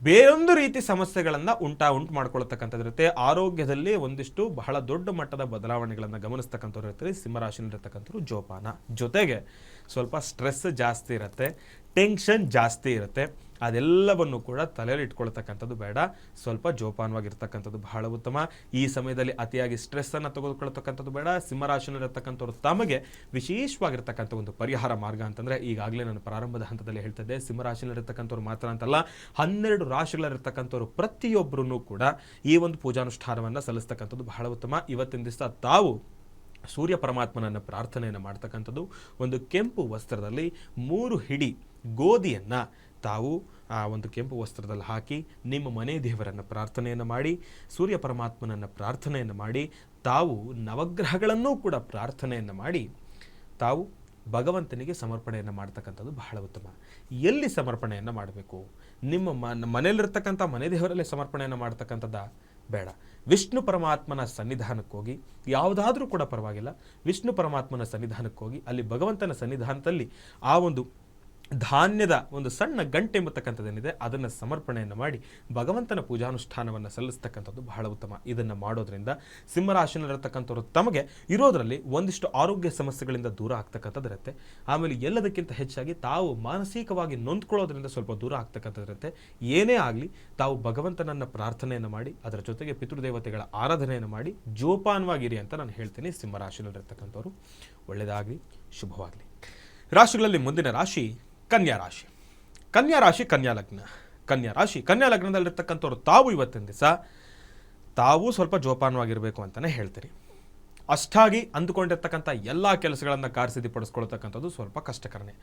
ಬೇರೊಂದು ರೀತಿ ಸಮಸ್ಯೆಗಳನ್ನು ಉಂಟು ಮಾಡ್ಕೊಳ್ತಕ್ಕಂಥದ್ದಿರುತ್ತೆ. ಆರೋಗ್ಯದಲ್ಲಿ ಒಂದಿಷ್ಟು ಬಹಳ ದೊಡ್ಡ ಮಟ್ಟದ ಬದಲಾವಣೆಗಳನ್ನು ಗಮನಿಸ್ತಕ್ಕಂಥವ್ರು ಇರ್ತಾರೆ. ಸಿಂಹರಾಶಿನಲ್ಲಿರ್ತಕ್ಕಂಥವ್ರು ಜೋಪಾನ. ಜೊತೆಗೆ ಸ್ವಲ್ಪ ಸ್ಟ್ರೆಸ್ ಜಾಸ್ತಿ ಇರುತ್ತೆ, ಟೆನ್ಷನ್ ಜಾಸ್ತಿ ಇರುತ್ತೆ. ಅದೆಲ್ಲವನ್ನು ಕೂಡ ತಲೆಯಲ್ಲಿ ಇಟ್ಕೊಳ್ತಕ್ಕಂಥದ್ದು ಬೇಡ. ಸ್ವಲ್ಪ ಜೋಪಾನವಾಗಿರ್ತಕ್ಕಂಥದ್ದು ಬಹಳ ಉತ್ತಮ. ಈ ಸಮಯದಲ್ಲಿ ಅತಿಯಾಗಿ ಸ್ಟ್ರೆಸ್ಸನ್ನು ತೆಗೆದುಕೊಳ್ತಕ್ಕಂಥದ್ದು ಬೇಡ. ಸಿಂಹರಾಶಿನಲ್ಲಿರ್ತಕ್ಕಂಥವ್ರು ತಮಗೆ ವಿಶೇಷವಾಗಿರ್ತಕ್ಕಂಥ ಒಂದು ಪರಿಹಾರ ಮಾರ್ಗ ಅಂತಂದರೆ, ಈಗಾಗಲೇ ನಾನು ಪ್ರಾರಂಭದ ಹಂತದಲ್ಲಿ ಹೇಳ್ತಿದ್ದೆ, ಸಿಂಹರಾಶಿನಲ್ಲಿರ್ತಕ್ಕಂಥವ್ರು ಮಾತ್ರ ಅಂತಲ್ಲ, 12 ರಾಶಿಗಳಲ್ಲಿರ್ತಕ್ಕಂಥವ್ರು ಪ್ರತಿಯೊಬ್ಬರೂ ಕೂಡ ಈ ಒಂದು ಪೂಜಾನುಷ್ಠಾನವನ್ನು ಸಲ್ಲಿಸ್ತಕ್ಕಂಥದ್ದು ಬಹಳ ಉತ್ತಮ. ಇವತ್ತಿನ ದಿವಸ ತಾವು ಸೂರ್ಯ ಪರಮಾತ್ಮನನ್ನು ಪ್ರಾರ್ಥನೆಯನ್ನು ಮಾಡ್ತಕ್ಕಂಥದ್ದು, ಒಂದು ಕೆಂಪು ವಸ್ತ್ರದಲ್ಲಿ 3 ಹಿಡಿ ಗೋಧಿಯನ್ನು ತಾವು ಆ ಒಂದು ಕೆಂಪು ವಸ್ತ್ರದಲ್ಲಿ ಹಾಕಿ ನಿಮ್ಮ ಮನೆ ದೇವರನ್ನು ಪ್ರಾರ್ಥನೆಯನ್ನು ಮಾಡಿ, ಸೂರ್ಯ ಪರಮಾತ್ಮನನ್ನು ಪ್ರಾರ್ಥನೆಯನ್ನು ಮಾಡಿ, ತಾವು ನವಗ್ರಹಗಳನ್ನೂ ಕೂಡ ಪ್ರಾರ್ಥನೆಯನ್ನು ಮಾಡಿ ತಾವು ಭಗವಂತನಿಗೆ ಸಮರ್ಪಣೆಯನ್ನು ಮಾಡ್ತಕ್ಕಂಥದ್ದು ಬಹಳ ಉತ್ತಮ. ಎಲ್ಲಿ ಸಮರ್ಪಣೆಯನ್ನು ಮಾಡಬೇಕು? ನಿಮ್ಮ ಮನೆಯಲ್ಲಿರ್ತಕ್ಕಂಥ ಮನೆ ದೇವರಲ್ಲಿ ಸಮರ್ಪಣೆಯನ್ನು ಮಾಡ್ತಕ್ಕಂಥದ್ದು ಬೇಡ. ವಿಷ್ಣು ಪರಮಾತ್ಮನ ಸನ್ನಿಧಾನಕ್ಕೆ ಹೋಗಿ, ಯಾವುದಾದ್ರೂ ಕೂಡ ಪರವಾಗಿಲ್ಲ, ವಿಷ್ಣು ಪರಮಾತ್ಮನ ಸನ್ನಿಧಾನಕ್ಕೆ ಹೋಗಿ ಅಲ್ಲಿ ಭಗವಂತನ ಸನ್ನಿಧಾನದಲ್ಲಿ ಆ ಒಂದು ಧಾನ್ಯದ ಒಂದು ಸಣ್ಣ ಗಂಟೆ ಎಂಬತಕ್ಕಂಥದ್ದೇನಿದೆ ಅದನ್ನು ಸಮರ್ಪಣೆಯನ್ನು ಮಾಡಿ ಭಗವಂತನ ಪೂಜಾನುಷ್ಠಾನವನ್ನು ಸಲ್ಲಿಸ್ತಕ್ಕಂಥದ್ದು ಬಹಳ ಉತ್ತಮ. ಇದನ್ನು ಮಾಡೋದ್ರಿಂದ ಸಿಂಹರಾಶಿನಲ್ಲಿರ್ತಕ್ಕಂಥವ್ರು ತಮಗೆ ಇರೋದರಲ್ಲಿ ಒಂದಿಷ್ಟು ಆರೋಗ್ಯ ಸಮಸ್ಯೆಗಳಿಂದ ದೂರ ಆಗ್ತಕ್ಕಂಥದ್ದಿರುತ್ತೆ. ಆಮೇಲೆ ಎಲ್ಲದಕ್ಕಿಂತ ಹೆಚ್ಚಾಗಿ ತಾವು ಮಾನಸಿಕವಾಗಿ ನೊಂದ್ಕೊಳ್ಳೋದ್ರಿಂದ ಸ್ವಲ್ಪ ದೂರ ಆಗ್ತಕ್ಕಂಥದ್ದಿರುತ್ತೆ. ಏನೇ ಆಗಲಿ ತಾವು ಭಗವಂತನನ್ನು ಪ್ರಾರ್ಥನೆಯನ್ನು ಮಾಡಿ, ಅದರ ಜೊತೆಗೆ ಪಿತೃದೇವತೆಗಳ ಆರಾಧನೆಯನ್ನು ಮಾಡಿ ಜೋಪಾನವಾಗಿರಿ ಅಂತ ನಾನು ಹೇಳ್ತೀನಿ. ಸಿಂಹರಾಶಿನಲ್ಲಿರ್ತಕ್ಕಂಥವ್ರು ಒಳ್ಳೆಯದಾಗಲಿ, ಶುಭವಾಗಲಿ. ರಾಶಿಗಳಲ್ಲಿ ಮುಂದಿನ ರಾಶಿ ಕನ್ಯಾ ರಾಶಿ. ಕನ್ಯಾ ರಾಶಿ ಕನ್ಯಾ ಲಗ್ನ. ಕನ್ಯಾ ಲಗ್ನದಲ್ಲಿರ್ತಕ್ಕಂಥವ್ರು ತಾವು ಇವತ್ತಿನ ದಿವಸ ತಾವು ಸ್ವಲ್ಪ ಜೋಪಾನವಾಗಿರಬೇಕು ಅಂತಲೇ ಹೇಳ್ತೀರಿ. ಅಷ್ಟಾಗಿ ಅಂದುಕೊಂಡಿರ್ತಕ್ಕಂಥ ಎಲ್ಲ ಕೆಲಸಗಳನ್ನು ಕಾರ್ಯಸಿದ್ಧಿಪಡಿಸ್ಕೊಳ್ತಕ್ಕಂಥದ್ದು ಸ್ವಲ್ಪ ಕಷ್ಟಕರನೇ.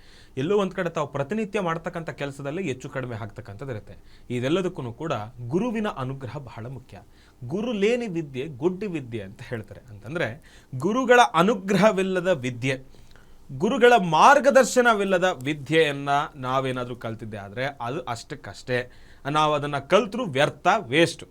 ಎಲ್ಲೋ ಒಂದು ಕಡೆ ತಾವು ಪ್ರತಿನಿತ್ಯ ಮಾಡ್ತಕ್ಕಂಥ ಕೆಲಸದಲ್ಲಿ ಹೆಚ್ಚು ಕಡಿಮೆ ಆಗ್ತಕ್ಕಂಥದ್ದು ಇರುತ್ತೆ. ಇದೆಲ್ಲದಕ್ಕೂ ಕೂಡ ಗುರುವಿನ ಅನುಗ್ರಹ ಬಹಳ ಮುಖ್ಯ. ಗುರು ಲೇನಿ ವಿದ್ಯೆ ಗುಡ್ಡಿ ವಿದ್ಯೆ ಅಂತ ಹೇಳ್ತಾರೆ. ಅಂತಂದರೆ ಗುರುಗಳ ಅನುಗ್ರಹವಿಲ್ಲದ ವಿದ್ಯೆ, ಗುರುಗಳ ಮಾರ್ಗದರ್ಶನವಿಲ್ಲದ ವಿದ್ಯೆಯನ್ನು ನಾವೇನಾದರೂ ಕಲ್ತಿದ್ದೆ ಆದರೆ ಅದು ಅಷ್ಟಕ್ಕಷ್ಟೇ, ನಾವು ಅದನ್ನು ಕಲ್ತರೂ ವ್ಯರ್ಥ, ವೇಸ್ಟು.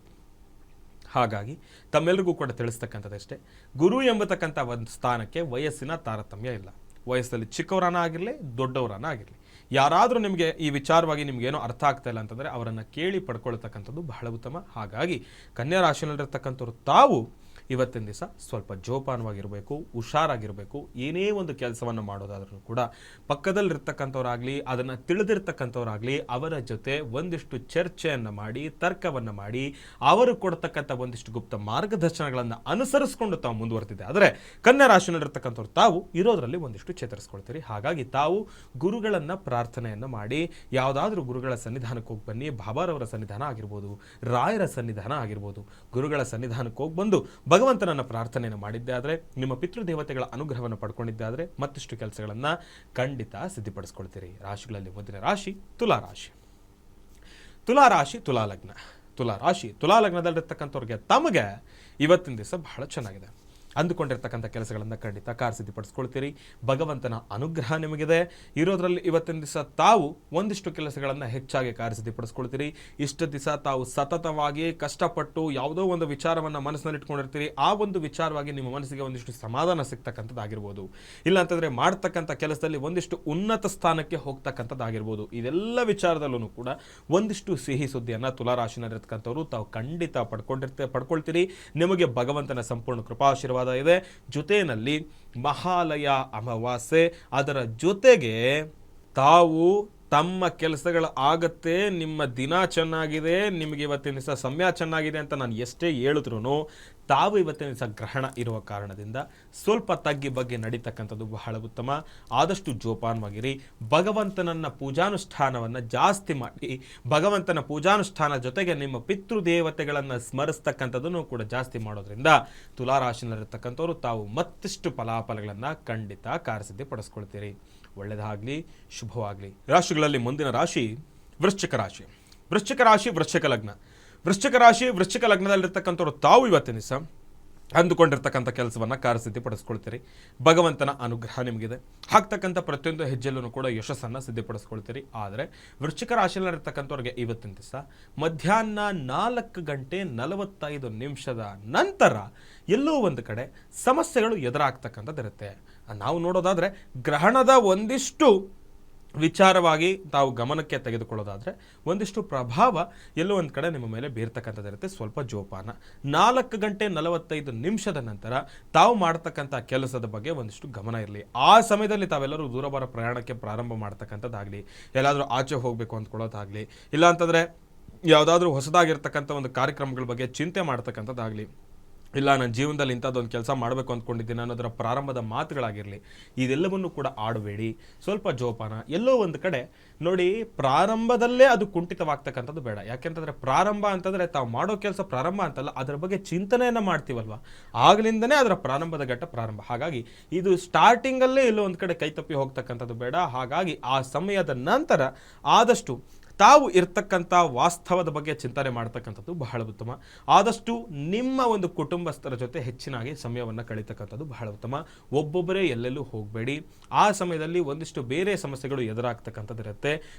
ಹಾಗಾಗಿ ತಮ್ಮೆಲ್ಲರಿಗೂ ಕೂಡ ತಿಳಿಸ್ತಕ್ಕಂಥದ್ದಷ್ಟೇ, ಗುರು ಎಂಬತಕ್ಕಂಥ ಒಂದು ಸ್ಥಾನಕ್ಕೆ ವಯಸ್ಸಿನ ತಾರತಮ್ಯ ಇಲ್ಲ. ವಯಸ್ಸಲ್ಲಿ ಚಿಕ್ಕವರನ್ನ ಆಗಿರಲಿ, ದೊಡ್ಡವರನ್ನ ಆಗಿರಲಿ, ಯಾರಾದರೂ ನಿಮಗೆ ಈ ವಿಚಾರವಾಗಿ ನಿಮಗೇನೋ ಅರ್ಥ ಆಗ್ತಾ ಇಲ್ಲ ಅಂತಂದರೆ ಅವರನ್ನು ಕೇಳಿ ಪಡ್ಕೊಳ್ತಕ್ಕಂಥದ್ದು ಬಹಳ ಉತ್ತಮ. ಹಾಗಾಗಿ ಕನ್ಯಾ ರಾಶಿಯಲ್ಲಿರ್ತಕ್ಕಂಥವ್ರು ತಾವು ಇವತ್ತಿನ ದಿವಸ ಸ್ವಲ್ಪ ಜೋಪಾನವಾಗಿರಬೇಕು, ಹುಷಾರಾಗಿರಬೇಕು. ಏನೇ ಒಂದು ಕೆಲಸವನ್ನು ಮಾಡೋದಾದ್ರೂ ಕೂಡ ಪಕ್ಕದಲ್ಲಿರ್ತಕ್ಕಂಥವ್ರಾಗಲಿ, ಅದನ್ನು ತಿಳಿದಿರ್ತಕ್ಕಂಥವ್ರಾಗಲಿ, ಅವರ ಜೊತೆ ಒಂದಿಷ್ಟು ಚರ್ಚೆಯನ್ನು ಮಾಡಿ, ತರ್ಕವನ್ನು ಮಾಡಿ, ಅವರು ಕೊಡ್ತಕ್ಕಂಥ ಒಂದಿಷ್ಟು ಗುಪ್ತ ಮಾರ್ಗದರ್ಶನಗಳನ್ನು ಅನುಸರಿಸ್ಕೊಂಡು ತಾವು ಮುಂದುವರೆದಿದೆ ಆದರೆ ಕನ್ಯಾ ರಾಶಿಯಲ್ಲಿರ್ತಕ್ಕಂಥವ್ರು ತಾವು ಇರೋದರಲ್ಲಿ ಒಂದಿಷ್ಟು ಚೇತರಿಸ್ಕೊಳ್ತೀರಿ. ಹಾಗಾಗಿ ತಾವು ಗುರುಗಳನ್ನು ಪ್ರಾರ್ಥನೆಯನ್ನು ಮಾಡಿ, ಯಾವುದಾದ್ರೂ ಗುರುಗಳ ಸನ್ನಿಧಾನಕ್ಕೆ ಹೋಗಿ ಬನ್ನಿ. ಬಾಬಾರವರ ಸನ್ನಿಧಾನ ಆಗಿರ್ಬೋದು, ರಾಯರ ಸನ್ನಿಧಾನ ಆಗಿರ್ಬೋದು, ಗುರುಗಳ ಸನ್ನಿಧಾನಕ್ಕೆ ಹೋಗಿ ಬಂದು ಭಗವಂತನನ್ನ ಪ್ರಾರ್ಥನೆಯನ್ನು ಮಾಡಿದ್ದೆ ಆದರೆ, ನಿಮ್ಮ ಪಿತೃದೇವತೆಗಳ ಅನುಗ್ರಹವನ್ನು ಪಡ್ಕೊಂಡಿದ್ದೆ ಆದರೆ ಮತ್ತಷ್ಟು ಕೆಲಸಗಳನ್ನು ಖಂಡಿತ ಸಿದ್ಧಪಡಿಸ್ಕೊಳ್ತೀರಿ. ರಾಶಿಗಳಲ್ಲಿ ಮೊದಲನೇ ರಾಶಿ ತುಲಾರಾಶಿ. ತುಲಾರಾಶಿ ತುಲಾಲಗ್ನ. ತುಲಾರಾಶಿ ತುಲಾಲಗ್ನದಲ್ಲಿರ್ತಕ್ಕಂಥವ್ರಿಗೆ ತಮಗೆ ಇವತ್ತಿನ ದಿವಸ ಬಹಳ ಚೆನ್ನಾಗಿದೆ. ಅಂದುಕೊಂಡಿರ್ತಕ್ಕಂಥ ಕೆಲಸಗಳನ್ನು ಖಂಡಿತ ಸಿದ್ಧಪಡಿಸ್ಕೊಳ್ತೀರಿ. ಭಗವಂತನ ಅನುಗ್ರಹ ನಿಮಗಿದೆ. ಇರೋದ್ರಲ್ಲಿ ಇವತ್ತಿನ ದಿವಸ ತಾವು ಒಂದಿಷ್ಟು ಕೆಲಸಗಳನ್ನು ಹೆಚ್ಚಾಗಿ ಸಿದ್ಧಪಡಿಸ್ಕೊಳ್ತೀರಿ. ಇಷ್ಟು ದಿವಸ ತಾವು ಸತತವಾಗಿ ಕಷ್ಟಪಟ್ಟು ಯಾವುದೋ ಒಂದು ವಿಚಾರವನ್ನು ಮನಸ್ಸಿನಲ್ಲಿ ಇಟ್ಕೊಂಡಿರ್ತೀರಿ. ಆ ಒಂದು ವಿಚಾರವಾಗಿ ನಿಮ್ಮ ಮನಸ್ಸಿಗೆ ಒಂದಿಷ್ಟು ಸಮಾಧಾನ ಸಿಗ್ತಕ್ಕಂಥದ್ದಾಗಿರ್ಬೋದು, ಇಲ್ಲಾಂತಂದರೆ ಮಾಡ್ತಕ್ಕಂಥ ಕೆಲಸದಲ್ಲಿ ಒಂದಿಷ್ಟು ಉನ್ನತ ಸ್ಥಾನಕ್ಕೆ ಹೋಗ್ತಕ್ಕಂಥದ್ದಾಗಿರ್ಬೋದು. ಇದೆಲ್ಲ ವಿಚಾರದಲ್ಲೂ ಕೂಡ ಒಂದಿಷ್ಟು ಸಿಹಿ ಸುದ್ದಿಯನ್ನು ತುಲಾರಾಶಿನಲ್ಲಿರ್ತಕ್ಕಂಥವ್ರು ತಾವು ಖಂಡಿತ ಪಡ್ಕೊಳ್ತೀರಿ. ನಿಮಗೆ ಭಗವಂತನ ಸಂಪೂರ್ಣ ಕೃಪಾಶೀರ್ವಾದ ಇದೆ. ಜೊತೆಯಲ್ಲಿ ಮಹಾಲಯ ಅಮಾವಾಸ್ಯೆ, ಅದರ ಜೊತೆಗೆ ತಾವು ತಮ್ಮ ಕೆಲಸಗಳು ಆಗತ್ತೆ, ನಿಮ್ಮ ದಿನ ಚೆನ್ನಾಗಿದೆ, ನಿಮಗೆ ಇವತ್ತಿನ ದಿವಸ ಸಮಯ ಚೆನ್ನಾಗಿದೆ ಅಂತ ನಾನು ಎಷ್ಟೇ ಹೇಳಿದ್ರು ತಾವು ಇವತ್ತಿನ ದಿವಸ ಗ್ರಹಣ ಇರುವ ಕಾರಣದಿಂದ ಸ್ವಲ್ಪ ತಗ್ಗಿ ಬಗ್ಗೆ ನಡೀತಕ್ಕಂಥದ್ದು ಬಹಳ ಉತ್ತಮ. ಆದಷ್ಟು ಜೋಪಾನವಾಗಿರಿ. ಭಗವಂತನನ್ನ ಪೂಜಾನುಷ್ಠಾನವನ್ನು ಜಾಸ್ತಿ ಮಾಡಿ, ಭಗವಂತನ ಪೂಜಾನುಷ್ಠಾನ ಜೊತೆಗೆ ನಿಮ್ಮ ಪಿತೃದೇವತೆಗಳನ್ನು ಸ್ಮರಿಸ್ತಕ್ಕಂಥದ್ದನ್ನು ಕೂಡ ಜಾಸ್ತಿ ಮಾಡೋದ್ರಿಂದ ತುಲಾರಾಶಿನಲ್ಲಿರ್ತಕ್ಕಂಥವ್ರು ತಾವು ಮತ್ತಷ್ಟು ಫಲಾಫಲಗಳನ್ನು ಖಂಡಿತ ಕಾರ್ಯಸಿದ್ಧಪಡಿಸ್ಕೊಳ್ತೀರಿ. ಒಳ್ಳೆಯದಾಗಲಿ, ಶುಭವಾಗಲಿ. ರಾಶಿಗಳಲ್ಲಿ ಮುಂದಿನ ರಾಶಿ ವೃಶ್ಚಿಕ ರಾಶಿ. ವೃಶ್ಚಿಕ ರಾಶಿ ವೃಶ್ಚಿಕ ಲಗ್ನ. ವೃಶ್ಚಿಕ ರಾಶಿ ವೃಶ್ಚಿಕ ಲಗ್ನದಲ್ಲಿರ್ತಕ್ಕಂಥವ್ರು ತಾವು ಇವತ್ತಿನ ದಿವಸ ಅಂದುಕೊಂಡಿರ್ತಕ್ಕಂಥ ಕೆಲಸವನ್ನು ಕಾರ್ಯಸಿದ್ಧಪಡಿಸ್ಕೊಳ್ತೀರಿ. ಭಗವಂತನ ಅನುಗ್ರಹ ನಿಮಗಿದೆ. ಹಾಕ್ತಕ್ಕಂಥ ಪ್ರತಿಯೊಂದು ಹೆಜ್ಜೆಯಲ್ಲೂ ಕೂಡ ಯಶಸ್ಸನ್ನು ಸಿದ್ಧಪಡಿಸ್ಕೊಳ್ತೀರಿ. ಆದರೆ ವೃಶ್ಚಿಕ ರಾಶಿಯಲ್ಲಿರ್ತಕ್ಕಂಥವ್ರಿಗೆ ಇವತ್ತಿನ ದಿವಸ ಮಧ್ಯಾಹ್ನ 4:45 ನಂತರ ಎಲ್ಲೋ ಒಂದು ಕಡೆ ಸಮಸ್ಯೆಗಳು ಎದುರಾಗ್ತಕ್ಕಂಥದ್ದಿರುತ್ತೆ. ನಾವು ನೋಡೋದಾದರೆ ಗ್ರಹಣದ ಒಂದಿಷ್ಟು ವಿಚಾರವಾಗಿ ತಾವು ಗಮನಕ್ಕೆ ತೆಗೆದುಕೊಳ್ಳೋದಾದರೆ ಒಂದಿಷ್ಟು ಪ್ರಭಾವ ಎಲ್ಲೋ ಒಂದು ಕಡೆ ನಿಮ್ಮ ಮೇಲೆ ಬೀರ್ತಕ್ಕಂಥದ್ದಿರುತ್ತೆ. ಸ್ವಲ್ಪ ಜೋಪಾನ. 4:45 ನಂತರ ತಾವು ಮಾಡ್ತಕ್ಕಂಥ ಕೆಲಸದ ಬಗ್ಗೆ ಒಂದಿಷ್ಟು ಗಮನ ಇರಲಿ. ಆ ಸಮಯದಲ್ಲಿ ತಾವೆಲ್ಲರೂ ದೂರಬಾರ ಪ್ರಯಾಣಕ್ಕೆ ಪ್ರಾರಂಭ ಮಾಡ್ತಕ್ಕಂಥದ್ದಾಗಲಿ, ಎಲ್ಲಾದರೂ ಆಚೆ ಹೋಗಬೇಕು ಅಂದ್ಕೊಳ್ಳೋದಾಗಲಿ, ಇಲ್ಲ ಅಂತಂದರೆ ಯಾವುದಾದ್ರೂ ಹೊಸದಾಗಿರ್ತಕ್ಕಂಥ ಒಂದು ಕಾರ್ಯಕ್ರಮಗಳ ಬಗ್ಗೆ ಚಿಂತೆ ಮಾಡ್ತಕ್ಕಂಥದ್ದಾಗಲಿ, ಇಲ್ಲ ನನ್ನ ಜೀವನದಲ್ಲಿ ಇಂಥದ್ದೊಂದು ಕೆಲಸ ಮಾಡಬೇಕು ಅಂದ್ಕೊಂಡಿದ್ದೀನಿ ಅನ್ನೋದರ ಪ್ರಾರಂಭದ ಮಾತುಗಳಾಗಿರಲಿ, ಇದೆಲ್ಲವನ್ನೂ ಕೂಡ ಆಡಬೇಡಿ. ಸ್ವಲ್ಪ ಜೋಪಾನ. ಎಲ್ಲೋ ಒಂದು ಕಡೆ ನೋಡಿ, ಪ್ರಾರಂಭದಲ್ಲೇ ಅದು ಕುಂಠಿತವಾಗ್ತಕ್ಕಂಥದ್ದು ಬೇಡ. ಯಾಕೆಂತಂದರೆ ಪ್ರಾರಂಭ ಅಂತಂದರೆ ತಾವು ಮಾಡೋ ಕೆಲಸ ಪ್ರಾರಂಭ ಅಂತಲ್ಲ, ಅದರ ಬಗ್ಗೆ ಚಿಂತನೆಯನ್ನು ಮಾಡ್ತೀವಲ್ವ, ಆಗಲಿಂದನೇ ಅದರ ಪ್ರಾರಂಭದ ಘಟ್ಟ ಪ್ರಾರಂಭ. ಹಾಗಾಗಿ ಇದು ಸ್ಟಾರ್ಟಿಂಗಲ್ಲೇ ಎಲ್ಲೋ ಒಂದು ಕಡೆ ಕೈತಪ್ಪಿ ಹೋಗ್ತಕ್ಕಂಥದ್ದು ಬೇಡ. ಹಾಗಾಗಿ ಆ ಸಮಯದ ನಂತರ ಆದಷ್ಟು ತಾವು ಇರ್ತಕ್ಕಂಥ ವಾಸ್ತವದ ಬಗ್ಗೆ ಚಿಂತನೆ ಮಾಡ್ತಕ್ಕಂಥದ್ದು ಬಹಳ ಉತ್ತಮ. ಆದಷ್ಟು ನಿಮ್ಮ ಒಂದು ಕುಟುಂಬಸ್ಥರ ಜೊತೆ ಹೆಚ್ಚಿನಾಗಿ ಸಮಯವನ್ನು ಕಳೀತಕ್ಕಂಥದ್ದು ಬಹಳ ಉತ್ತಮ. ಒಬ್ಬೊಬ್ಬರೇ ಎಲ್ಲೆಲ್ಲೂ ಹೋಗಬೇಡಿ. ಆ ಸಮಯದಲ್ಲಿ ಒಂದಿಷ್ಟು ಬೇರೆ ಸಮಸ್ಯೆಗಳು ಎದುರಾಗ್ತಕ್ಕಂಥದ್ದಿರುತ್ತೆ.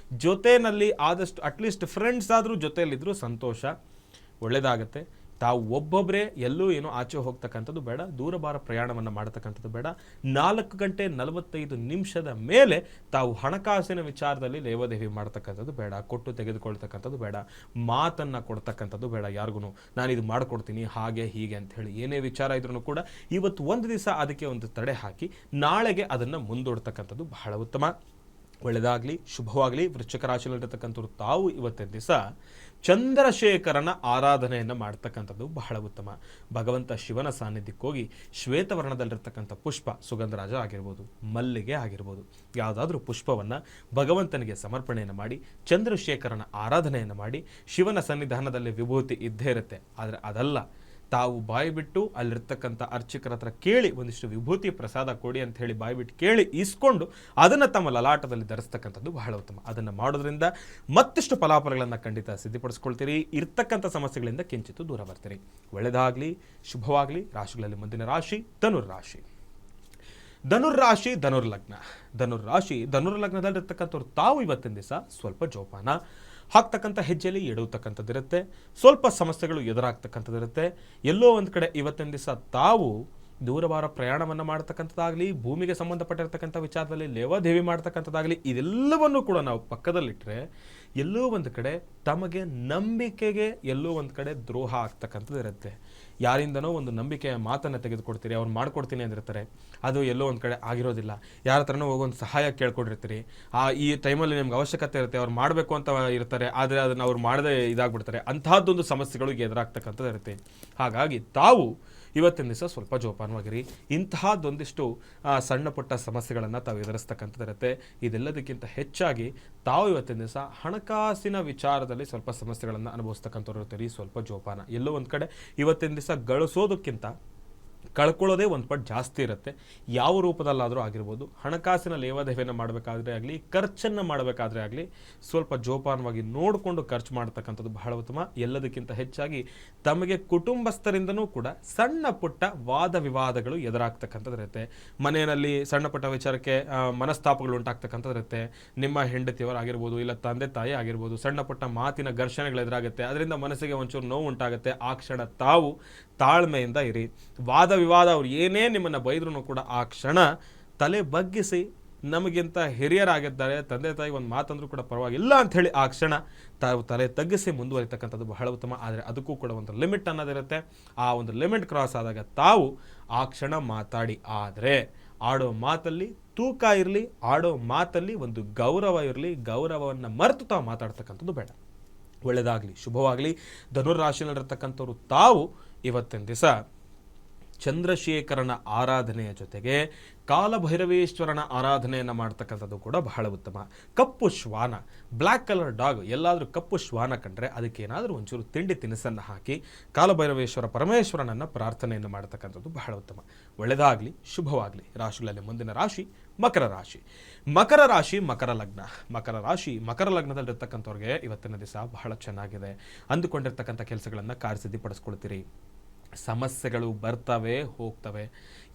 ಜೊತೆಯಲ್ಲಿ ಆದಷ್ಟು ಅಟ್ಲೀಸ್ಟ್ ಫ್ರೆಂಡ್ಸ್ ಆದರೂ ಜೊತೆಯಲ್ಲಿದ್ದರೂ ಸಂತೋಷ, ಒಳ್ಳೆಯದಾಗತ್ತೆ. ತಾವು ಒಬ್ಬೊಬ್ಬರೇ ಎಲ್ಲೂ ಏನೋ ಆಚೆ ಹೋಗ್ತಕ್ಕಂಥದ್ದು ಬೇಡ, ದೂರಬಾರ ಪ್ರಯಾಣವನ್ನು ಮಾಡ್ತಕ್ಕಂಥದ್ದು ಬೇಡ. 4:45 ಮೇಲೆ ತಾವು ಹಣಕಾಸಿನ ವಿಚಾರದಲ್ಲಿ ಲೇವಾದೇವಿ ಮಾಡ್ತಕ್ಕಂಥದ್ದು ಬೇಡ, ಕೊಟ್ಟು ತೆಗೆದುಕೊಳ್ತಕ್ಕಂಥದ್ದು ಬೇಡ, ಮಾತನ್ನು ಕೊಡ್ತಕ್ಕಂಥದ್ದು ಬೇಡ ಯಾರಿಗೂ. ನಾನಿದು ಮಾಡಿಕೊಡ್ತೀನಿ ಹಾಗೆ ಹೀಗೆ ಅಂತ ಹೇಳಿ ಏನೇ ವಿಚಾರ ಇದ್ರೂ ಕೂಡ ಇವತ್ತು ಒಂದು ದಿವಸ ಅದಕ್ಕೆ ಒಂದು ತಡೆ ಹಾಕಿ ನಾಳೆಗೆ ಅದನ್ನು ಮುಂದೂಡ್ತಕ್ಕಂಥದ್ದು ಬಹಳ ಉತ್ತಮ. ಒಳ್ಳೆಯದಾಗಲಿ, ಶುಭವಾಗಲಿ. ವೃಶ್ಚಿಕ ರಾಶಿಯಲ್ಲಿರ್ತಕ್ಕಂಥವ್ರು ತಾವು ಇವತ್ತಿನ ದಿವಸ ಚಂದ್ರಶೇಖರನ ಆರಾಧನೆಯನ್ನು ಮಾಡ್ತಕ್ಕಂಥದ್ದು ಬಹಳ ಉತ್ತಮ. ಭಗವಂತ ಶಿವನ ಸಾನ್ನಿಧ್ಯಕ್ಕೆ ಹೋಗಿ ಶ್ವೇತವರ್ಣದಲ್ಲಿರ್ತಕ್ಕಂಥ ಪುಷ್ಪ, ಸುಗಂಧರಾಜ ಆಗಿರ್ಬೋದು, ಮಲ್ಲಿಗೆ ಆಗಿರ್ಬೋದು, ಯಾವುದಾದ್ರೂ ಪುಷ್ಪವನ್ನು ಭಗವಂತನಿಗೆ ಸಮರ್ಪಣೆಯನ್ನು ಮಾಡಿ ಚಂದ್ರಶೇಖರನ ಆರಾಧನೆಯನ್ನು ಮಾಡಿ, ಶಿವನ ಸನ್ನಿಧಾನದಲ್ಲಿ ವಿಭೂತಿ ಇದ್ದೇ ಇರುತ್ತೆ. ಆದರೆ ಅದಲ್ಲ, ತಾವು ಬಾಯಿ ಬಿಟ್ಟು ಅಲ್ಲಿರ್ತಕ್ಕಂಥ ಅರ್ಚಕರ ಹತ್ರ ಕೇಳಿ ಒಂದಿಷ್ಟು ವಿಭೂತಿ ಪ್ರಸಾದ ಕೊಡಿ ಅಂತ ಹೇಳಿ ಬಾಯಿ ಬಿಟ್ಟು ಕೇಳಿ ಇಸ್ಕೊಂಡು ಅದನ್ನು ತಮ್ಮ ಲಲಾಟದಲ್ಲಿ ಧರಿಸ್ತಕ್ಕಂಥದ್ದು ಬಹಳ ಉತ್ತಮ. ಅದನ್ನು ಮಾಡೋದ್ರಿಂದ ಮತ್ತಷ್ಟು ಫಲಾಫಲಗಳನ್ನು ಖಂಡಿತ ಸಿದ್ಧಪಡಿಸ್ಕೊಳ್ತೀರಿ. ಇರ್ತಕ್ಕಂಥ ಸಮಸ್ಯೆಗಳಿಂದ ಕಿಂಚಿತ್ತು ದೂರ ಬರ್ತೀರಿ. ಒಳ್ಳೆಯದಾಗಲಿ, ಶುಭವಾಗಲಿ. ರಾಶಿಗಳಲ್ಲಿ ಮುಂದಿನ ರಾಶಿ ಧನುರ್ ರಾಶಿ. ಧನುರ್ರಾಶಿ ಧನುರ್ಲಗ್ನದಲ್ಲಿರ್ತಕ್ಕಂಥವ್ರು ತಾವು ಇವತ್ತಿನ ದಿವಸ ಸ್ವಲ್ಪ ಜೋಪಾನ. ಹಾಕ್ತಕ್ಕಂಥ ಹೆಜ್ಜೆಯಲ್ಲಿ ಎಡುವತಕ್ಕಂಥದ್ದಿರುತ್ತೆ, ಸ್ವಲ್ಪ ಸಮಸ್ಯೆಗಳು ಎದುರಾಗ್ತಕ್ಕಂಥದ್ದಿರುತ್ತೆ. ಎಲ್ಲೋ ಒಂದು ಕಡೆ ಇವತ್ತಿನ ದಿವಸ ತಾವು ದೂರವಾರ ಪ್ರಯಾಣವನ್ನು ಮಾಡ್ತಕ್ಕಂಥದ್ದಾಗಲಿ, ಭೂಮಿಗೆ ಸಂಬಂಧಪಟ್ಟಿರ್ತಕ್ಕಂಥ ವಿಚಾರದಲ್ಲಿ ಲೇವಾದೇವಿ ಮಾಡ್ತಕ್ಕಂಥದ್ದಾಗಲಿ, ಇದೆಲ್ಲವನ್ನು ಕೂಡ ನಾವು ಪಕ್ಕದಲ್ಲಿಟ್ಟರೆ ಎಲ್ಲೋ ಒಂದು ಕಡೆ ತಮಗೆ ನಂಬಿಕೆಗೆ ಎಲ್ಲೋ ಒಂದು ಕಡೆ ದ್ರೋಹ ಆಗ್ತಕ್ಕಂಥದ್ದು ಇರುತ್ತೆ. ಯಾರಿಂದನೋ ಒಂದು ನಂಬಿಕೆಯ ಮಾತನ್ನು ತೆಗೆದುಕೊಡ್ತೀರಿ, ಅವ್ರು ಮಾಡ್ಕೊಡ್ತೀನಿ ಅಂದಿರ್ತಾರೆ, ಅದು ಎಲ್ಲೋ ಒಂದು ಕಡೆ ಆಗಿರೋದಿಲ್ಲ. ಯಾರ ಹತ್ರನೋ ಹೋಗೊಂದು ಸಹಾಯ ಕೇಳ್ಕೊಂಡಿರ್ತೀರಿ, ಈ ಟೈಮಲ್ಲಿ ನಿಮ್ಗೆ ಅವಶ್ಯಕತೆ ಇರುತ್ತೆ, ಅವ್ರು ಮಾಡಬೇಕು ಅಂತ ಇರ್ತಾರೆ, ಆದರೆ ಅದನ್ನು ಅವ್ರು ಮಾಡದೆ ಇದಾಗ್ಬಿಡ್ತಾರೆ. ಅಂಥದ್ದೊಂದು ಸಮಸ್ಯೆಗಳಿಗೆ ಎದುರಾಗ್ತಕ್ಕಂಥದ್ದು ಇರುತ್ತೆ. ಹಾಗಾಗಿ ತಾವು ಇವತ್ತಿನ ದಿವಸ ಸ್ವಲ್ಪ ಜೋಪಾನವಾಗಿರಿ. ಇಂತಹದ್ದೊಂದಿಷ್ಟು ಸಣ್ಣ ಪುಟ್ಟ ಸಮಸ್ಯೆಗಳನ್ನು ತಾವು ಎದುರಿಸ್ತಕ್ಕಂಥದ್ದಿರುತ್ತೆ. ಇದೆಲ್ಲದಕ್ಕಿಂತ ಹೆಚ್ಚಾಗಿ ತಾವು ಇವತ್ತಿನ ದಿವಸ ಹಣಕಾಸಿನ ವಿಚಾರದಲ್ಲಿ ಸ್ವಲ್ಪ ಸಮಸ್ಯೆಗಳನ್ನು ಅನುಭವಿಸ್ತಕ್ಕಂಥವ್ರು ಇರ್ತೀರಿ. ಸ್ವಲ್ಪ ಜೋಪಾನ. ಎಲ್ಲೋ ಒಂದು ಕಡೆ ಇವತ್ತಿನ ದಿವಸ ಗಳಿಸೋದಕ್ಕಿಂತ ಕಳ್ಕೊಳ್ಳೋದೇ ಒಂದು ಪಟ್ಟು ಜಾಸ್ತಿ ಇರುತ್ತೆ. ಯಾವ ರೂಪದಲ್ಲಾದರೂ ಆಗಿರ್ಬೋದು. ಹಣಕಾಸಿನ ಲೇವಾದೇವಿಯನ್ನು ಮಾಡಬೇಕಾದ್ರೆ ಆಗಲಿ, ಖರ್ಚನ್ನು ಮಾಡಬೇಕಾದ್ರೆ ಆಗಲಿ, ಸ್ವಲ್ಪ ಜೋಪಾನವಾಗಿ ನೋಡಿಕೊಂಡು ಖರ್ಚು ಮಾಡ್ತಕ್ಕಂಥದ್ದು ಬಹಳ ಉತ್ತಮ. ಎಲ್ಲದಕ್ಕಿಂತ ಹೆಚ್ಚಾಗಿ ತಮಗೆ ಕುಟುಂಬಸ್ಥರಿಂದನೂ ಕೂಡ ಸಣ್ಣ ಪುಟ್ಟ ವಾದ ವಿವಾದಗಳು ಎದುರಾಗ್ತಕ್ಕಂಥದ್ದು ಇರುತ್ತೆ. ಮನೆಯಲ್ಲಿ ಸಣ್ಣ ಪುಟ್ಟ ವಿಚಾರಕ್ಕೆ ಮನಸ್ತಾಪಗಳು ಉಂಟಾಗ್ತಕ್ಕಂಥದ್ದು ಇರುತ್ತೆ. ನಿಮ್ಮ ಹೆಂಡತಿಯವರಾಗಿರ್ಬೋದು, ಇಲ್ಲ ತಂದೆ ತಾಯಿ ಆಗಿರ್ಬೋದು, ಸಣ್ಣ ಪುಟ್ಟ ಮಾತಿನ ಘರ್ಷಣೆಗಳು ಎದುರಾಗುತ್ತೆ. ಅದರಿಂದ ಮನಸ್ಸಿಗೆ ಒಂಚೂರು ನೋವು ಉಂಟಾಗುತ್ತೆ. ಆ ಕ್ಷಣ ತಾವು ತಾಳ್ಮೆಯಿಂದ ಇರಿ. ವಾದ ವಿವಾದ ಅವ್ರು ಏನೇ ನಿಮ್ಮನ್ನು ಬೈದ್ರೂ ಕೂಡ ಆ ಕ್ಷಣ ತಲೆ ಬಗ್ಗಿಸಿ, ನಮಗಿಂತ ಹಿರಿಯರಾಗಿದ್ದಾರೆ, ತಂದೆ ತಾಯಿ ಒಂದು ಮಾತಂದ್ರೂ ಕೂಡ ಪರವಾಗಿಲ್ಲ ಅಂಥೇಳಿ ಆ ಕ್ಷಣ ತಾವು ತಲೆ ತಗ್ಗಿಸಿ ಮುಂದುವರಿತಕ್ಕಂಥದ್ದು ಬಹಳ ಉತ್ತಮ. ಆದರೆ ಅದಕ್ಕೂ ಕೂಡ ಒಂದು ಲಿಮಿಟ್ ಅನ್ನೋದಿರುತ್ತೆ. ಆ ಒಂದು ಲಿಮಿಟ್ ಕ್ರಾಸ್ ಆದಾಗ ತಾವು ಆ ಕ್ಷಣ ಮಾತಾಡಿ. ಆದರೆ ಆಡೋ ಮಾತಲ್ಲಿ ತೂಕ ಇರಲಿ, ಆಡೋ ಮಾತಲ್ಲಿ ಒಂದು ಗೌರವ ಇರಲಿ. ಗೌರವವನ್ನು ಮರೆತು ತಾವು ಮಾತಾಡ್ತಕ್ಕಂಥದ್ದು ಬೇಡ. ಒಳ್ಳೆಯದಾಗಲಿ, ಶುಭವಾಗಲಿ. ಧನುರಾಶಿಯಲ್ಲಿರ್ತಕ್ಕಂಥವ್ರು ತಾವು ಇವತ್ತಿನ ದಿವಸ ಚಂದ್ರಶೇಖರನ ಆರಾಧನೆಯ ಜೊತೆಗೆ ಕಾಲಭೈರವೇಶ್ವರನ ಆರಾಧನೆಯನ್ನು ಮಾಡ್ತಕ್ಕಂಥದ್ದು ಕೂಡ ಬಹಳ ಉತ್ತಮ. ಕಪ್ಪು ಶ್ವಾನ, ಬ್ಲ್ಯಾಕ್ ಕಲರ್ ಡಾಗ್, ಎಲ್ಲಾದರೂ ಕಪ್ಪು ಶ್ವಾನ ಕಂಡ್ರೆ ಅದಕ್ಕೆ ಏನಾದರೂ ಒಂಚೂರು ತಿಂಡಿ ತಿನಿಸನ್ನು ಹಾಕಿ ಕಾಲಭೈರವೇಶ್ವರ ಪರಮೇಶ್ವರನನ್ನು ಪ್ರಾರ್ಥನೆಯನ್ನು ಮಾಡ್ತಕ್ಕಂಥದ್ದು ಬಹಳ ಉತ್ತಮ. ಒಳ್ಳೆಯದಾಗಲಿ, ಶುಭವಾಗಲಿ. ರಾಶಿಗಳಲ್ಲಿ ಮುಂದಿನ ರಾಶಿ ಮಕರ ರಾಶಿ. ಮಕರ ಲಗ್ನದಲ್ಲಿರ್ತಕ್ಕಂಥವ್ರಿಗೆ ಇವತ್ತಿನ ದಿವಸ ಬಹಳ ಚೆನ್ನಾಗಿದೆ. ಅಂದುಕೊಂಡಿರ್ತಕ್ಕಂಥ ಕೆಲಸಗಳನ್ನು ಕಾರ್ಯಸಿದ್ಧಿಪಡಿಸ್ಕೊಳ್ತೀರಿ. ಸಮಸ್ಯೆಗಳು ಬರ್ತವೆ ಹೋಗ್ತವೆ,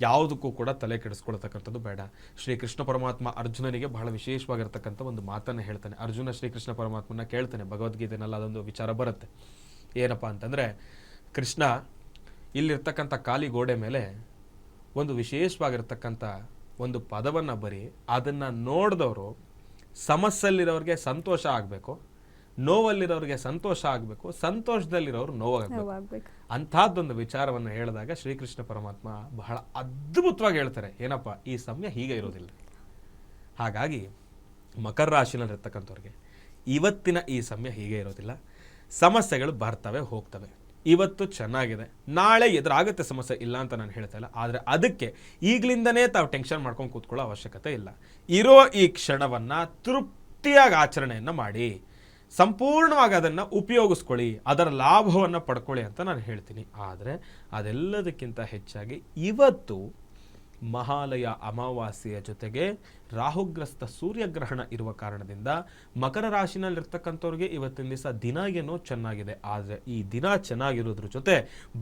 ಯಾವುದಕ್ಕೂ ಕೂಡ ತಲೆ ಕೆಡಿಸ್ಕೊಳ್ತಕ್ಕಂಥದ್ದು ಬೇಡ. ಶ್ರೀಕೃಷ್ಣ ಪರಮಾತ್ಮ ಅರ್ಜುನನಿಗೆ ಬಹಳ ವಿಶೇಷವಾಗಿರ್ತಕ್ಕಂಥ ಒಂದು ಮಾತನ್ನು ಹೇಳ್ತಾನೆ. ಅರ್ಜುನ ಶ್ರೀಕೃಷ್ಣ ಪರಮಾತ್ಮನ ಕೇಳ್ತಾನೆ, ಭಗವದ್ಗೀತೆನಲ್ಲಿ ಅದೊಂದು ವಿಚಾರ ಬರುತ್ತೆ. ಏನಪ್ಪ ಅಂತಂದರೆ, ಕೃಷ್ಣ ಇಲ್ಲಿರ್ತಕ್ಕಂಥ ಖಾಲಿ ಗೋಡೆ ಮೇಲೆ ಒಂದು ವಿಶೇಷವಾಗಿರ್ತಕ್ಕಂಥ ಒಂದು ಪದವನ್ನು ಬರೀ, ಅದನ್ನು ನೋಡಿದವರು ಸಮಸ್ಯೆಯಲ್ಲಿರೋರಿಗೆ ಸಂತೋಷ ಆಗಬೇಕು, ನೋವಲ್ಲಿರೋರಿಗೆ ಸಂತೋಷ ಆಗಬೇಕು, ಸಂತೋಷದಲ್ಲಿರೋರು ನೋವಾಗಬೇಕು. ಅಂಥದ್ದೊಂದು ವಿಚಾರವನ್ನು ಹೇಳಿದಾಗ ಶ್ರೀಕೃಷ್ಣ ಪರಮಾತ್ಮ ಬಹಳ ಅದ್ಭುತವಾಗಿ ಹೇಳ್ತಾರೆ, ಏನಪ್ಪ ಈ ಸಮಯ ಹೀಗೆ ಇರೋದಿಲ್ಲ. ಹಾಗಾಗಿ ಮಕರ ರಾಶಿನಲ್ಲಿರ್ತಕ್ಕಂಥವ್ರಿಗೆ ಇವತ್ತಿನ ಈ ಸಮಯ ಹೀಗೆ ಇರೋದಿಲ್ಲ. ಸಮಸ್ಯೆಗಳು ಬರ್ತವೆ ಹೋಗ್ತವೆ. ಇವತ್ತು ಚೆನ್ನಾಗಿದೆ, ನಾಳೆ ಎದುರಾಗುತ್ತೆ ಸಮಸ್ಯೆ, ಇಲ್ಲ ಅಂತ ನಾನು ಹೇಳ್ತಾ ಇಲ್ಲ. ಆದರೆ ಅದಕ್ಕೆ ಈಗಲಿಂದನೇ ತಾವು ಟೆನ್ಷನ್ ಮಾಡ್ಕೊಂಡು ಕೂತ್ಕೊಳ್ಳೋ ಅವಶ್ಯಕತೆ ಇಲ್ಲ. ಇರೋ ಈ ಕ್ಷಣವನ್ನು ತೃಪ್ತಿಯಾಗಿ ಆಚರಣೆಯನ್ನು ಮಾಡಿ, ಸಂಪೂರ್ಣವಾಗಿ ಅದನ್ನು ಉಪಯೋಗಿಸ್ಕೊಳ್ಳಿ, ಅದರ ಲಾಭವನ್ನು ಪಡ್ಕೊಳ್ಳಿ ಅಂತ ನಾನು ಹೇಳ್ತೀನಿ. ಆದರೆ ಅದೆಲ್ಲದಕ್ಕಿಂತ ಹೆಚ್ಚಾಗಿ ಇವತ್ತು ಮಹಾಲಯ ಅಮಾವಾಸ್ಯೆಯ ಜೊತೆಗೆ ರಾಹುಗ್ರಸ್ತ ಸೂರ್ಯಗ್ರಹಣ ಇರುವ ಕಾರಣದಿಂದ ಮಕರ ರಾಶಿನಲ್ಲಿರ್ತಕ್ಕಂಥವ್ರಿಗೆ ಇವತ್ತಿನ ದಿವಸ ದಿನ ಏನೋ ಚೆನ್ನಾಗಿದೆ. ಆದರೆ ಈ ದಿನ ಚೆನ್ನಾಗಿರೋದ್ರ ಜೊತೆ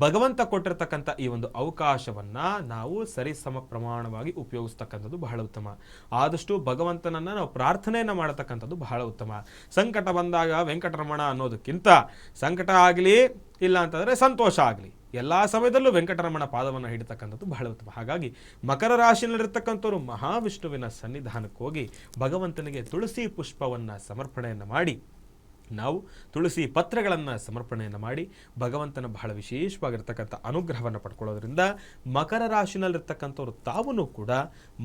ಭಗವಂತ ಕೊಟ್ಟಿರ್ತಕ್ಕಂಥ ಈ ಒಂದು ಅವಕಾಶವನ್ನು ನಾವು ಸರಿಸಮ ಪ್ರಮಾಣವಾಗಿ ಉಪಯೋಗಿಸ್ತಕ್ಕಂಥದ್ದು ಬಹಳ ಉತ್ತಮ. ಆದಷ್ಟು ಭಗವಂತನನ್ನು ನಾವು ಪ್ರಾರ್ಥನೆಯನ್ನು ಮಾಡತಕ್ಕಂಥದ್ದು ಬಹಳ ಉತ್ತಮ. ಸಂಕಟ ಬಂದಾಗ ವೆಂಕಟರಮಣ ಅನ್ನೋದಕ್ಕಿಂತ ಸಂಕಟ ಆಗಲಿ ಇಲ್ಲ ಅಂತಂದರೆ ಸಂತೋಷ ಆಗಲಿ, ಎಲ್ಲ ಸಮಯದಲ್ಲೂ ವೆಂಕಟರಮಣ ಪಾದವನ್ನು ಹಿಡಿತಕ್ಕಂಥದ್ದು ಬಹಳ ಉತ್ತಮ. ಹಾಗಾಗಿ ಮಕರ ರಾಶಿಯಲ್ಲಿರ್ತಕ್ಕಂಥವ್ರು ಮಹಾವಿಷ್ಣುವಿನ ಸನ್ನಿಧಾನಕ್ಕೆ ಹೋಗಿ ಭಗವಂತನಿಗೆ ತುಳಸಿ ಪುಷ್ಪವನ್ನು ಸಮರ್ಪಣೆಯನ್ನು ಮಾಡಿ, ನಾವು ತುಳಸಿ ಪತ್ರಗಳನ್ನು ಸಮರ್ಪಣೆಯನ್ನು ಮಾಡಿ ಭಗವಂತನ ಬಹಳ ವಿಶೇಷವಾಗಿರ್ತಕ್ಕಂಥ ಅನುಗ್ರಹವನ್ನು ಪಡ್ಕೊಳ್ಳೋದ್ರಿಂದ ಮಕರ ರಾಶಿನಲ್ಲಿರ್ತಕ್ಕಂಥವ್ರು ತಾವೂ ಕೂಡ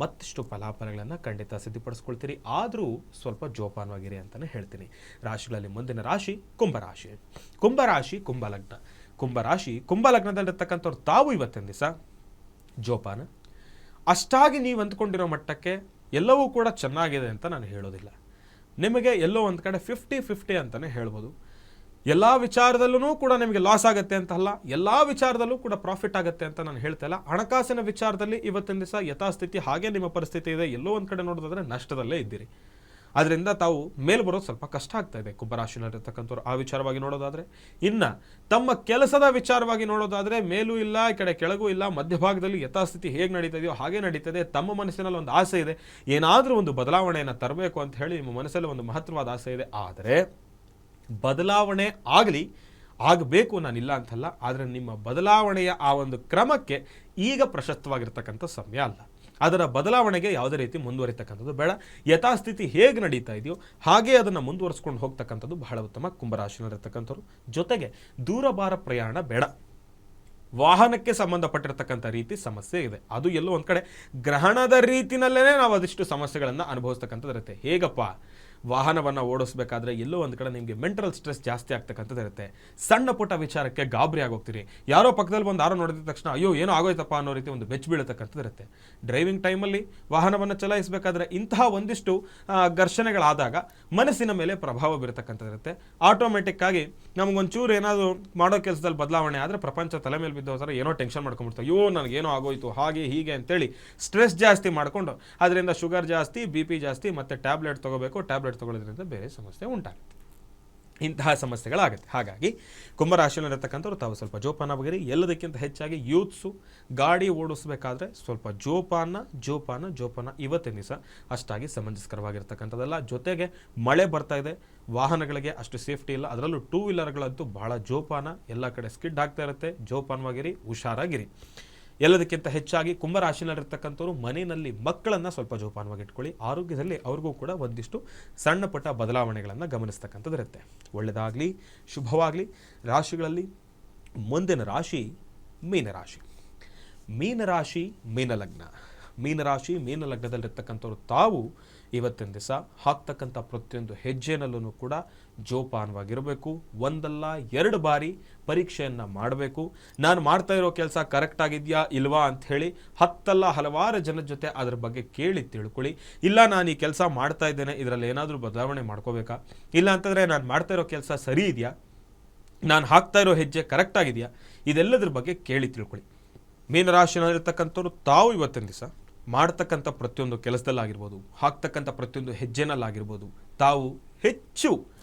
ಮತ್ತಷ್ಟು ಫಲಾಫಲಗಳನ್ನು ಖಂಡಿತ ಸಿದ್ಧಪಡಿಸ್ಕೊಳ್ತೀರಿ. ಆದರೂ ಸ್ವಲ್ಪ ಜೋಪಾನವಾಗಿರಿ ಅಂತಲೇ ಹೇಳ್ತೀನಿ. ರಾಶಿಗಳಲ್ಲಿ ಮುಂದಿನ ರಾಶಿ ಕುಂಭಲಗ್ನದಲ್ಲಿರ್ತಕ್ಕಂಥವ್ರು ತಾವು ಇವತ್ತಿನ ದಿವಸ ಜೋಪಾನ. ಅಷ್ಟಾಗಿ ನೀವು ಅಂದ್ಕೊಂಡಿರೋ ಮಟ್ಟಕ್ಕೆ ಎಲ್ಲವೂ ಕೂಡ ಚೆನ್ನಾಗಿದೆ ಅಂತ ನಾನು ಹೇಳೋದಿಲ್ಲ. ನಿಮಗೆ ಎಲ್ಲೋ ಒಂದು ಕಡೆ 50-50 ಅಂತಲೇ ಹೇಳ್ಬೋದು. ಎಲ್ಲ ವಿಚಾರದಲ್ಲೂ ಕೂಡ ನಿಮಗೆ ಲಾಸ್ ಆಗುತ್ತೆ ಅಂತ ಅಲ್ಲ, ಎಲ್ಲ ವಿಚಾರದಲ್ಲೂ ಕೂಡ ಪ್ರಾಫಿಟ್ ಆಗುತ್ತೆ ಅಂತ ನಾನು ಹೇಳ್ತಾ ಇಲ್ಲ. ಹಣಕಾಸಿನ ವಿಚಾರದಲ್ಲಿ ಇವತ್ತಿನ ದಿವಸ ಯಥಾಸ್ಥಿತಿ ಹಾಗೆ ನಿಮ್ಮ ಪರಿಸ್ಥಿತಿ ಇದೆ. ಎಲ್ಲೋ ಒಂದು ಕಡೆ ನೋಡೋದಾದ್ರೆ ನಷ್ಟದಲ್ಲೇ ಇದ್ದೀರಿ. ಅದರಿಂದ ತಾವು ಮೇಲ್ ಬರೋದು ಸ್ವಲ್ಪ ಕಷ್ಟ ಆಗ್ತಾ ಇದೆ ಕುಂಭರಾಶಿನಲ್ಲಿರ್ತಕ್ಕಂಥವ್ರು ಆ ವಿಚಾರವಾಗಿ ನೋಡೋದಾದರೆ. ಇನ್ನು ತಮ್ಮ ಕೆಲಸದ ವಿಚಾರವಾಗಿ ನೋಡೋದಾದರೆ ಮೇಲೂ ಇಲ್ಲ, ಈ ಕಡೆ ಕೆಳಗೂ ಇಲ್ಲ, ಮಧ್ಯಭಾಗದಲ್ಲಿ ಯಥಾಸ್ಥಿತಿ ಹೇಗೆ ನಡೀತಾ ಇದೆಯೋ ಹಾಗೆ ನಡೀತದೆ. ತಮ್ಮ ಮನಸ್ಸಿನಲ್ಲಿ ಒಂದು ಆಸೆ ಇದೆ, ಏನಾದರೂ ಒಂದು ಬದಲಾವಣೆಯನ್ನು ತರಬೇಕು ಅಂತ ಹೇಳಿ ನಿಮ್ಮ ಮನಸ್ಸಲ್ಲಿ ಒಂದು ಮಹತ್ವವಾದ ಆಸೆ ಇದೆ. ಆದರೆ ಬದಲಾವಣೆ ಆಗಬೇಕು, ನಾನಿಲ್ಲ ಅಂತಲ್ಲ, ಆದರೆ ನಿಮ್ಮ ಬದಲಾವಣೆಯ ಆ ಒಂದು ಕ್ರಮಕ್ಕೆ ಈಗ ಪ್ರಶಸ್ತವಾಗಿರ್ತಕ್ಕಂಥ ಸಮಯ ಅಲ್ಲ. ಅದರ ಬದಲಾವಣೆಗೆ ಯಾವುದೇ ರೀತಿ ಮುಂದುವರಿತಕ್ಕಂಥದ್ದು ಬೇಡ. ಯಥಾಸ್ಥಿತಿ ಹೇಗೆ ನಡೀತಾ ಇದೆಯೋ ಹಾಗೆ ಅದನ್ನು ಮುಂದುವರಿಸ್ಕೊಂಡು ಹೋಗ್ತಕ್ಕಂಥದ್ದು ಬಹಳ ಉತ್ತಮ ಕುಂಭರಾಶಿನಲ್ಲಿರ್ತಕ್ಕಂಥವ್ರು. ಜೊತೆಗೆ ದೂರಭಾರ ಪ್ರಯಾಣ ಬೇಡ. ವಾಹನಕ್ಕೆ ಸಂಬಂಧಪಟ್ಟಿರ್ತಕ್ಕಂಥ ರೀತಿ ಸಮಸ್ಯೆ ಇದೆ. ಅದು ಎಲ್ಲೋ ಒಂದು ಕಡೆ ಗ್ರಹಣದ ರೀತಿನಲ್ಲೇ ನಾವು ಅದಷ್ಟು ಸಮಸ್ಯೆಗಳನ್ನು ಅನುಭವಿಸ್ತಕ್ಕಂಥದ್ದು ಇರುತ್ತೆ. ಹೇಗಪ್ಪ, ವಾಹನವನ್ನು ಓಡಿಸ್ಬೇಕಾದ್ರೆ ಎಲ್ಲೋ ಒಂದು ಕಡೆ ನಿಮಗೆ ಮೆಂಟಲ್ ಸ್ಟ್ರೆಸ್ ಜಾಸ್ತಿ ಆಗ್ತಕ್ಕಂಥದ್ದು ಇರುತ್ತೆ. ಸಣ್ಣ ಪುಟ್ಟ ವಿಚಾರಕ್ಕೆ ಗಾಬರಿ ಆಗೋಗ್ತೀರಿ. ಯಾರೋ ಪಕ್ಕದಲ್ಲಿ ಒಂದು ಯಾರೋ ನೋಡಿದ ತಕ್ಷಣ ಅಯ್ಯೋ ಏನೋ ಆಗೋಯ್ತಪ್ಪ ಅನ್ನೋ ರೀತಿ ಒಂದು ಬೆಚ್ಚ ಬೀಳತಕ್ಕಂಥದ್ದು ಇರುತ್ತೆ. ಡ್ರೈವಿಂಗ್ ಟೈಮಲ್ಲಿ ವಾಹನವನ್ನು ಚಲಾಯಿಸಬೇಕಾದ್ರೆ ಇಂತಹ ಒಂದಿಷ್ಟು ಘರ್ಷಣೆಗಳಾದಾಗ ಮನಸ್ಸಿನ ಮೇಲೆ ಪ್ರಭಾವ ಬೀರತಕ್ಕಂಥದ್ದು ಇರುತ್ತೆ. ಆಟೋಮೆಟಿಕ್ ಆಗಿ ನಮಗೊಂಚೂರು ಏನಾದರೂ ಮಾಡೋ ಕೆಲಸದಲ್ಲಿ ಬದಲಾವಣೆ ಆದರೆ ಪ್ರಪಂಚ ತಲೆ ಮೇಲೆ ಬಿದ್ದೋದ್ರೆ ಏನೋ ಟೆನ್ಷನ್ ಮಾಡ್ಕೊಂಡ್ಬಿಡ್ತಾರೆ. ಅಯ್ಯೋ ನನಗೇನೋ ಆಗೋಯ್ತು ಹಾಗೆ ಹೀಗೆ ಅಂತೇಳಿ ಸ್ಟ್ರೆಸ್ ಜಾಸ್ತಿ ಮಾಡಿಕೊಂಡು ಅದರಿಂದ ಶುಗರ್ ಜಾಸ್ತಿ, BP ಜಾಸ್ತಿ, ಮತ್ತು ಟ್ಯಾಬ್ಲೆಟ್ ತೊಗೋಬೇಕು. ಟ್ಯಾಬ್ಲೆಟ್ ತಗೊಳ್ಳೋದ್ರಿಂದ ಬೇರೆ ಸಮಸ್ಯೆ ಉಂಟಾಗುತ್ತೆ. ಇಂತಹ ಸಮಸ್ಯೆಗಳಾಗುತ್ತೆ. ಹಾಗಾಗಿ ಕುಂಭರಾಶಿಯಲ್ಲಿರತಕ್ಕಂಥವ್ರು ತಾವು ಸ್ವಲ್ಪ ಜೋಪಾನವಾಗಿರಿ. ಎಲ್ಲದಕ್ಕಿಂತ ಹೆಚ್ಚಾಗಿ ಯೂತ್ಸು ಗಾಡಿ ಓಡಿಸಬೇಕಾದ್ರೆ ಸ್ವಲ್ಪ ಜೋಪಾನ ಇವತ್ತಿನ ದಿವಸ ಅಷ್ಟಾಗಿ ಸಮಂಜಸ್ಕರವಾಗಿರ್ತಕ್ಕಂಥದ್ದಲ್ಲ. ಜೊತೆಗೆ ಮಳೆ ಬರ್ತಾ ಇದೆ, ವಾಹನಗಳಿಗೆ ಅಷ್ಟು ಸೇಫ್ಟಿ ಇಲ್ಲ, ಅದರಲ್ಲೂ 2 ವೀಲರ್ಗಳಂತೂ ಬಹಳ ಜೋಪಾನ, ಎಲ್ಲ ಕಡೆ ಸ್ಕಿಡ್ ಆಗ್ತಾ ಇರುತ್ತೆ. ಜೋಪಾನವಾಗಿರಿ, ಹುಷಾರಾಗಿರಿ. ಎಲ್ಲದಕ್ಕಿಂತ ಹೆಚ್ಚಾಗಿ ಕುಂಭರಾಶಿನಲ್ಲಿರ್ತಕ್ಕಂಥವ್ರು ಮನೆಯಲ್ಲಿ ಮಕ್ಕಳನ್ನು ಸ್ವಲ್ಪ ಜೋಪಾನವಾಗಿ ಇಟ್ಕೊಳ್ಳಿ. ಆರೋಗ್ಯದಲ್ಲಿ ಅವ್ರಿಗೂ ಕೂಡ ಒಂದಿಷ್ಟು ಸಣ್ಣ ಪುಟ್ಟ ಬದಲಾವಣೆಗಳನ್ನು ಗಮನಿಸ್ತಕ್ಕಂಥದ್ದು ಇರುತ್ತೆ. ಒಳ್ಳೆಯದಾಗಲಿ, ಶುಭವಾಗಲಿ. ರಾಶಿಗಳಲ್ಲಿ ಮುಂದಿನ ರಾಶಿ ಮೀನರಾಶಿ. ಮೀನರಾಶಿ ಮೀನಲಗ್ನದಲ್ಲಿರ್ತಕ್ಕಂಥವ್ರು ತಾವು ಇವತ್ತಿನ ದಿವಸ ಹಾಕ್ತಕ್ಕಂಥ ಪ್ರತಿಯೊಂದು ಹೆಜ್ಜೆನಲ್ಲೂ ಕೂಡ ಜೋಪಾನವಾಗಿರಬೇಕು. ಒಂದಲ್ಲ 2 ಬಾರಿ ಪರೀಕ್ಷೆಯನ್ನು ಮಾಡಬೇಕು. ನಾನು ಮಾಡ್ತಾ ಇರೋ ಕೆಲಸ ಕರೆಕ್ಟ್ ಆಗಿದೆಯಾ ಇಲ್ವಾ ಅಂಥೇಳಿ ಹಲವಾರು ಜನದ ಜೊತೆ ಅದ್ರ ಬಗ್ಗೆ ಕೇಳಿ ತಿಳ್ಕೊಳ್ಳಿ. ಇಲ್ಲ ನಾನು ಈ ಕೆಲಸ ಮಾಡ್ತಾ ಇದ್ದೇನೆ, ಇದರಲ್ಲಿ ಏನಾದರೂ ಬದಲಾವಣೆ ಮಾಡ್ಕೋಬೇಕಾ, ಇಲ್ಲ ಅಂತಂದರೆ ನಾನು ಮಾಡ್ತಾ ಇರೋ ಕೆಲಸ ಸರಿ ಇದೆಯಾ, ನಾನು ಹಾಕ್ತಾ ಇರೋ ಹೆಜ್ಜೆ ಕರೆಕ್ಟ್ ಆಗಿದೆಯಾ, ಇದೆಲ್ಲದ್ರ ಬಗ್ಗೆ ಕೇಳಿ ತಿಳ್ಕೊಳ್ಳಿ. ಮೀನರಾಶಿನಲ್ಲಿರ್ತಕ್ಕಂಥವ್ರು ತಾವು ಇವತ್ತಿನ ದಿವಸ ಮಾಡ್ತಕ್ಕಂಥ ಪ್ರತಿಯೊಂದು ಕೆಲಸದಲ್ಲಾಗಿರ್ಬೋದು, ಹಾಕ್ತಕ್ಕಂಥ ಪ್ರತಿಯೊಂದು ಹೆಜ್ಜೆನಲ್ಲಾಗಿರ್ಬೋದು, ತಾವು ಹೆಚ್ಚು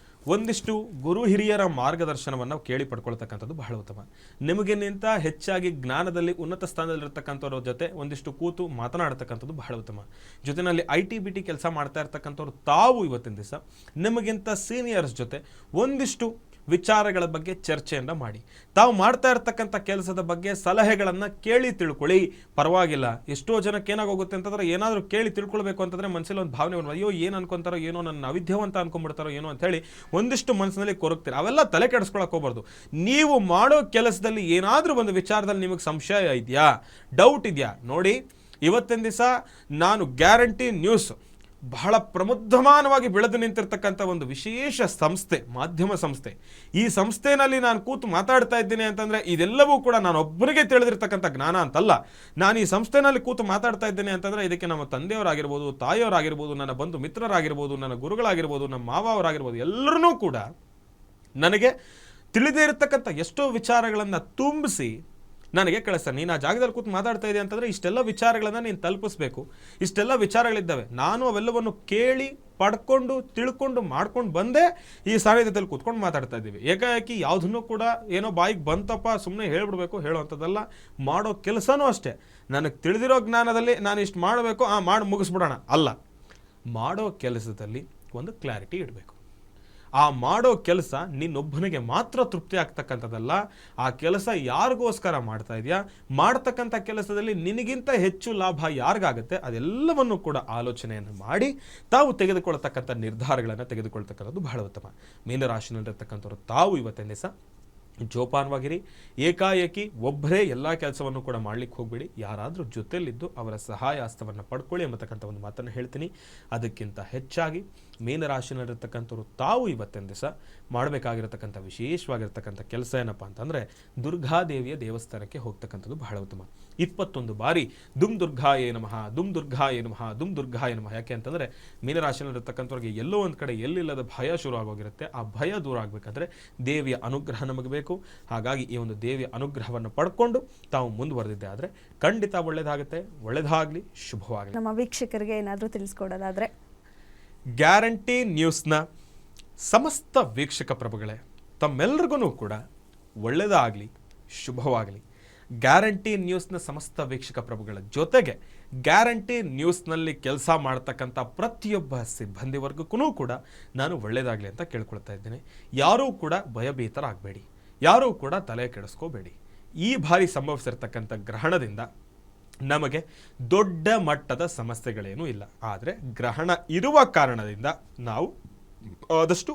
ಒಂದಿಷ್ಟು ಗುರು ಹಿರಿಯರ ಮಾರ್ಗದರ್ಶನವನ್ನು ಕೇಳಿ ಪಡ್ಕೊಳ್ತಕ್ಕಂಥದ್ದು ಬಹಳ ಉತ್ತಮ. ನಿಮಗಿಂತ ಹೆಚ್ಚಾಗಿ ಜ್ಞಾನದಲ್ಲಿ ಉನ್ನತ ಸ್ಥಾನದಲ್ಲಿರ್ತಕ್ಕಂಥವ್ರ ಜೊತೆ ಒಂದಿಷ್ಟು ಕೂತು ಮಾತನಾಡ್ತಕ್ಕಂಥದ್ದು ಬಹಳ ಉತ್ತಮ. ಜೊತೆಯಲ್ಲಿ IT-BT ಕೆಲಸ ಮಾಡ್ತಾ ಇರ್ತಕ್ಕಂಥವ್ರು ತಾವು ಇವತ್ತಿನ ದಿವಸ ನಿಮಗಿಂತ ಸೀನಿಯರ್ಸ್ ಜೊತೆ ಒಂದಿಷ್ಟು ವಿಚಾರಗಳ ಬಗ್ಗೆ ಚರ್ಚೆಯನ್ನು ಮಾಡಿ. ತಾವು ಮಾಡ್ತಾ ಇರ್ತಕ್ಕಂಥ ಕೆಲಸದ ಬಗ್ಗೆ ಸಲಹೆಗಳನ್ನು ಕೇಳಿ ತಿಳ್ಕೊಳ್ಳಿ. ಪರವಾಗಿಲ್ಲ, ಎಷ್ಟೋ ಜನಕ್ಕೆ ಏನಾಗೋಗುತ್ತೆ ಅಂತಂದ್ರೆ ಏನಾದರೂ ಕೇಳಿ ತಿಳ್ಕೊಳ್ಬೇಕು ಅಂತಂದರೆ ಮನಸ್ಸಲ್ಲಿ ಒಂದು ಭಾವನೆ ಬರ್ತದೆ, ಅಯ್ಯೋ ಏನು ಅನ್ಕೊಂತಾರೋ ಏನೋ, ನನ್ನ ಅವಿದ್ಯಾವಂತ ಅನ್ಕೊಂಡ್ಬಿಡ್ತಾರೋ ಏನೋ ಅಂಥೇಳಿ ಒಂದಿಷ್ಟು ಮನಸ್ಸಿನಲ್ಲಿ ಕೊರಗ್ತೀರ. ಅವೆಲ್ಲ ತಲೆ ಕೆಡಿಸ್ಕೊಳಕ್ಕೆ ಹೋಗ್ಬಾರ್ದು. ನೀವು ಮಾಡೋ ಕೆಲಸದಲ್ಲಿ ಏನಾದರೂ ಒಂದು ವಿಚಾರದಲ್ಲಿ ನಿಮಗೆ ಸಂಶಯ ಇದೆಯಾ, ಡೌಟ್ ಇದೆಯಾ, ನೋಡಿ ಇವತ್ತಿನ ದಿವಸ ನಾನು ಗ್ಯಾರಂಟಿ ನ್ಯೂಸ್ ಬಹಳ ಪ್ರಮುಖಮಾನವಾಗಿ ಬೆಳೆದು ನಿಂತಿರ್ತಕ್ಕಂಥ ಒಂದು ವಿಶೇಷ ಸಂಸ್ಥೆ, ಮಾಧ್ಯಮ ಸಂಸ್ಥೆ. ಈ ಸಂಸ್ಥೆಯಲ್ಲಿ ನಾನು ಕೂತು ಮಾತಾಡ್ತಾ ಇದ್ದೀನಿ ಅಂತಂದರೆ ಇದೆಲ್ಲವೂ ಕೂಡ ನಾನು ಒಬ್ಬರಿಗೆ ತಿಳಿದಿರ್ತಕ್ಕಂಥ ಜ್ಞಾನ ಅಂತಲ್ಲ. ನಾನು ಈ ಸಂಸ್ಥೆಯಲ್ಲಿ ಕೂತು ಮಾತಾಡ್ತಾ ಇದ್ದೇನೆ ಅಂತಂದರೆ ಇದಕ್ಕೆ ನಮ್ಮ ತಂದೆಯವರಾಗಿರ್ಬೋದು, ತಾಯಿಯವರಾಗಿರ್ಬೋದು, ನನ್ನ ಬಂಧು ಮಿತ್ರರಾಗಿರ್ಬೋದು, ನನ್ನ ಗುರುಗಳಾಗಿರ್ಬೋದು, ನಮ್ಮ ಮಾವ ಅವರಾಗಿರ್ಬೋದು, ಎಲ್ಲರೂ ಕೂಡ ನನಗೆ ತಿಳಿದೇ ಇರತಕ್ಕಂಥ ಎಷ್ಟೋ ವಿಚಾರಗಳನ್ನು ತುಂಬಿಸಿ ನನಗೆ ಕಳಿಸ್ತಾರೆ. ನೀನು ಆ ಜಾಗದಲ್ಲಿ ಕೂತು ಮಾತಾಡ್ತಾ ಇದೆ ಅಂತಂದರೆ ಇಷ್ಟೆಲ್ಲ ವಿಚಾರಗಳನ್ನು ನೀನು ತಲುಪಿಸ್ಬೇಕು, ಇಷ್ಟೆಲ್ಲ ವಿಚಾರಗಳಿದ್ದಾವೆ. ನಾನು ಅವೆಲ್ಲವನ್ನು ಕೇಳಿ ಪಡ್ಕೊಂಡು ತಿಳ್ಕೊಂಡು ಮಾಡ್ಕೊಂಡು ಬಂದೇ ಈ ಸಾನ್ನಿಧ್ಯದಲ್ಲಿ ಕೂತ್ಕೊಂಡು ಮಾತಾಡ್ತಾ ಇದ್ದೀವಿ. ಏಕಾಏಕಿ ಯಾವುದನ್ನು ಕೂಡ ಏನೋ ಬಾಯಿಗೆ ಬಂತಪ್ಪ ಸುಮ್ಮನೆ ಹೇಳ್ಬಿಡ್ಬೇಕು ಹೇಳೋವಂಥದ್ದಲ್ಲ. ಮಾಡೋ ಕೆಲಸನೂ ಅಷ್ಟೇ, ನನಗೆ ತಿಳಿದಿರೋ ಜ್ಞಾನದಲ್ಲಿ ನಾನು ಇಷ್ಟು ಮಾಡಬೇಕು, ಮಾಡಿ ಮುಗಿಸ್ಬಿಡೋಣ ಅಲ್ಲ. ಮಾಡೋ ಕೆಲಸದಲ್ಲಿ ಒಂದು ಕ್ಲಾರಿಟಿ ಇಡಬೇಕು. ಆ ಮಾಡೋ ಕೆಲಸ ನಿನ್ನೊಬ್ಬನಿಗೆ ಮಾತ್ರ ತೃಪ್ತಿ ಆಗ್ತಕ್ಕಂಥದ್ದಲ್ಲ. ಆ ಕೆಲಸ ಯಾರಿಗೋಸ್ಕರ ಮಾಡ್ತಾ ಇದೆಯಾ, ಮಾಡ್ತಕ್ಕಂಥ ಕೆಲಸದಲ್ಲಿ ನಿನಗಿಂತ ಹೆಚ್ಚು ಲಾಭ ಯಾರಿಗಾಗುತ್ತೆ, ಅದೆಲ್ಲವನ್ನು ಕೂಡ ಆಲೋಚನೆಯನ್ನು ಮಾಡಿ ತಾವು ತೆಗೆದುಕೊಳ್ತಕ್ಕಂಥ ನಿರ್ಧಾರಗಳನ್ನು ತೆಗೆದುಕೊಳ್ತಕ್ಕಂಥದ್ದು ಬಹಳ ಉತ್ತಮ. ಮೀನರಾಶಿನಲ್ಲಿರ್ತಕ್ಕಂಥವ್ರು ತಾವು ಇವತ್ತಿನ ದಿವಸ ಜೋಪಾನವಾಗಿರಿ. ಏಕಾಏಕಿ ಒಬ್ಬರೇ ಎಲ್ಲ ಕೆಲಸವನ್ನು ಕೂಡ ಮಾಡ್ಲಿಕ್ಕೆ ಹೋಗ್ಬೇಡಿ. ಯಾರಾದರೂ ಜೊತೆಯಲ್ಲಿದ್ದು ಅವರ ಸಹಾಯ ಹಸ್ತವನ್ನು ಪಡ್ಕೊಳ್ಳಿ ಎಂಬತಕ್ಕಂಥ ಒಂದು ಮಾತನ್ನು ಹೇಳ್ತೀನಿ. ಅದಕ್ಕಿಂತ ಹೆಚ್ಚಾಗಿ ಮೀನರಾಶಿನಲ್ಲಿರ್ತಕ್ಕಂಥವ್ರು ತಾವು ಇವತ್ತಿನ ದಿವಸ ಮಾಡಬೇಕಾಗಿರತಕ್ಕಂಥ ವಿಶೇಷವಾಗಿರ್ತಕ್ಕಂಥ ಕೆಲಸ ಏನಪ್ಪ ಅಂತಂದರೆ ದುರ್ಗಾದೇವಿಯ ದೇವಸ್ಥಾನಕ್ಕೆ ಹೋಗ್ತಕ್ಕಂಥದ್ದು ಬಹಳ ಉತ್ತಮ. 21 ಬಾರಿ ದುಮ್ ದುರ್ಗಾಯೇ ನಮಃ, ದುಮ್ ದುರ್ಗಾಯೇ ನಮಃ, ದುಮ್ ದುರ್ಗಾಯೇ ನಮಃ. ಯಾಕೆ ಅಂತಂದರೆ ಮೀನರಾಶಿನಲ್ಲಿರ್ತಕ್ಕಂಥವ್ರಿಗೆ ಎಲ್ಲೋ ಒಂದು ಕಡೆ ಎಲ್ಲಿಲ್ಲದ ಭಯ ಶುರು ಆಗೋಗಿರುತ್ತೆ. ಆ ಭಯ ದೂರ ಆಗಬೇಕಾದ್ರೆ ದೇವಿಯ ಅನುಗ್ರಹ ನಮಗೆ ಬೇಕು. ಹಾಗಾಗಿ ಈ ಒಂದು ದೇವಿಯ ಅನುಗ್ರಹವನ್ನು ಪಡ್ಕೊಂಡು ತಾವು ಮುಂದುವರೆದಿದ್ದೆ ಆದರೆ ಖಂಡಿತ ಒಳ್ಳೆಯದಾಗುತ್ತೆ. ಒಳ್ಳೆಯದಾಗಲಿ, ಶುಭವಾಗಲಿ. ನಮ್ಮ ವೀಕ್ಷಕರಿಗೆ ಏನಾದರೂ ತಿಳಿಸ್ಕೊಡೋದಾದರೆ ಗ್ಯಾರಂಟಿ ನ್ಯೂಸ್ನ ಸಮಸ್ತ ವೀಕ್ಷಕ ಪ್ರಭುಗಳೇ, ತಮ್ಮೆಲ್ಲರಿಗೂ ಕೂಡ ಒಳ್ಳೆಯದಾಗಲಿ, ಶುಭವಾಗಲಿ. ಗ್ಯಾರಂಟಿ ನ್ಯೂಸ್ನ ಸಮಸ್ತ ವೀಕ್ಷಕ ಪ್ರಭುಗಳ ಜೊತೆಗೆ ಗ್ಯಾರಂಟಿ ನ್ಯೂಸ್ನಲ್ಲಿ ಕೆಲಸ ಮಾಡ್ತಕ್ಕಂಥ ಪ್ರತಿಯೊಬ್ಬ ಸಿಬ್ಬಂದಿ ವರ್ಗಕ್ಕೂ ಕೂಡ ನಾನು ಒಳ್ಳೆಯದಾಗಲಿ ಅಂತ ಕೇಳ್ಕೊಳ್ತಾ ಇದ್ದೇನೆ. ಯಾರೂ ಕೂಡ ಭಯಭೀತರಾಗಬೇಡಿ, ಯಾರೂ ಕೂಡ ತಲೆ ಕೆಡಿಸ್ಕೋಬೇಡಿ. ಈ ಬಾರಿ ಸಂಭವಿಸಿರ್ತಕ್ಕಂಥ ಗ್ರಹಣದಿಂದ ನಮಗೆ ದೊಡ್ಡ ಮಟ್ಟದ ಸಮಸ್ಯೆಗಳೇನೂ ಇಲ್ಲ. ಆದರೆ ಗ್ರಹಣ ಇರುವ ಕಾರಣದಿಂದ ನಾವು ಆದಷ್ಟು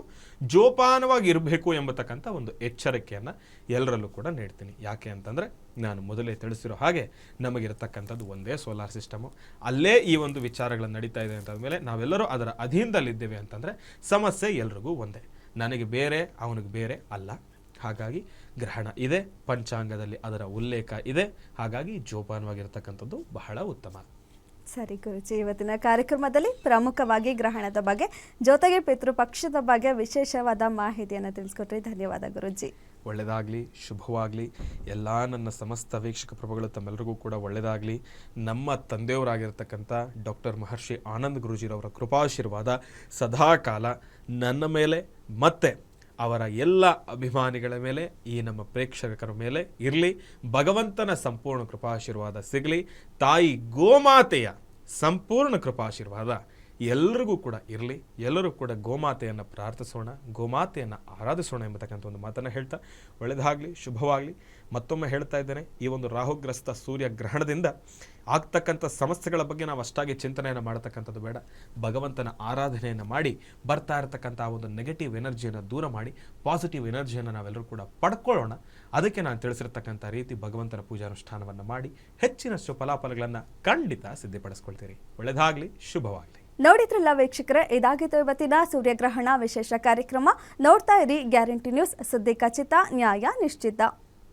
ಜೋಪಾನವಾಗಿ ಇರಬೇಕು ಎಂಬತಕ್ಕಂಥ ಒಂದು ಎಚ್ಚರಿಕೆಯನ್ನು ಎಲ್ಲರಲ್ಲೂ ಕೂಡ ನೀಡ್ತೀನಿ. ಯಾಕೆ ಅಂತಂದರೆ ನಾನು ಮೊದಲೇ ತಿಳಿಸಿರೋ ಹಾಗೆ ನಮಗಿರತಕ್ಕಂಥದ್ದು ಒಂದೇ ಸೋಲಾರ್ ಸಿಸ್ಟಮು. ಅಲ್ಲೇ ಈ ಒಂದು ವಿಚಾರಗಳು ನಡೀತಾ ಇದೆ ಅಂತಂದಮೇಲೆ ನಾವೆಲ್ಲರೂ ಅದರ ಅಧೀನದಲ್ಲಿದ್ದೇವೆ ಅಂತಂದರೆ ಸಮಸ್ಯೆ ಎಲ್ರಿಗೂ ಒಂದೇ. ನನಗೆ ಬೇರೆ, ಅವನಿಗೆ ಬೇರೆ ಅಲ್ಲ. ಹಾಗಾಗಿ ಗ್ರಹಣ ಇದೆ, ಪಂಚಾಂಗದಲ್ಲಿ ಅದರ ಉಲ್ಲೇಖ ಇದೆ. ಹಾಗಾಗಿ ಜೋಪಾನವಾಗಿರ್ತಕ್ಕಂಥದ್ದು ಬಹಳ ಉತ್ತಮ. ಸರಿ ಗುರುಜಿ, ಇವತ್ತಿನ ಕಾರ್ಯಕ್ರಮದಲ್ಲಿ ಪ್ರಮುಖವಾಗಿ ಗ್ರಹಣದ ಬಗ್ಗೆ ಜೊತೆಗೆ ಪಿತೃಪಕ್ಷದ ಬಗ್ಗೆ ವಿಶೇಷವಾದ ಮಾಹಿತಿಯನ್ನು ತಿಳಿಸ್ಕೊಟ್ರಿ. ಧನ್ಯವಾದ ಗುರುಜಿ. ಒಳ್ಳೆಯದಾಗಲಿ, ಶುಭವಾಗಲಿ. ಎಲ್ಲ ನನ್ನ ಸಮಸ್ತ ವೀಕ್ಷಕ ಪ್ರಭುಗಳು ತಮ್ಮೆಲ್ಲರಿಗೂ ಕೂಡ ಒಳ್ಳೆಯದಾಗಲಿ. ನಮ್ಮ ತಂದೆಯವರಾಗಿರ್ತಕ್ಕಂಥ ಡಾಕ್ಟರ್ ಮಹರ್ಷಿ ಆನಂದ್ ಗುರೂಜಿರವರ ಕೃಪಾಶೀರ್ವಾದ ಸದಾಕಾಲ ನನ್ನ ಮೇಲೆ ಮತ್ತೆ ಅವರ ಎಲ್ಲ ಅಭಿಮಾನಿಗಳ ಮೇಲೆ, ಈ ನಮ್ಮ ಪ್ರೇಕ್ಷಕರ ಮೇಲೆ ಇರಲಿ. ಭಗವಂತನ ಸಂಪೂರ್ಣ ಕೃಪಾಶೀರ್ವಾದ ಸಿಗಲಿ. ತಾಯಿ ಗೋಮಾತೆಯ ಸಂಪೂರ್ಣ ಕೃಪಾಶೀರ್ವಾದ ಎಲ್ಲರಿಗೂ ಕೂಡ ಇರಲಿ. ಎಲ್ಲರೂ ಕೂಡ ಗೋಮಾತೆಯನ್ನು ಪ್ರಾರ್ಥಿಸೋಣ, ಗೋಮಾತೆಯನ್ನು ಆರಾಧಿಸೋಣ ಎಂಬತಕ್ಕಂಥ ಒಂದು ಮಾತನ್ನು ಹೇಳ್ತಾ ಒಳ್ಳೆಯದಾಗಲಿ, ಶುಭವಾಗಲಿ. ಮತ್ತೊಮ್ಮೆ ಹೇಳ್ತಾ ಇದ್ದೇನೆ, ಈ ಒಂದು ರಾಹುಗ್ರಸ್ತ ಸೂರ್ಯ ಗ್ರಹಣದಿಂದ ಆಗ್ತಕ್ಕಂಥ ಸಮಸ್ಯೆಗಳ ಬಗ್ಗೆ ನಾವು ಅಷ್ಟಾಗಿ ಚಿಂತನೆಯನ್ನು ಮಾಡತಕ್ಕಂಥದ್ದು ಬೇಡ. ಭಗವಂತನ ಆರಾಧನೆಯನ್ನು ಮಾಡಿ ಬರ್ತಾ ಇರತಕ್ಕಂಥ ಒಂದು ನೆಗೆಟಿವ್ ಎನರ್ಜಿಯನ್ನು ದೂರ ಮಾಡಿ ಪಾಸಿಟಿವ್ ಎನರ್ಜಿಯನ್ನು ನಾವೆಲ್ಲರೂ ಕೂಡ ಪಡ್ಕೊಳ್ಳೋಣ. ಅದಕ್ಕೆ ನಾನು ತಿಳಿಸಿರ್ತಕ್ಕಂಥ ರೀತಿ ಭಗವಂತನ ಪೂಜಾನುಷ್ಠಾನವನ್ನು ಮಾಡಿ ಹೆಚ್ಚಿನಷ್ಟು ಫಲಾಫಲಗಳನ್ನು ಖಂಡಿತ ಸಿದ್ಧಪಡಿಸ್ಕೊಳ್ತೀರಿ. ಒಳ್ಳೆಯದಾಗಲಿ, ಶುಭವಾಗಲಿ. ನೋಡಿದ್ರಲ್ಲ ವೀಕ್ಷಕರೇ, ಇದಾಗಿತ್ತು ಇವತ್ತಿನ ಸೂರ್ಯಗ್ರಹಣ ವಿಶೇಷ ಕಾರ್ಯಕ್ರಮ. ನೋಡ್ತಾ ಇರಿ ಗ್ಯಾರಂಟಿ ನ್ಯೂಸ್, ಸುದ್ದಿ ಖಚಿತ, ನ್ಯಾಯ ನಿಶ್ಚಿತ.